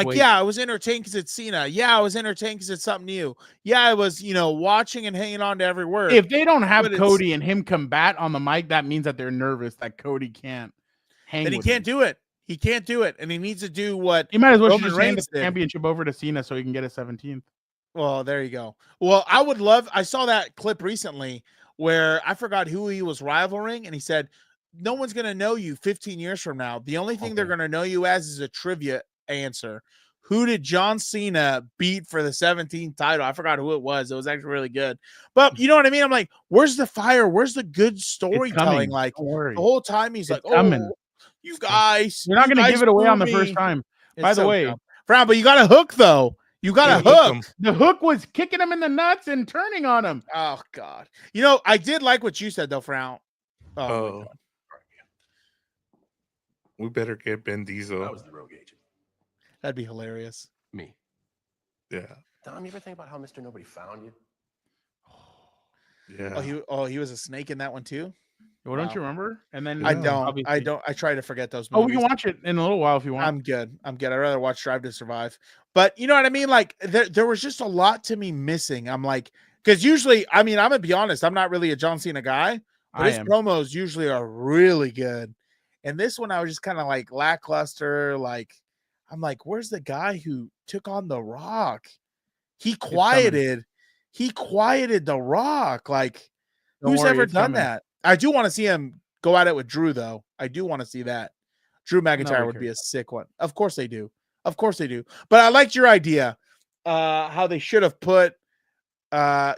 [SPEAKER 1] wait.
[SPEAKER 8] yeah, I was entertained because it's Cena. Yeah, I was entertained because it's something new. Yeah, I was watching and hanging on to every word.
[SPEAKER 1] If they don't have
[SPEAKER 8] But it's-
[SPEAKER 1] Cody and him combat on the mic, that means that they're nervous that Cody can't hang.
[SPEAKER 8] Then he
[SPEAKER 1] with
[SPEAKER 8] can't
[SPEAKER 1] him.
[SPEAKER 8] do it. He can't do it, and he needs to do what
[SPEAKER 1] He might as well
[SPEAKER 8] Roman
[SPEAKER 1] just hand
[SPEAKER 8] Reigns
[SPEAKER 1] the
[SPEAKER 8] did.
[SPEAKER 1] championship over to Cena so he can get a 17th.
[SPEAKER 8] Well, there you go. Well, I saw that clip recently where I forgot who he was rivaling, and he said, no one's going to know you 15 years from now. The only thing they're going to know you as is a trivia answer. Who did John Cena beat for the 17th title? I forgot who it was. It was actually really good. But you know what I mean? I'm like, where's the fire? Where's the good storytelling? Like
[SPEAKER 1] Don't worry.
[SPEAKER 8] the whole time he's
[SPEAKER 1] It's
[SPEAKER 8] like,
[SPEAKER 1] coming.
[SPEAKER 8] oh, you guys.
[SPEAKER 1] You're not
[SPEAKER 8] you
[SPEAKER 1] going to
[SPEAKER 8] guys
[SPEAKER 1] give it away on the
[SPEAKER 8] booed
[SPEAKER 1] first
[SPEAKER 8] me."
[SPEAKER 1] time.
[SPEAKER 8] It's
[SPEAKER 1] By the
[SPEAKER 8] so
[SPEAKER 1] way,
[SPEAKER 8] dumb. Frown, but you got a hook though. You got a hook.
[SPEAKER 1] the hook was kicking him in the nuts and turning on him.
[SPEAKER 8] Oh God! I did like what you said though, Frown. Oh, my God.
[SPEAKER 7] We better get Ben Diesel.
[SPEAKER 3] That was the rogue agent.
[SPEAKER 8] That'd be hilarious.
[SPEAKER 3] Me.
[SPEAKER 7] Yeah.
[SPEAKER 3] Tom, you ever think about how Mr. Nobody found you?
[SPEAKER 7] Yeah.
[SPEAKER 8] He was a snake in that one too.
[SPEAKER 1] Well, don't you remember? And then
[SPEAKER 8] I don't.
[SPEAKER 1] obviously-
[SPEAKER 8] I try to forget those
[SPEAKER 1] Oh,
[SPEAKER 8] movies.
[SPEAKER 1] we can watch it in a little while if you want.
[SPEAKER 8] I'm good. I'd rather watch Drive to Survive. But you know what I mean? Like there was just a lot to me missing. I'm like, because usually, I'm gonna be honest, I'm not really a John Cena guy, but his promos usually are really good. And this one, I was just kind of like lackluster. Like, I'm like, where's the guy who took on The Rock? He quieted The Rock. Like, who's ever done that? I do want to see him go at it with Drew, though. I do want to see that. Drew McIntyre would be a sick one. Of course they do. But I liked your idea. How they should have put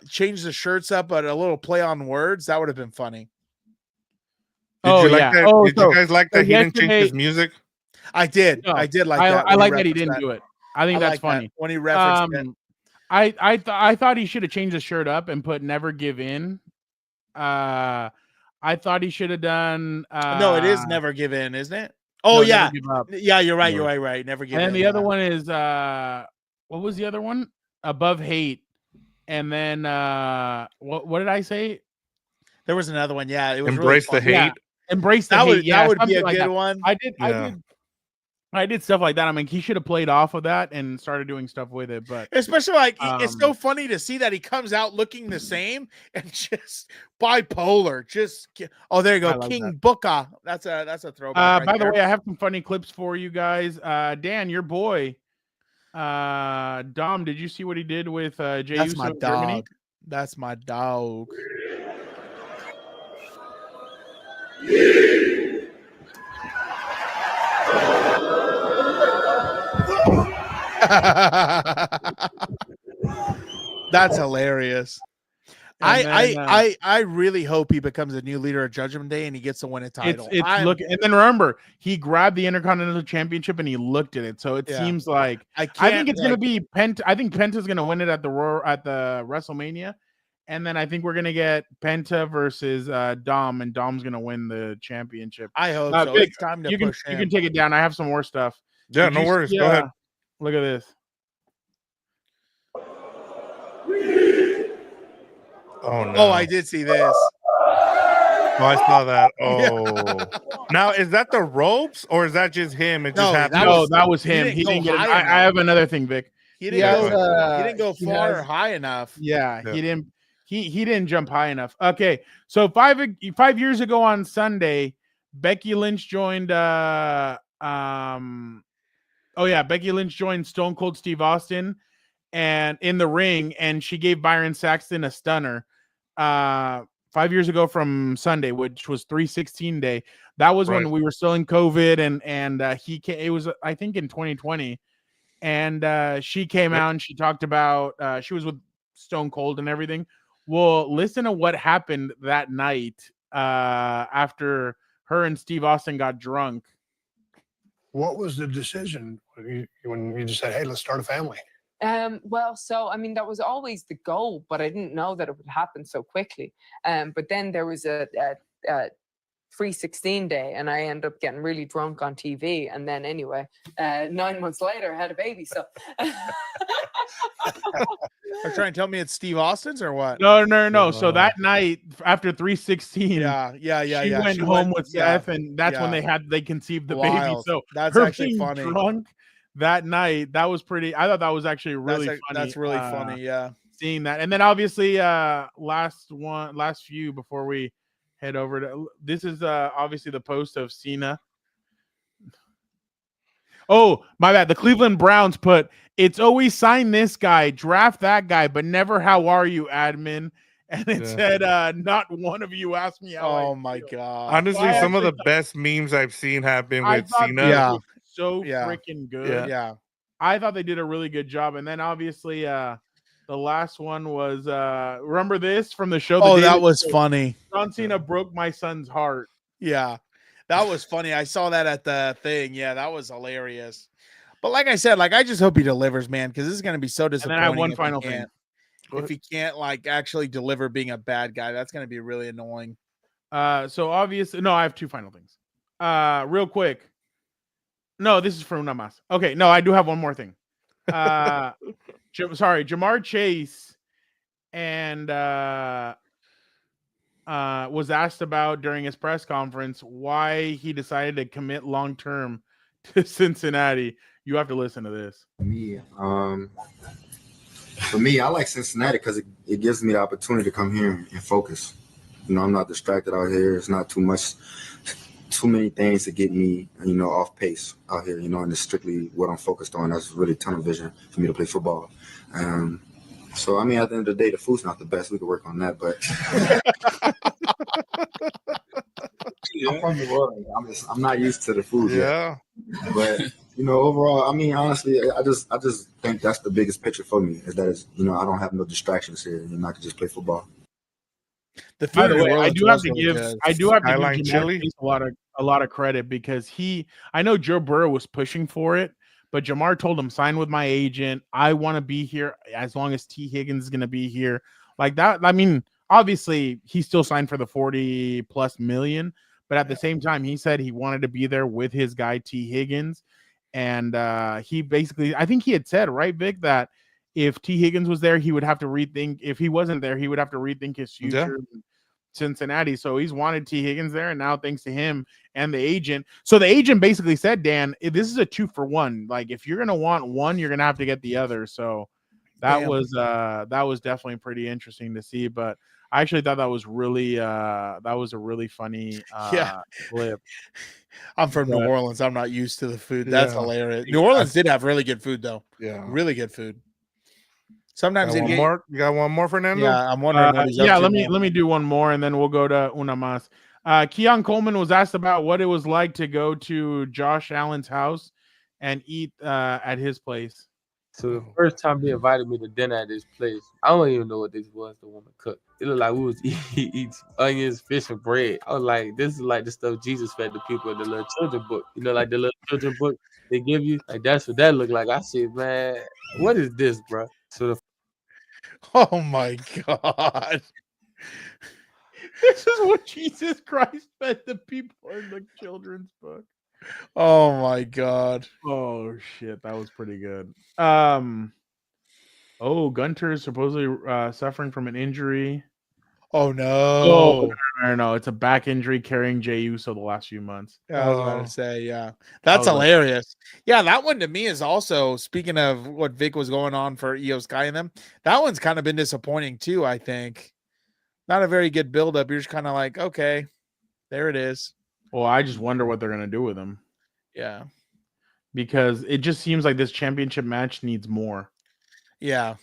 [SPEAKER 8] changed the shirts up, but a little play on words. That would have been funny.
[SPEAKER 7] Did you like that? Did you guys like that he didn't change his music?
[SPEAKER 8] I did.
[SPEAKER 1] No,
[SPEAKER 8] I did like that.
[SPEAKER 1] I like that he didn't do it. I think that's funny.
[SPEAKER 8] When he referenced it.
[SPEAKER 1] I thought he should have changed the shirt up and put "Never Give In." I thought he should have done.
[SPEAKER 8] No, it is "Never Give In," isn't it? Oh
[SPEAKER 1] no,
[SPEAKER 8] yeah,
[SPEAKER 1] Never Give Up.
[SPEAKER 8] yeah. You're right. You're right. Never give.
[SPEAKER 1] And
[SPEAKER 8] in.
[SPEAKER 1] then the other one is what was the other one? Above Hate. And then what did I say?
[SPEAKER 8] There was another one. Yeah, it was
[SPEAKER 7] Embrace
[SPEAKER 8] really
[SPEAKER 7] the Hate.
[SPEAKER 1] Yeah. Embrace the Hate.
[SPEAKER 8] That would be a
[SPEAKER 1] like
[SPEAKER 8] good
[SPEAKER 1] that.
[SPEAKER 8] one.
[SPEAKER 1] I did stuff like that. I mean, he should have played off of that and started doing stuff with it. But
[SPEAKER 8] especially like it's so funny to see that he comes out looking the same and just bipolar. There you go, King Booker. That's a throwback.
[SPEAKER 1] By the way, I have some funny clips for you guys. Dan, your boy, Dom. Did you see what he did with Jey Uso in Germany?
[SPEAKER 8] That's my dog. That's hilarious. I really hope he becomes a new leader of Judgment Day and he gets to win a title.
[SPEAKER 1] And then remember, he grabbed the Intercontinental Championship and he looked at it. So it seems like I think it's gonna be Penta. I think Penta's gonna win it at the WrestleMania, and then I think we're gonna get Penta versus Dom, and Dom's gonna win the championship.
[SPEAKER 8] I hope so.
[SPEAKER 1] Vic,
[SPEAKER 8] It's time to push him.
[SPEAKER 1] You can take it down. I have some more stuff.
[SPEAKER 7] Yeah, no worries. Go ahead.
[SPEAKER 1] Look at this.
[SPEAKER 7] Oh no!
[SPEAKER 8] Oh, I did see this.
[SPEAKER 7] Oh, I saw that. Oh, now is that the ropes or is that just him? It just happened.
[SPEAKER 1] That was him. He didn't get it. I have another thing, Vic.
[SPEAKER 8] He didn't go far or high enough.
[SPEAKER 1] Yeah, he didn't. He didn't jump high enough. Okay, so 5 years ago on Sunday, Becky Lynch joined. Becky Lynch joined Stone Cold Steve Austin, and in the ring, and she gave Byron Saxton a stunner. 5 years ago from Sunday, which was 3/16 day. That was when we were still in COVID, and he came. It was I think in 2020, and she came out and she talked about she was with Stone Cold and everything. Well, listen to what happened that night after her and Steve Austin got drunk.
[SPEAKER 10] What was the decision when you just said, "Hey, let's start a family"?
[SPEAKER 11] Well, so I mean, that was always the goal, but I didn't know that it would happen so quickly. But then there was a 316 day, and I end up getting really drunk on TV. And then anyway, 9 months later, I had a baby. So
[SPEAKER 8] Are trying to tell me it's Steve Austin's or what?
[SPEAKER 1] No. So that night after 316, she went home with Seth, and that's when they conceived the baby. So
[SPEAKER 8] that's
[SPEAKER 1] her
[SPEAKER 8] actually
[SPEAKER 1] being
[SPEAKER 8] funny.
[SPEAKER 1] drunk that night, that was pretty. I thought that was actually really funny.
[SPEAKER 8] That's really funny. Yeah.
[SPEAKER 1] Seeing that, and then obviously last few before we head over to this is obviously the post of Cena. Oh, my bad. The Cleveland Browns put, it's always sign this guy, draft that guy, but never how are you, admin. And it said, not one of you asked me how.
[SPEAKER 8] Oh my God.
[SPEAKER 7] Honestly, some of the best memes I've seen have been with Cena.
[SPEAKER 1] Yeah. So freaking good.
[SPEAKER 8] Yeah.
[SPEAKER 1] I thought they did a really good job. And then obviously the last one was remember this from the show?
[SPEAKER 8] Oh, that was funny.
[SPEAKER 1] John Cena broke my son's heart.
[SPEAKER 8] Yeah. That was funny. I saw that at the thing. Yeah, that was hilarious. But like I said, I just hope he delivers, man, because this is going to be so disappointing.
[SPEAKER 1] And then I have one final thing.
[SPEAKER 8] If he can't actually deliver being a bad guy, that's going to be really annoying.
[SPEAKER 1] So obviously, no, I have two final things. Real quick. No, this is from Namas. Okay, no, I do have one more thing. Jamar Chase and was asked about during his press conference why he decided to commit long term to Cincinnati. You have to listen to this.
[SPEAKER 12] For me, I like Cincinnati because it gives me the opportunity to come here and focus. I'm not distracted out here. It's not too many things to get me, off pace out here, and it's strictly what I'm focused on. That's really tunnel vision for me to play football. So, at the end of the day, the food's not the best. We could work on that, but I'm from New Orleans. I'm not used to the food yet. But, overall, honestly, I just think that's the biggest picture for me is that I don't have no distractions here, and I can just play football.
[SPEAKER 1] By the way, I do have to give Jamar Chase a lot of credit because I know Joe Burrow was pushing for it, but Jamar told him, sign with my agent. I want to be here as long as T. Higgins is going to be here. Like that. Obviously he still signed for the 40+ million, but at the same time, he said he wanted to be there with his guy, T. Higgins. And he basically, I think he had said, right, Vic, that if T. Higgins was there, he would have to rethink. If he wasn't there, he would have to rethink his future in Cincinnati. So he's wanted T. Higgins there, and now thanks to him and the agent. So the agent basically said, Dan, this is a 2-for-1. Like if you're gonna want one, you're gonna have to get the other. So that was definitely pretty interesting to see. But I actually thought that was really a really funny clip.
[SPEAKER 8] I'm from New Orleans. I'm not used to the food. That's hilarious. New Orleans did have really good food, though.
[SPEAKER 7] Yeah,
[SPEAKER 8] really good food. Sometimes
[SPEAKER 7] you got one more, Fernando?
[SPEAKER 8] Yeah, I'm wondering. What he's
[SPEAKER 1] let me do one more, and then we'll go to una más. Keon Coleman was asked about what it was like to go to Josh Allen's house and eat at his place.
[SPEAKER 13] So the first time they invited me to dinner at this place, I don't even know what this was. The woman cooked. It looked like we was eating onions, fish, and bread. I was like, this is like the stuff Jesus fed the people in the little children book. Like the little children book they give you. Like that's what that looked like. I said, man, what is this, bro? So
[SPEAKER 8] oh my God.
[SPEAKER 1] This is what Jesus Christ fed the people in the children's book.
[SPEAKER 8] Oh my God.
[SPEAKER 1] Oh shit, that was pretty good. Gunter is supposedly suffering from an injury.
[SPEAKER 8] Oh no.
[SPEAKER 1] No, it's a back injury carrying Jey Uso the last few months.
[SPEAKER 8] I was about to say, that's hilarious. That one to me is also, speaking of what Vic was going on for Io Sky and them, that one's kind of been disappointing too, I think. Not a very good buildup. You're just kind of like, okay, there it is.
[SPEAKER 1] Well, I just wonder what they're going to do with him.
[SPEAKER 8] Yeah.
[SPEAKER 1] Because it just seems like this championship match needs more.
[SPEAKER 8] Yeah.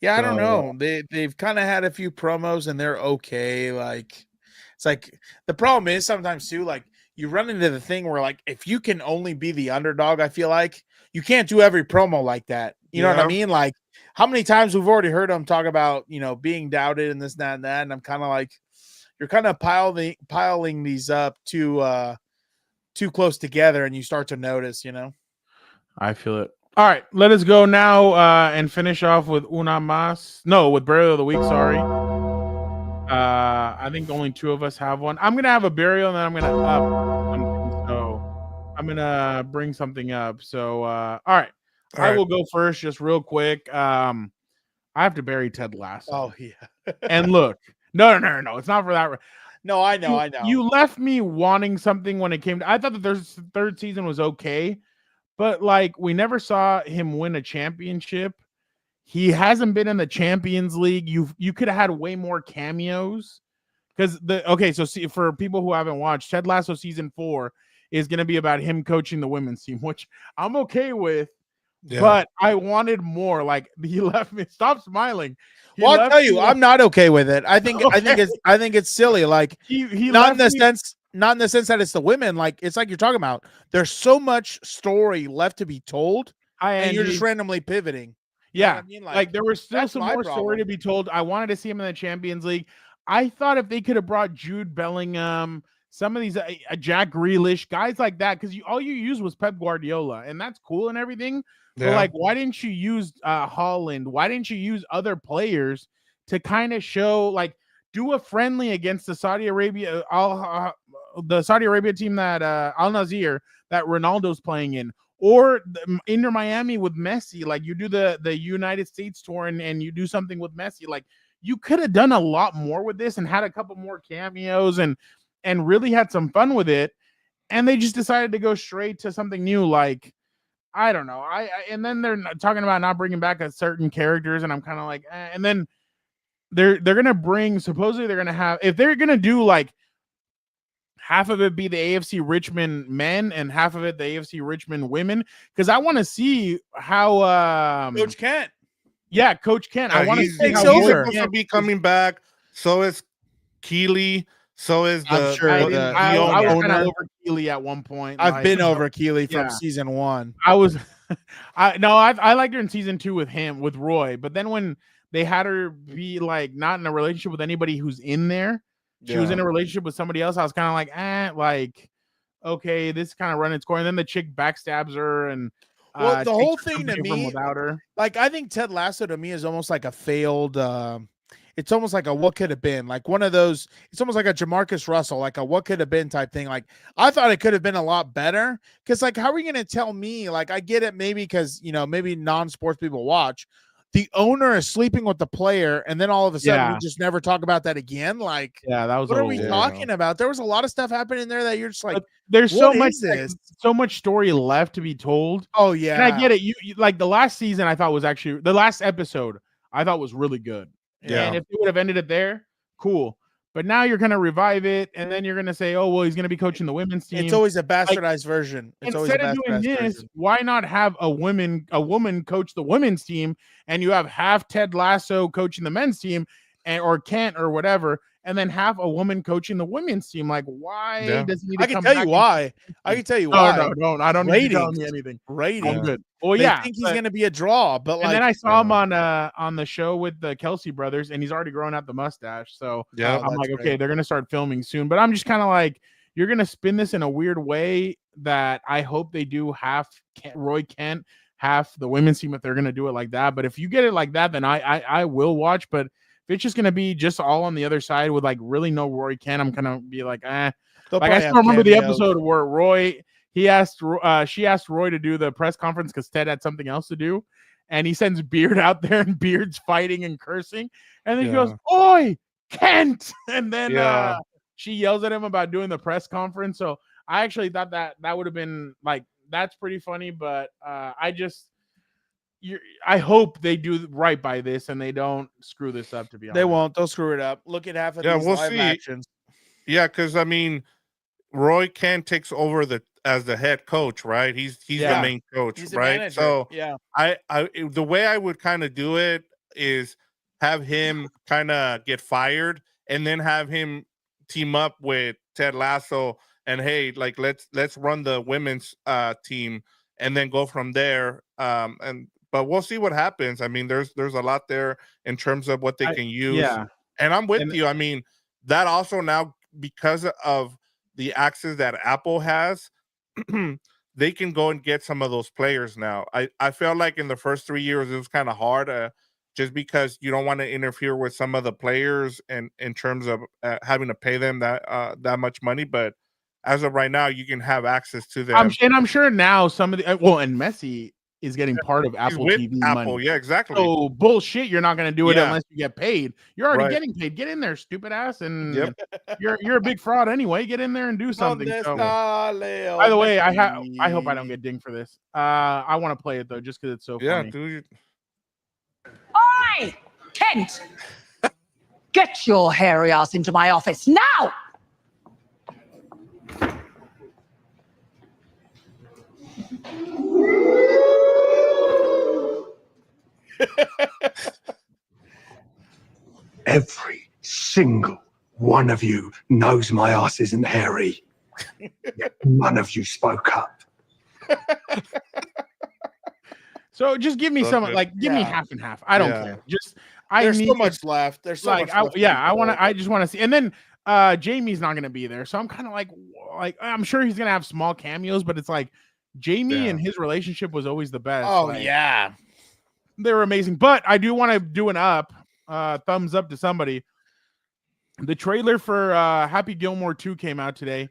[SPEAKER 8] Yeah, I don't know. They've kind of had a few promos and they're okay. Like, it's like the problem is sometimes too, like you run into the thing where like if you can only be the underdog, I feel like you can't do every promo like that. You know what I mean? Like how many times we've already heard them talk about, being doubted and this, that, and that. And I'm kind of like, you're kind of piling these up too close together, and you start to notice,
[SPEAKER 1] I feel it. All right, let us go now and finish off with una más. No, with Burial of the Week. Sorry. I think only 2 of us have one. I'm gonna have a burial, and then I'm gonna up something. So I'm gonna bring something up. So all right, I will go first, just real quick. I have to bury Ted Lasso.
[SPEAKER 8] Oh yeah.
[SPEAKER 1] And look, no, it's not for that.
[SPEAKER 8] No, I know.
[SPEAKER 1] You left me wanting something when it came to. I thought that their third season was okay, but like we never saw him win a championship. He hasn't been in the Champions League. You could have had way more cameos because so see, for people who haven't watched, Ted Lasso season 4 is going to be about him coaching the women's team, which I'm okay with. Yeah. But I wanted more. Like he left me. Stop smiling.
[SPEAKER 8] Well, I'll tell you, I'm not okay with it. I think it's silly. Like
[SPEAKER 1] he
[SPEAKER 8] not in the sense that it's the women. Like it's like you're talking about. There's so much story left to be told, and you're just randomly pivoting.
[SPEAKER 1] Yeah, I mean? Like there was still some more story to be told. I wanted to see him in the Champions League. I thought if they could have brought Jude Bellingham, some of these Jack Grealish, guys like that, because all you used was Pep Guardiola, and that's cool and everything. Yeah. But like, why didn't you use Holland? Why didn't you use other players to kind of show, like, do a friendly against the Saudi Arabia team that Al Nazir that Ronaldo's playing in? Or Inter Miami with Messi, like you do the United States tour and you do something with Messi. Like you could have done a lot more with this and had a couple more cameos and really had some fun with it. And they just decided to go straight to something new. Like, I don't know. And then they're talking about not bringing back certain characters. And I'm kind of like, and then they're going to bring, supposedly they're going to have, if they're going to do like, half of it be the AFC Richmond men and half of it the AFC Richmond women, because I want to see how
[SPEAKER 8] Coach Kent.
[SPEAKER 1] Yeah, Coach Kent. I want to see
[SPEAKER 7] how he's supposed to be coming back. So is Keeley. So is
[SPEAKER 1] I was kind of over Keeley at one point.
[SPEAKER 8] I've been over Keeley from season 1.
[SPEAKER 1] I was I liked her in season 2 with Roy, but then when they had her be like not in a relationship with anybody who's in there. She was in a relationship with somebody else. I was kind of like, okay, this kind of run its course. And then the chick backstabs her, and
[SPEAKER 8] the whole thing to me,
[SPEAKER 1] without her.
[SPEAKER 8] Like I think Ted Lasso to me is almost like a failed. It's almost like a what could have been, like one of those. It's almost like a Jamarcus Russell, like a what could have been type thing. Like I thought it could have been a lot better, because like how are you going to tell me? Like I get it, maybe because maybe non-sports people watch. The owner is sleeping with the player, and then all of a sudden we just never talk about that again. Like,
[SPEAKER 1] that was
[SPEAKER 8] what are we talking about? There was a lot of stuff happening there that you're just like, but
[SPEAKER 1] there's so much story left to be told.
[SPEAKER 8] Oh yeah,
[SPEAKER 1] and I get it. You like the last season, I thought was actually the last episode. I thought was really good. Yeah, and if they would have ended it there, cool. But now you're going to revive it, and then you're going to say, oh, well, he's going to be coaching the women's team.
[SPEAKER 8] It's always a bastardized version.
[SPEAKER 1] Instead of doing this, why not have a woman coach the women's team, and you have half Ted Lasso coaching the men's team, or Kent or whatever, and then have a woman coaching the women's team? Like, why does he need to
[SPEAKER 8] I can tell you why. I can tell you why.
[SPEAKER 1] No, I don't need you to tell me anything.
[SPEAKER 8] Ratings.
[SPEAKER 1] I'm good. Well,
[SPEAKER 8] I think he's going to be a draw, but
[SPEAKER 1] and then I saw him on the show with the Kelsey brothers, and he's already grown out the mustache. So I'm like, okay, they're going to start filming soon. But I'm just kind of like, you're going to spin this in a weird way that I hope they do half Roy Kent, half the women's team if they're going to do it like that. But if you get it like that, then I will watch. But if it's just going to be just all on the other side with like really no Roy Kent, I'm going to be like, Like I still remember the episode where she asked Roy to do the press conference because Ted had something else to do. And he sends Beard out there, and Beard's fighting and cursing. And then he goes, "Oi, Kent!" And then she yells at him about doing the press conference. So I actually thought that would have been like, that's pretty funny. But I hope they do right by this and they don't screw this up, to be honest.
[SPEAKER 8] They won't. They'll screw it up. Look at half of these live actions.
[SPEAKER 7] Yeah, because I mean, Roy Kent takes over as the head coach, right? He's the main coach, right?
[SPEAKER 8] Manager.
[SPEAKER 7] So
[SPEAKER 8] I
[SPEAKER 7] the way I would kind of do it is have him kind of get fired and then have him team up with Ted Lasso and hey, like let's run the women's team and then go from there. But we'll see what happens. I mean, there's a lot there in terms of what they can use.
[SPEAKER 1] Yeah.
[SPEAKER 7] And I'm with you. I mean, that also now, because of the access that Apple has, they can go and get some of those players now. I felt like in the first 3 years, it was kind of hard just because you don't want to interfere with some of the players and in terms of having to pay them that much money. But as of right now, you can have access to them.
[SPEAKER 1] I'm sure now some of the and Messi is getting part of Apple
[SPEAKER 7] with
[SPEAKER 1] TV
[SPEAKER 7] Apple,
[SPEAKER 1] money.
[SPEAKER 7] yeah, exactly.
[SPEAKER 1] So bullshit, you're not going to do it
[SPEAKER 7] Yeah.
[SPEAKER 1] unless you get paid. You're already
[SPEAKER 7] Right.
[SPEAKER 1] getting paid. Get in there, stupid ass, and you're a big fraud anyway. Get in there and do something. So, by the way, I hope I don't get dinged for this. I want to play it though, just because it's so funny.
[SPEAKER 7] Dude.
[SPEAKER 14] Oi, Kent! Get your hairy ass into my office now!
[SPEAKER 10] Every single one of you knows my ass isn't hairy. Yet none of you spoke up.
[SPEAKER 1] So just give me
[SPEAKER 8] So
[SPEAKER 1] some,
[SPEAKER 8] good.
[SPEAKER 1] like, give me
[SPEAKER 8] Yeah.
[SPEAKER 1] half and half. I don't
[SPEAKER 8] Yeah.
[SPEAKER 1] care. Just
[SPEAKER 8] There's
[SPEAKER 1] need
[SPEAKER 8] so much left. There's so
[SPEAKER 1] like,
[SPEAKER 8] much left.
[SPEAKER 1] I just want to see. And then Jamie's not going to be there, so I'm kind of like I'm sure he's going to have small cameos, but it's like Jamie and his relationship was always the best.
[SPEAKER 8] Oh
[SPEAKER 1] like,
[SPEAKER 8] yeah,
[SPEAKER 1] they were amazing. But I do want to do an thumbs up to somebody. The trailer for Happy Gilmore 2 came out today.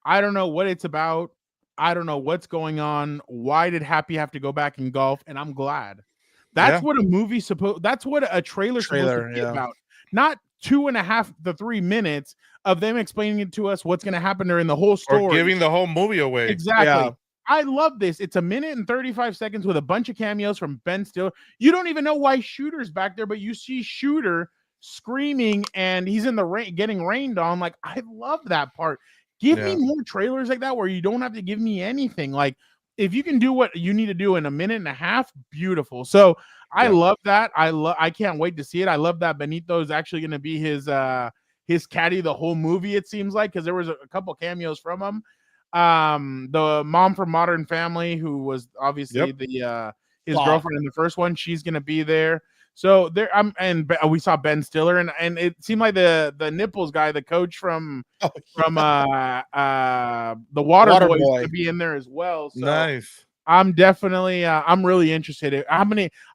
[SPEAKER 1] I don't know what it's about. I don't know what's going on. Why did Happy have to go back and golf? And I'm glad. That's what a movie that's what a trailer supposed to be about. Not 2.5 to 3 minutes of them explaining it to us what's going to happen during the whole story.
[SPEAKER 7] Or giving the whole movie away.
[SPEAKER 1] Exactly.
[SPEAKER 7] Yeah.
[SPEAKER 1] I love this. It's 1 minute and 35 seconds with a bunch of cameos from Ben Stiller. You don't even know why Shooter's back there, but you see Shooter screaming and he's in the rain, getting rained on. Like, I love that part. Give me more trailers like that where you don't have to give me anything. Like, if you can do what you need to do in 1.5 minutes, beautiful. So I love that. I can't wait to see it. I love that Benito is actually going to be his caddy the whole movie, it seems like, because there was a couple cameos from him. The mom from Modern Family, who was obviously his girlfriend in the first one, she's going to be there. So there, and we saw Ben Stiller, and it seemed like the nipples guy, the coach from the Water Boy, to be in there as well. So
[SPEAKER 7] nice.
[SPEAKER 1] I'm definitely, I'm really interested in I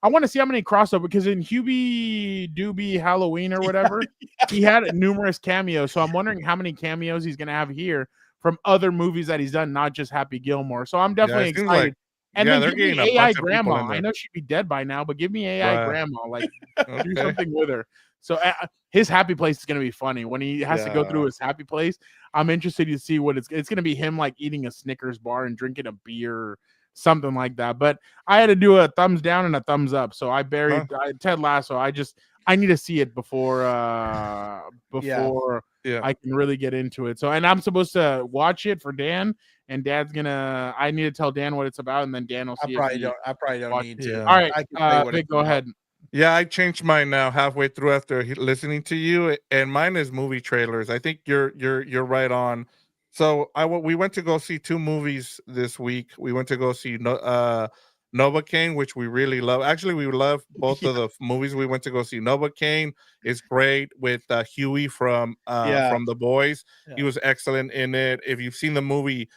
[SPEAKER 1] want to see how many crossover, because in Hubie Doobie Halloween or whatever, he had numerous cameos. So I'm wondering how many cameos he's gonna have here from other movies that he's done, not just Happy Gilmore. So I'm definitely excited. And then give me AI grandma. I know she'd be dead by now, but give me AI grandma. Like, do something with her. So his happy place is gonna be funny when he has to go through his happy place. I'm interested to see what it's gonna be him like eating a Snickers bar and drinking a beer, or something like that. But I had to do a thumbs down and a thumbs up. So I buried Ted Lasso. I need to see it before I can really get into it. So, and I'm supposed to watch it for Dan, and I need to tell Dan what it's about, and then Dan will see it.
[SPEAKER 8] I probably don't need to.
[SPEAKER 1] All right, Vic, go ahead.
[SPEAKER 7] Yeah, I changed mine now halfway through after listening to you, and mine is movie trailers. I think you're right on. So we went to go see 2 movies this week. We went to go see Novocaine, which we really love. Actually, we love both of the movies. We went to go see Novocaine. It's great with Huey from The Boys.
[SPEAKER 8] Yeah.
[SPEAKER 7] He was excellent in it. If you've seen the movie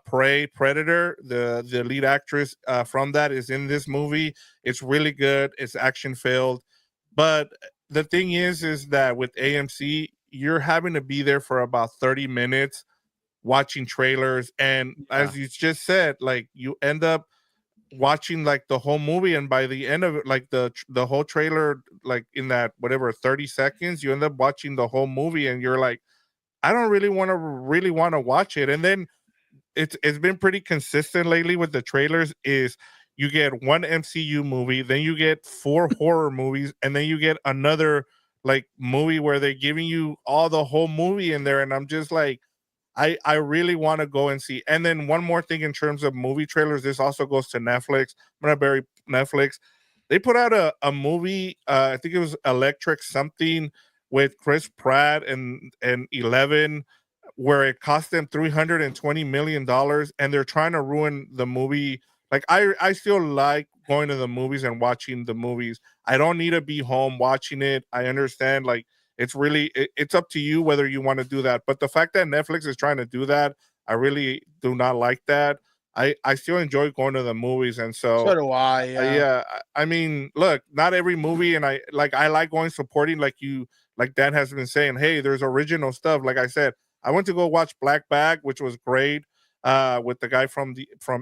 [SPEAKER 7] Predator, the lead actress from that is in this movie. It's really good. It's action filled. But the thing is that with AMC, you're having to be there for about 30 minutes watching trailers, and as you just said, like, you end up watching like the whole movie, and by the end of it, like the whole trailer, like in that whatever 30 seconds, you end up watching the whole movie, and you're like, I don't really want to watch it. And then it's been pretty consistent lately with the trailers. Is you get one MCU movie, then you get 4 horror movies, and then you get another like movie where they're giving you all the whole movie in there, and I'm just like, I really want to go and see. And then one more thing in terms of movie trailers, this also goes to Netflix. I'm gonna bury Netflix. They put out a movie, I think it was Electric something, with Chris Pratt and Eleven, where it cost them $320 million, and they're trying to ruin the movie. Like, I still like going to the movies and watching the movies. I don't need to be home watching it. I understand, like, it's up to you whether you want to do that. But the fact that Netflix is trying to do that, I really do not like that. I still enjoy going to the movies, and so
[SPEAKER 8] So do I. Yeah.
[SPEAKER 7] yeah. I mean, look, not every movie, and I like going supporting, like Dan has been saying. Hey, there's original stuff. Like I said, I went to go watch Black Bag, which was great, with the guy from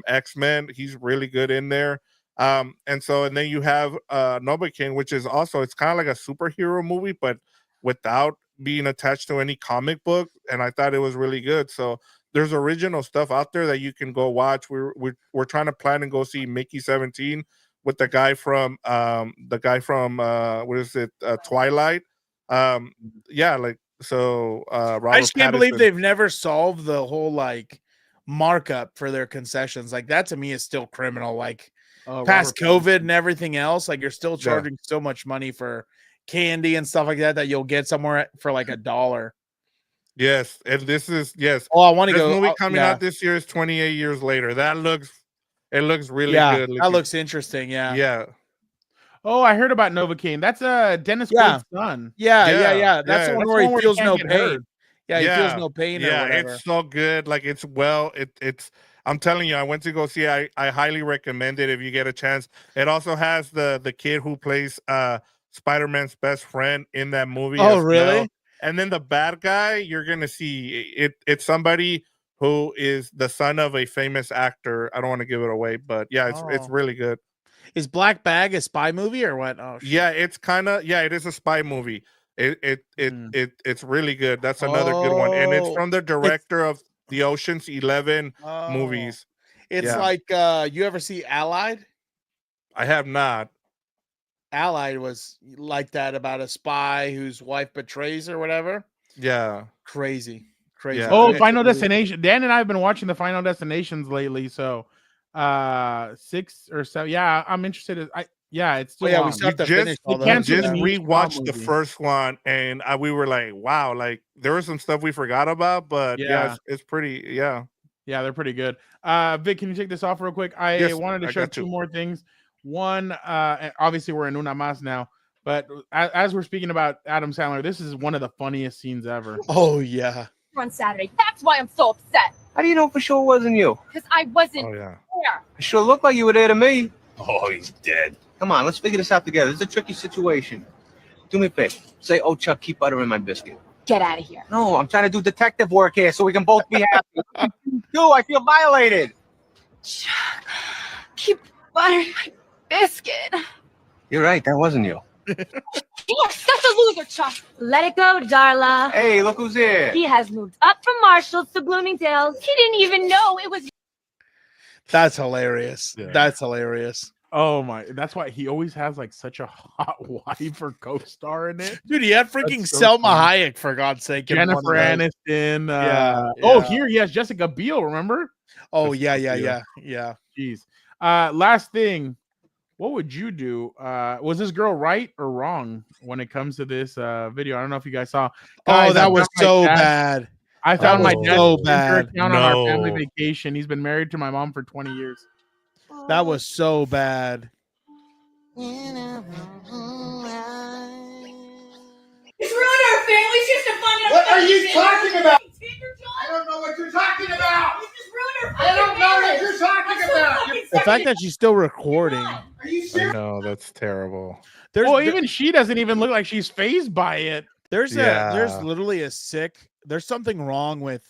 [SPEAKER 7] X-Men. He's really good in there. And then you have Novocaine, which is also, it's kind of like a superhero movie, but without being attached to any comic book, and I thought it was really good. So there's original stuff out there that you can go watch. We're trying to plan and go see Mickey 17 with the guy from what is it, Twilight. Yeah, like, so Robert
[SPEAKER 8] I just can't believe
[SPEAKER 7] Pattinson.
[SPEAKER 8] they've never solved the whole like markup for their concessions. Like that to me is still criminal. Like past
[SPEAKER 1] Robert
[SPEAKER 8] COVID and everything else, like you're still charging so much money for candy and stuff like that you'll get somewhere for like $1.
[SPEAKER 7] Yes, and this is
[SPEAKER 8] Oh, I want to
[SPEAKER 7] this
[SPEAKER 8] go.
[SPEAKER 7] movie coming
[SPEAKER 8] yeah.
[SPEAKER 7] out this year is 28 years later. It looks really
[SPEAKER 8] Yeah,
[SPEAKER 7] good.
[SPEAKER 8] that looks interesting. Yeah.
[SPEAKER 7] Yeah.
[SPEAKER 1] Oh, I heard about Novocaine. That's Dennis
[SPEAKER 8] Yeah.
[SPEAKER 1] Quaid's son.
[SPEAKER 8] Yeah. That's the one where he feels no
[SPEAKER 1] can't get
[SPEAKER 8] pain.
[SPEAKER 1] hurt.
[SPEAKER 8] Yeah, he feels no pain or whatever.
[SPEAKER 7] It's so good. Like it's I'm telling you, I went to go see it. I highly recommend it if you get a chance. It also has the kid who plays Spider-Man's best friend in that movie.
[SPEAKER 8] Oh,
[SPEAKER 7] as
[SPEAKER 8] really?
[SPEAKER 7] well. And then the bad guy, you're gonna see it's somebody who is the son of a famous actor. I don't want to give it away, but yeah, it's really good.
[SPEAKER 8] Is Black Bag a spy movie or what? Oh,
[SPEAKER 7] Yeah, it's kind of it is a spy movie. It's really good. That's another good one, and it's from the director of the Ocean's 11 movies.
[SPEAKER 8] It's like you ever see Allied?
[SPEAKER 7] I have not.
[SPEAKER 8] Allied was like that, about a spy whose wife betrays or whatever.
[SPEAKER 7] Yeah.
[SPEAKER 8] Crazy.
[SPEAKER 7] Yeah.
[SPEAKER 1] Oh, Final Destination. Dan and I have been watching the Final Destinations lately, so 6 or 7. Yeah, I'm interested. It's still
[SPEAKER 8] we
[SPEAKER 1] on.
[SPEAKER 8] still have to finish all
[SPEAKER 7] We
[SPEAKER 8] those.
[SPEAKER 7] just
[SPEAKER 8] Yeah.
[SPEAKER 7] rewatched the first one, and we were like, wow, like there was some stuff we forgot about, but it's pretty. Yeah,
[SPEAKER 1] they're pretty good. Vic, can you take this off real quick?
[SPEAKER 7] Yes,
[SPEAKER 1] wanted to
[SPEAKER 7] I
[SPEAKER 1] show
[SPEAKER 7] got
[SPEAKER 1] 2
[SPEAKER 7] you.
[SPEAKER 1] more things. One, obviously we're in Una Mas now, but as we're speaking about Adam Sandler, this is one of the funniest scenes ever.
[SPEAKER 8] Oh yeah.
[SPEAKER 15] On Saturday. That's why I'm so upset.
[SPEAKER 16] How do you know for sure it wasn't you?
[SPEAKER 15] Because I wasn't
[SPEAKER 7] Oh, yeah.
[SPEAKER 15] there.
[SPEAKER 16] It sure looked like you were there to me.
[SPEAKER 10] Oh, he's dead.
[SPEAKER 16] Come on, let's figure this out together. This is a tricky situation. Do me a favor. Say, oh, Chuck, keep butter in my biscuit.
[SPEAKER 15] Get out of here.
[SPEAKER 16] No, I'm trying to do detective work here so we can both be happy. Dude, I feel violated.
[SPEAKER 15] Keep buttering my biscuit.
[SPEAKER 16] You're right, that wasn't you.
[SPEAKER 15] You're such a loser, Chuck. Let it go, Darla.
[SPEAKER 16] Hey, look who's here.
[SPEAKER 15] He has moved up from Marshall's to Bloomingdale's. He didn't even know it was.
[SPEAKER 8] That's hilarious.
[SPEAKER 1] Yeah.
[SPEAKER 8] That's hilarious.
[SPEAKER 1] Oh my! That's why he always has like such a hot wife or co-star in it.
[SPEAKER 8] Dude, he had freaking
[SPEAKER 1] That's so
[SPEAKER 8] Selma
[SPEAKER 1] funny.
[SPEAKER 8] Hayek, for God's sake. in
[SPEAKER 1] Jennifer
[SPEAKER 8] one of those.
[SPEAKER 1] Aniston.
[SPEAKER 8] Yeah.
[SPEAKER 1] Oh, here he has Jessica Biel. Remember?
[SPEAKER 8] Oh,
[SPEAKER 1] Jessica
[SPEAKER 8] yeah.
[SPEAKER 1] Biel. Jeez. Last thing. What would you do? Was this girl right or wrong when it comes to this video? I don't know if you guys saw. Guys,
[SPEAKER 8] that
[SPEAKER 1] I
[SPEAKER 8] was
[SPEAKER 1] found my
[SPEAKER 8] so
[SPEAKER 1] dad-
[SPEAKER 8] bad.
[SPEAKER 1] I found my
[SPEAKER 8] was
[SPEAKER 1] dad's
[SPEAKER 8] so
[SPEAKER 1] Tinder
[SPEAKER 8] bad.
[SPEAKER 1] account on our family
[SPEAKER 8] No.
[SPEAKER 1] vacation. He's been married to my mom for 20 years.
[SPEAKER 8] That was so bad.
[SPEAKER 15] It's ruined our family. It's just a fun.
[SPEAKER 10] What are you talking about?
[SPEAKER 15] I
[SPEAKER 10] don't know what you're talking about.
[SPEAKER 15] You just ruined our
[SPEAKER 10] I don't know what
[SPEAKER 15] marriage.
[SPEAKER 10] you're talking
[SPEAKER 15] I'm so
[SPEAKER 10] about.
[SPEAKER 15] fucking
[SPEAKER 8] The
[SPEAKER 15] sick
[SPEAKER 8] fact
[SPEAKER 15] of
[SPEAKER 8] that she's still recording.
[SPEAKER 10] Are you
[SPEAKER 7] I
[SPEAKER 10] serious?
[SPEAKER 7] know, that's terrible.
[SPEAKER 1] Well, even she doesn't even look like she's phased by it.
[SPEAKER 8] There's
[SPEAKER 7] Yeah.
[SPEAKER 8] literally there's something wrong with,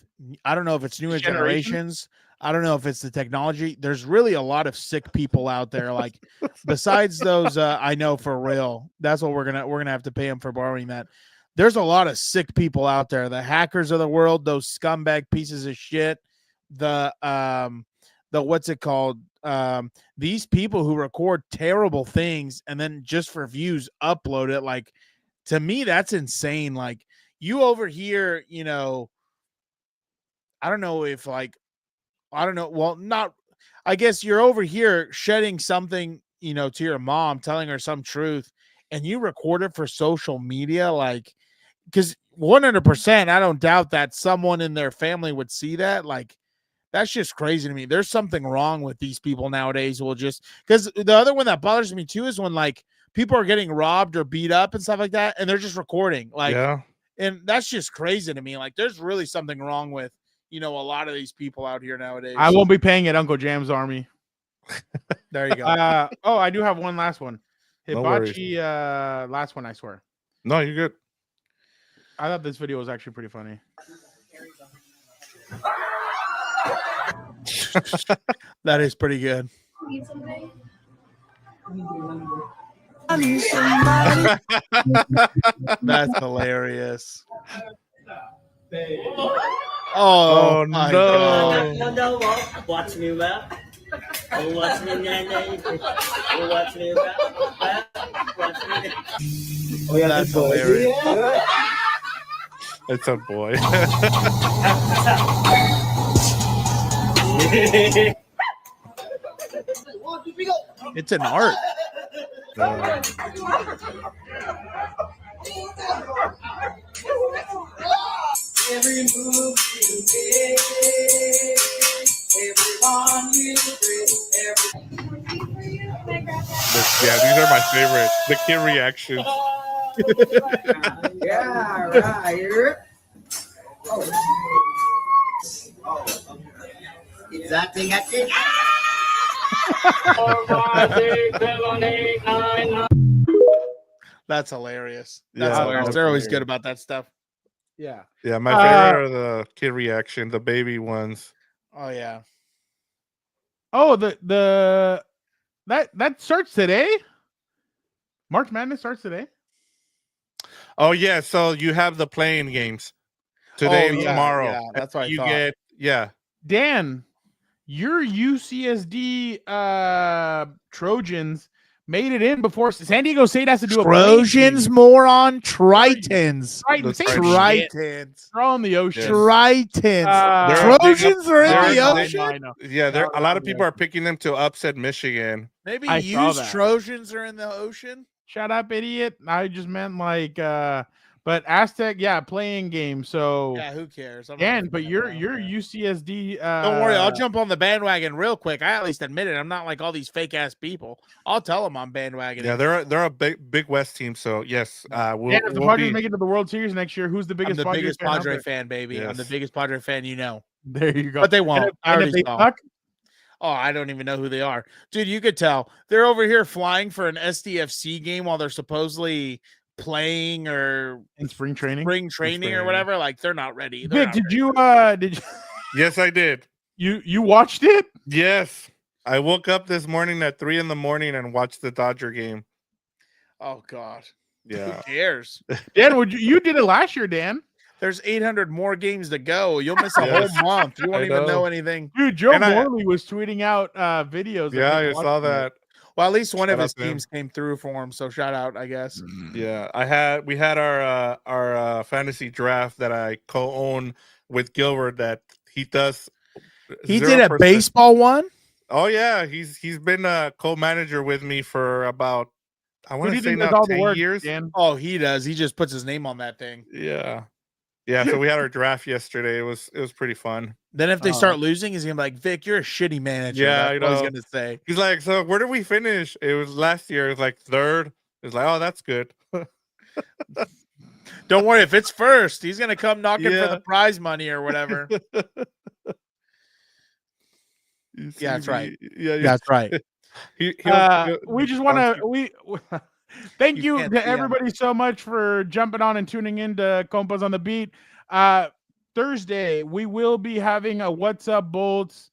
[SPEAKER 8] I don't know if it's newer
[SPEAKER 1] Generation?
[SPEAKER 8] generations. I don't know if it's the technology. There's really a lot of sick people out there. Like besides those, I know for real. That's what we're gonna have to pay them for borrowing that. There's a lot of sick people out there. The hackers of the world, those scumbag pieces of shit. The what's it called? These people who record terrible things and then just for views upload it. Like to me, that's insane. Like you over here, you know, I don't know if like, I don't know. Well, not, I guess you're over here shedding something, you know, to your mom, telling her some truth, and you record it for social media. Like, because 100%, I don't doubt that someone in their family would see that. Like, that's just crazy to me. There's something wrong with these people nowadays who will just, because the other one that bothers me too is when like people are getting robbed or beat up and stuff like that, and they're just recording. Like,
[SPEAKER 7] Yeah.
[SPEAKER 8] and that's just crazy to me. Like, there's really something wrong with, a lot of these people out here nowadays.
[SPEAKER 1] I won't be paying at Uncle Jam's Army.
[SPEAKER 8] There you go.
[SPEAKER 1] I do have one last one.
[SPEAKER 7] No worries.
[SPEAKER 1] Hibachi, last one, I swear.
[SPEAKER 7] No, you're good.
[SPEAKER 1] I thought this video was actually pretty funny.
[SPEAKER 8] That is pretty good. That's hilarious. Oh my God.
[SPEAKER 17] Watch me rap. Watch me watch me rap. Watch me.
[SPEAKER 8] Oh yeah, that's hilarious.
[SPEAKER 7] It's a boy.
[SPEAKER 8] It's an art.
[SPEAKER 17] Every move you make, everyone you bring,
[SPEAKER 7] Yeah, these are my favorite. The kid reactions.
[SPEAKER 17] Yeah, right. Exactly.
[SPEAKER 8] That's hilarious.
[SPEAKER 7] Yeah,
[SPEAKER 8] That's hilarious.
[SPEAKER 7] that's
[SPEAKER 8] They're always
[SPEAKER 7] hilarious.
[SPEAKER 8] good about that stuff.
[SPEAKER 1] Yeah.
[SPEAKER 7] Yeah, my favorite are the kid reaction, the baby ones.
[SPEAKER 8] Oh yeah.
[SPEAKER 1] Oh, that starts today. March Madness starts today.
[SPEAKER 7] Oh yeah, so you have the playing games today and tomorrow.
[SPEAKER 8] Yeah, that's what I
[SPEAKER 7] you
[SPEAKER 8] thought.
[SPEAKER 7] get. Yeah,
[SPEAKER 1] Dan, your UCSD Trojans made it in before San Diego State has to do
[SPEAKER 18] Trojans,
[SPEAKER 1] a
[SPEAKER 18] moron, Tritons.
[SPEAKER 1] Tritons. Say
[SPEAKER 8] Tritons.
[SPEAKER 1] They're on the ocean.
[SPEAKER 18] Tritons.
[SPEAKER 7] They're
[SPEAKER 18] Trojans are in the
[SPEAKER 7] they're-
[SPEAKER 18] ocean.
[SPEAKER 7] yeah. There a lot of people are picking them to upset Michigan.
[SPEAKER 8] Maybe
[SPEAKER 1] I saw
[SPEAKER 8] used
[SPEAKER 1] that.
[SPEAKER 8] Trojans are in the ocean.
[SPEAKER 1] Shut up, idiot. I just meant but Aztec, playing game. So
[SPEAKER 8] Yeah, who cares? I'm not
[SPEAKER 1] Dan,
[SPEAKER 8] a
[SPEAKER 1] but
[SPEAKER 8] fan
[SPEAKER 1] you're
[SPEAKER 8] of
[SPEAKER 1] UCSD.
[SPEAKER 8] Don't worry, I'll jump on the bandwagon real quick. I at least admit it. I'm not like all these fake ass people. I'll tell them I'm bandwagoning.
[SPEAKER 7] Yeah, they're a big West team. So yes, we'll,
[SPEAKER 1] Dan, if the
[SPEAKER 7] we'll
[SPEAKER 1] Padres
[SPEAKER 7] be.
[SPEAKER 1] make it to the World Series next year, who's the
[SPEAKER 8] I'm
[SPEAKER 1] biggest
[SPEAKER 8] the
[SPEAKER 1] Padres
[SPEAKER 8] biggest
[SPEAKER 1] fan out
[SPEAKER 8] Padre
[SPEAKER 1] there?
[SPEAKER 8] fan, baby. I'm the
[SPEAKER 7] Yes.
[SPEAKER 8] biggest Padre fan you know.
[SPEAKER 1] There you go.
[SPEAKER 8] But they won't. I
[SPEAKER 1] And if
[SPEAKER 8] already
[SPEAKER 1] they
[SPEAKER 8] saw.
[SPEAKER 1] suck,
[SPEAKER 8] Oh, I don't even know who they are. Dude, you could tell. They're over here flying for an SDFC game while they're supposedly playing or
[SPEAKER 1] in spring training.
[SPEAKER 8] or whatever. Like they're not ready. They're
[SPEAKER 1] Vic,
[SPEAKER 8] not
[SPEAKER 1] did
[SPEAKER 8] ready.
[SPEAKER 1] you
[SPEAKER 7] Yes, I did.
[SPEAKER 1] you watched it?
[SPEAKER 7] Yes, I woke up this morning at 3 a.m. and watched the Dodger game.
[SPEAKER 8] Oh God.
[SPEAKER 7] Yeah.
[SPEAKER 8] Who cares?
[SPEAKER 1] Dan, you did it last year, Dan.
[SPEAKER 8] There's 800 more games to go. You'll miss a
[SPEAKER 7] Yes.
[SPEAKER 8] whole month. You won't
[SPEAKER 7] I
[SPEAKER 8] even know
[SPEAKER 7] know.
[SPEAKER 8] anything.
[SPEAKER 1] Dude, Joe
[SPEAKER 7] And I-
[SPEAKER 1] Morley was tweeting out videos. of
[SPEAKER 7] Yeah,
[SPEAKER 1] him
[SPEAKER 7] I saw
[SPEAKER 1] watching it.
[SPEAKER 7] that.
[SPEAKER 8] Well, at least one
[SPEAKER 7] Shout
[SPEAKER 8] of
[SPEAKER 7] out
[SPEAKER 8] his
[SPEAKER 7] to him.
[SPEAKER 8] teams came through for him. So shout out, I guess.
[SPEAKER 7] Yeah, we had our fantasy draft that I co-own with Gilbert that he does.
[SPEAKER 8] He did a
[SPEAKER 7] 0%.
[SPEAKER 8] baseball one.
[SPEAKER 7] Oh yeah, he's been a co-manager with me for about I
[SPEAKER 1] Who
[SPEAKER 7] want
[SPEAKER 1] do you
[SPEAKER 7] to say
[SPEAKER 1] think does
[SPEAKER 7] now
[SPEAKER 1] all the
[SPEAKER 7] 10
[SPEAKER 1] work,
[SPEAKER 7] years.
[SPEAKER 1] Dan?
[SPEAKER 8] Oh, he does. He just puts his name on that thing.
[SPEAKER 7] Yeah. So we had our draft yesterday. It was pretty fun.
[SPEAKER 8] Then if they start losing, he's gonna be like, Vic, you're a shitty manager.
[SPEAKER 7] Yeah,
[SPEAKER 8] That's what he's gonna say.
[SPEAKER 7] He's like, so where did we finish? It was last year. It was like third. It's like, oh, that's good.
[SPEAKER 8] Don't worry, if it's first, he's gonna come knocking for
[SPEAKER 7] Yeah.
[SPEAKER 8] the prize money or whatever.
[SPEAKER 7] You
[SPEAKER 8] Yeah, that's
[SPEAKER 7] see
[SPEAKER 8] right.
[SPEAKER 7] me- Yeah,
[SPEAKER 8] That's right.
[SPEAKER 1] We just want to thank
[SPEAKER 8] You
[SPEAKER 1] you
[SPEAKER 8] can't
[SPEAKER 1] to
[SPEAKER 8] see 'em.
[SPEAKER 1] everybody so much for jumping on and tuning in to Compas on the Beat. Thursday we will be having a What's Up Bolts.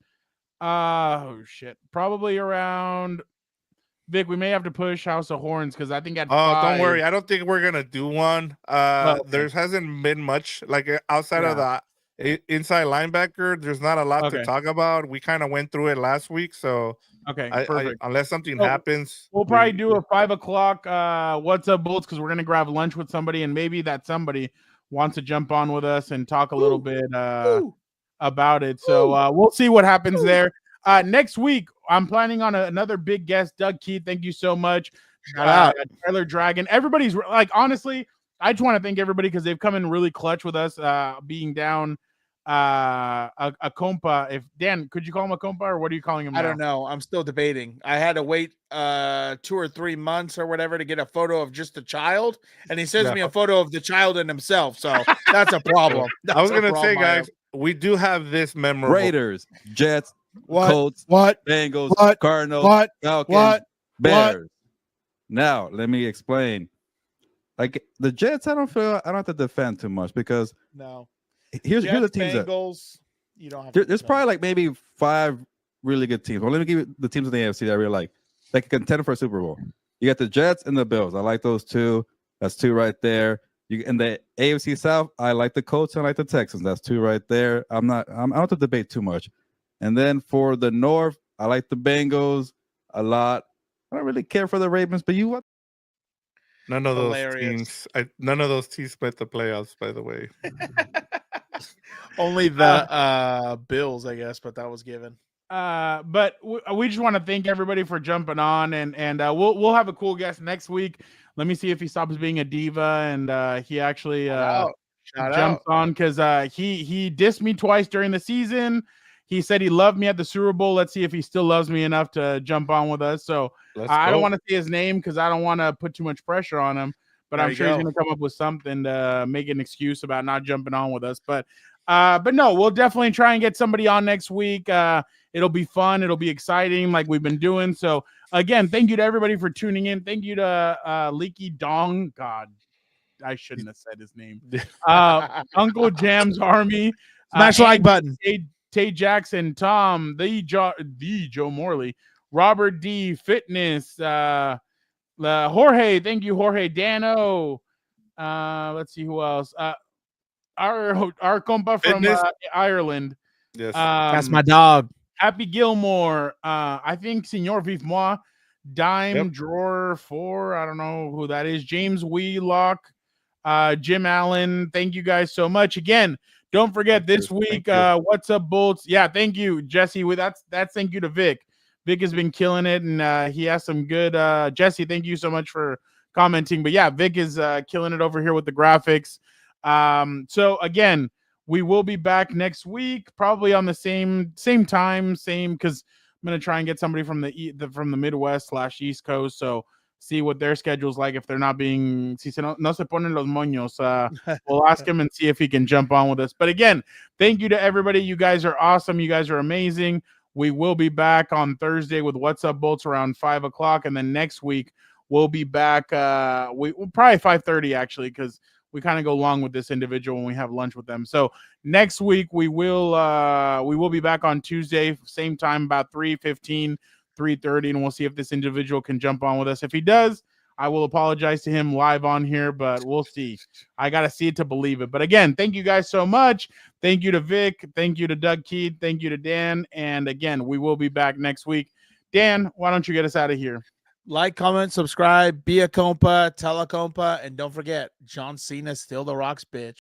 [SPEAKER 1] Oh shit, probably around. Vic, we may have to push House of Horns because I think at
[SPEAKER 7] Oh, don't
[SPEAKER 1] 5
[SPEAKER 7] worry. I don't think we're gonna do one.
[SPEAKER 1] okay.
[SPEAKER 7] There hasn't been much like outside of the inside linebacker. There's not a lot
[SPEAKER 1] Okay.
[SPEAKER 7] to talk about. We kind of went through it last week, so
[SPEAKER 1] Okay,
[SPEAKER 7] I,
[SPEAKER 1] perfect.
[SPEAKER 7] unless something
[SPEAKER 1] So,
[SPEAKER 7] happens,
[SPEAKER 1] We'll probably do a 5 o'clock What's Up Bolts because we're gonna grab lunch with somebody and maybe that somebody wants to jump on with us and talk a little bit about it. So we'll see what happens there. Next week, I'm planning on another big guest, Doug Kyed. Thank you so much.
[SPEAKER 8] Shout out.
[SPEAKER 1] Tyler Dragon. Everybody's like, honestly, I just want to thank everybody because they've come in really clutch with us being down a compa. If Dan, could you call him a compa or what are you calling him now?
[SPEAKER 8] I don't know. I'm still debating. I had to wait 2 or 3 months or whatever to get a photo of just the child, and he sends
[SPEAKER 7] Yeah.
[SPEAKER 8] me a photo of the child and himself. So that's a problem.
[SPEAKER 7] I was
[SPEAKER 8] That's a
[SPEAKER 7] gonna say,
[SPEAKER 8] problem I
[SPEAKER 7] guys, we do have this memorable
[SPEAKER 4] Raiders, Jets,
[SPEAKER 8] What?
[SPEAKER 4] Colts,
[SPEAKER 8] What?
[SPEAKER 4] Bengals,
[SPEAKER 8] What?
[SPEAKER 4] Cardinals,
[SPEAKER 8] What?
[SPEAKER 4] Falcons,
[SPEAKER 8] What?
[SPEAKER 4] Bears. Now, let me explain. Like the Jets, I don't have to defend too much because
[SPEAKER 8] No.
[SPEAKER 4] here's the
[SPEAKER 8] Jets,
[SPEAKER 4] teams that
[SPEAKER 8] Bengals. You don't have to
[SPEAKER 4] there's probably like maybe 5 really good teams. Well, let me give you the teams in the AFC that I really like a contender for a Super Bowl. You got the Jets and the Bills. I like those two. That's 2 right there. You in the AFC South, I like the Colts and I like the Texans. That's 2 right there. I don't have to debate too much. And then for the North, I like the Bengals a lot. I don't really care for the Ravens, but you what?
[SPEAKER 7] None of those
[SPEAKER 8] Hilarious.
[SPEAKER 7] teams. None of those teams made the playoffs, by the way.
[SPEAKER 8] Only the Bills, I guess, but that was given.
[SPEAKER 1] But we just want to thank everybody for jumping on, and we'll have a cool guest next week. Let me see if he stops being a diva and he actually jumps on, because he dissed me twice during the season. He said he loved me at the Super Bowl. Let's see if he still loves me enough to jump on with us. So I don't want to say his name because I don't want to put too much pressure on him. But I'm sure he's going to come up with something to make an excuse about not jumping on with us. But no, we'll definitely try and get somebody on next week. It'll be fun. It'll be exciting like we've been doing. So, again, thank you to everybody for tuning in. Thank you to Leaky Dong. God, I shouldn't have said his name. Uncle Jam's Army.
[SPEAKER 18] Smash like button.
[SPEAKER 1] Tay Jackson, Tom, the Joe Morley, Robert D, Fitness, Jorge. Thank you, Jorge. Dano. Let's see who else. Our compa from Ireland.
[SPEAKER 7] Yes,
[SPEAKER 18] that's my dog.
[SPEAKER 1] Happy Gilmore. I think Senor Vive Moi, Dime Drawer 4. I don't know who that is. James Wheelock, Jim Allen. Thank you guys so much. Again, don't forget this week. What's up, Bolts? Yeah, thank you, Jesse. That's thank you to Vic. Vic has been killing it, and he has some good. Jesse, thank you so much for commenting. But yeah, Vic is killing it over here with the graphics. So again, we will be back next week, probably on the same time, because I'm gonna try and get somebody from the Midwest / East Coast. So see what their schedule's like. If they're not being, si se no se ponen los moños, we'll ask him and see if he can jump on with us. But again, thank you to everybody. You guys are awesome. You guys are amazing. We will be back on Thursday with What's Up Bolts around 5 o'clock, and then next week we'll be back. We'll probably 5:30 actually, because we kind of go long with this individual when we have lunch with them. So next week we will be back on Tuesday, same time, about 3:15, 3:30, and we'll see if this individual can jump on with us. If he does, I will apologize to him live on here, but we'll see. I got to see it to believe it. But again, thank you guys so much. Thank you to Vic. Thank you to Doug Kyed. Thank you to Dan. And again, we will be back next week. Dan, why don't you get us out of here?
[SPEAKER 8] Like, comment, subscribe, be a compa, tell a compa, and don't forget, John Cena still the Rock's bitch.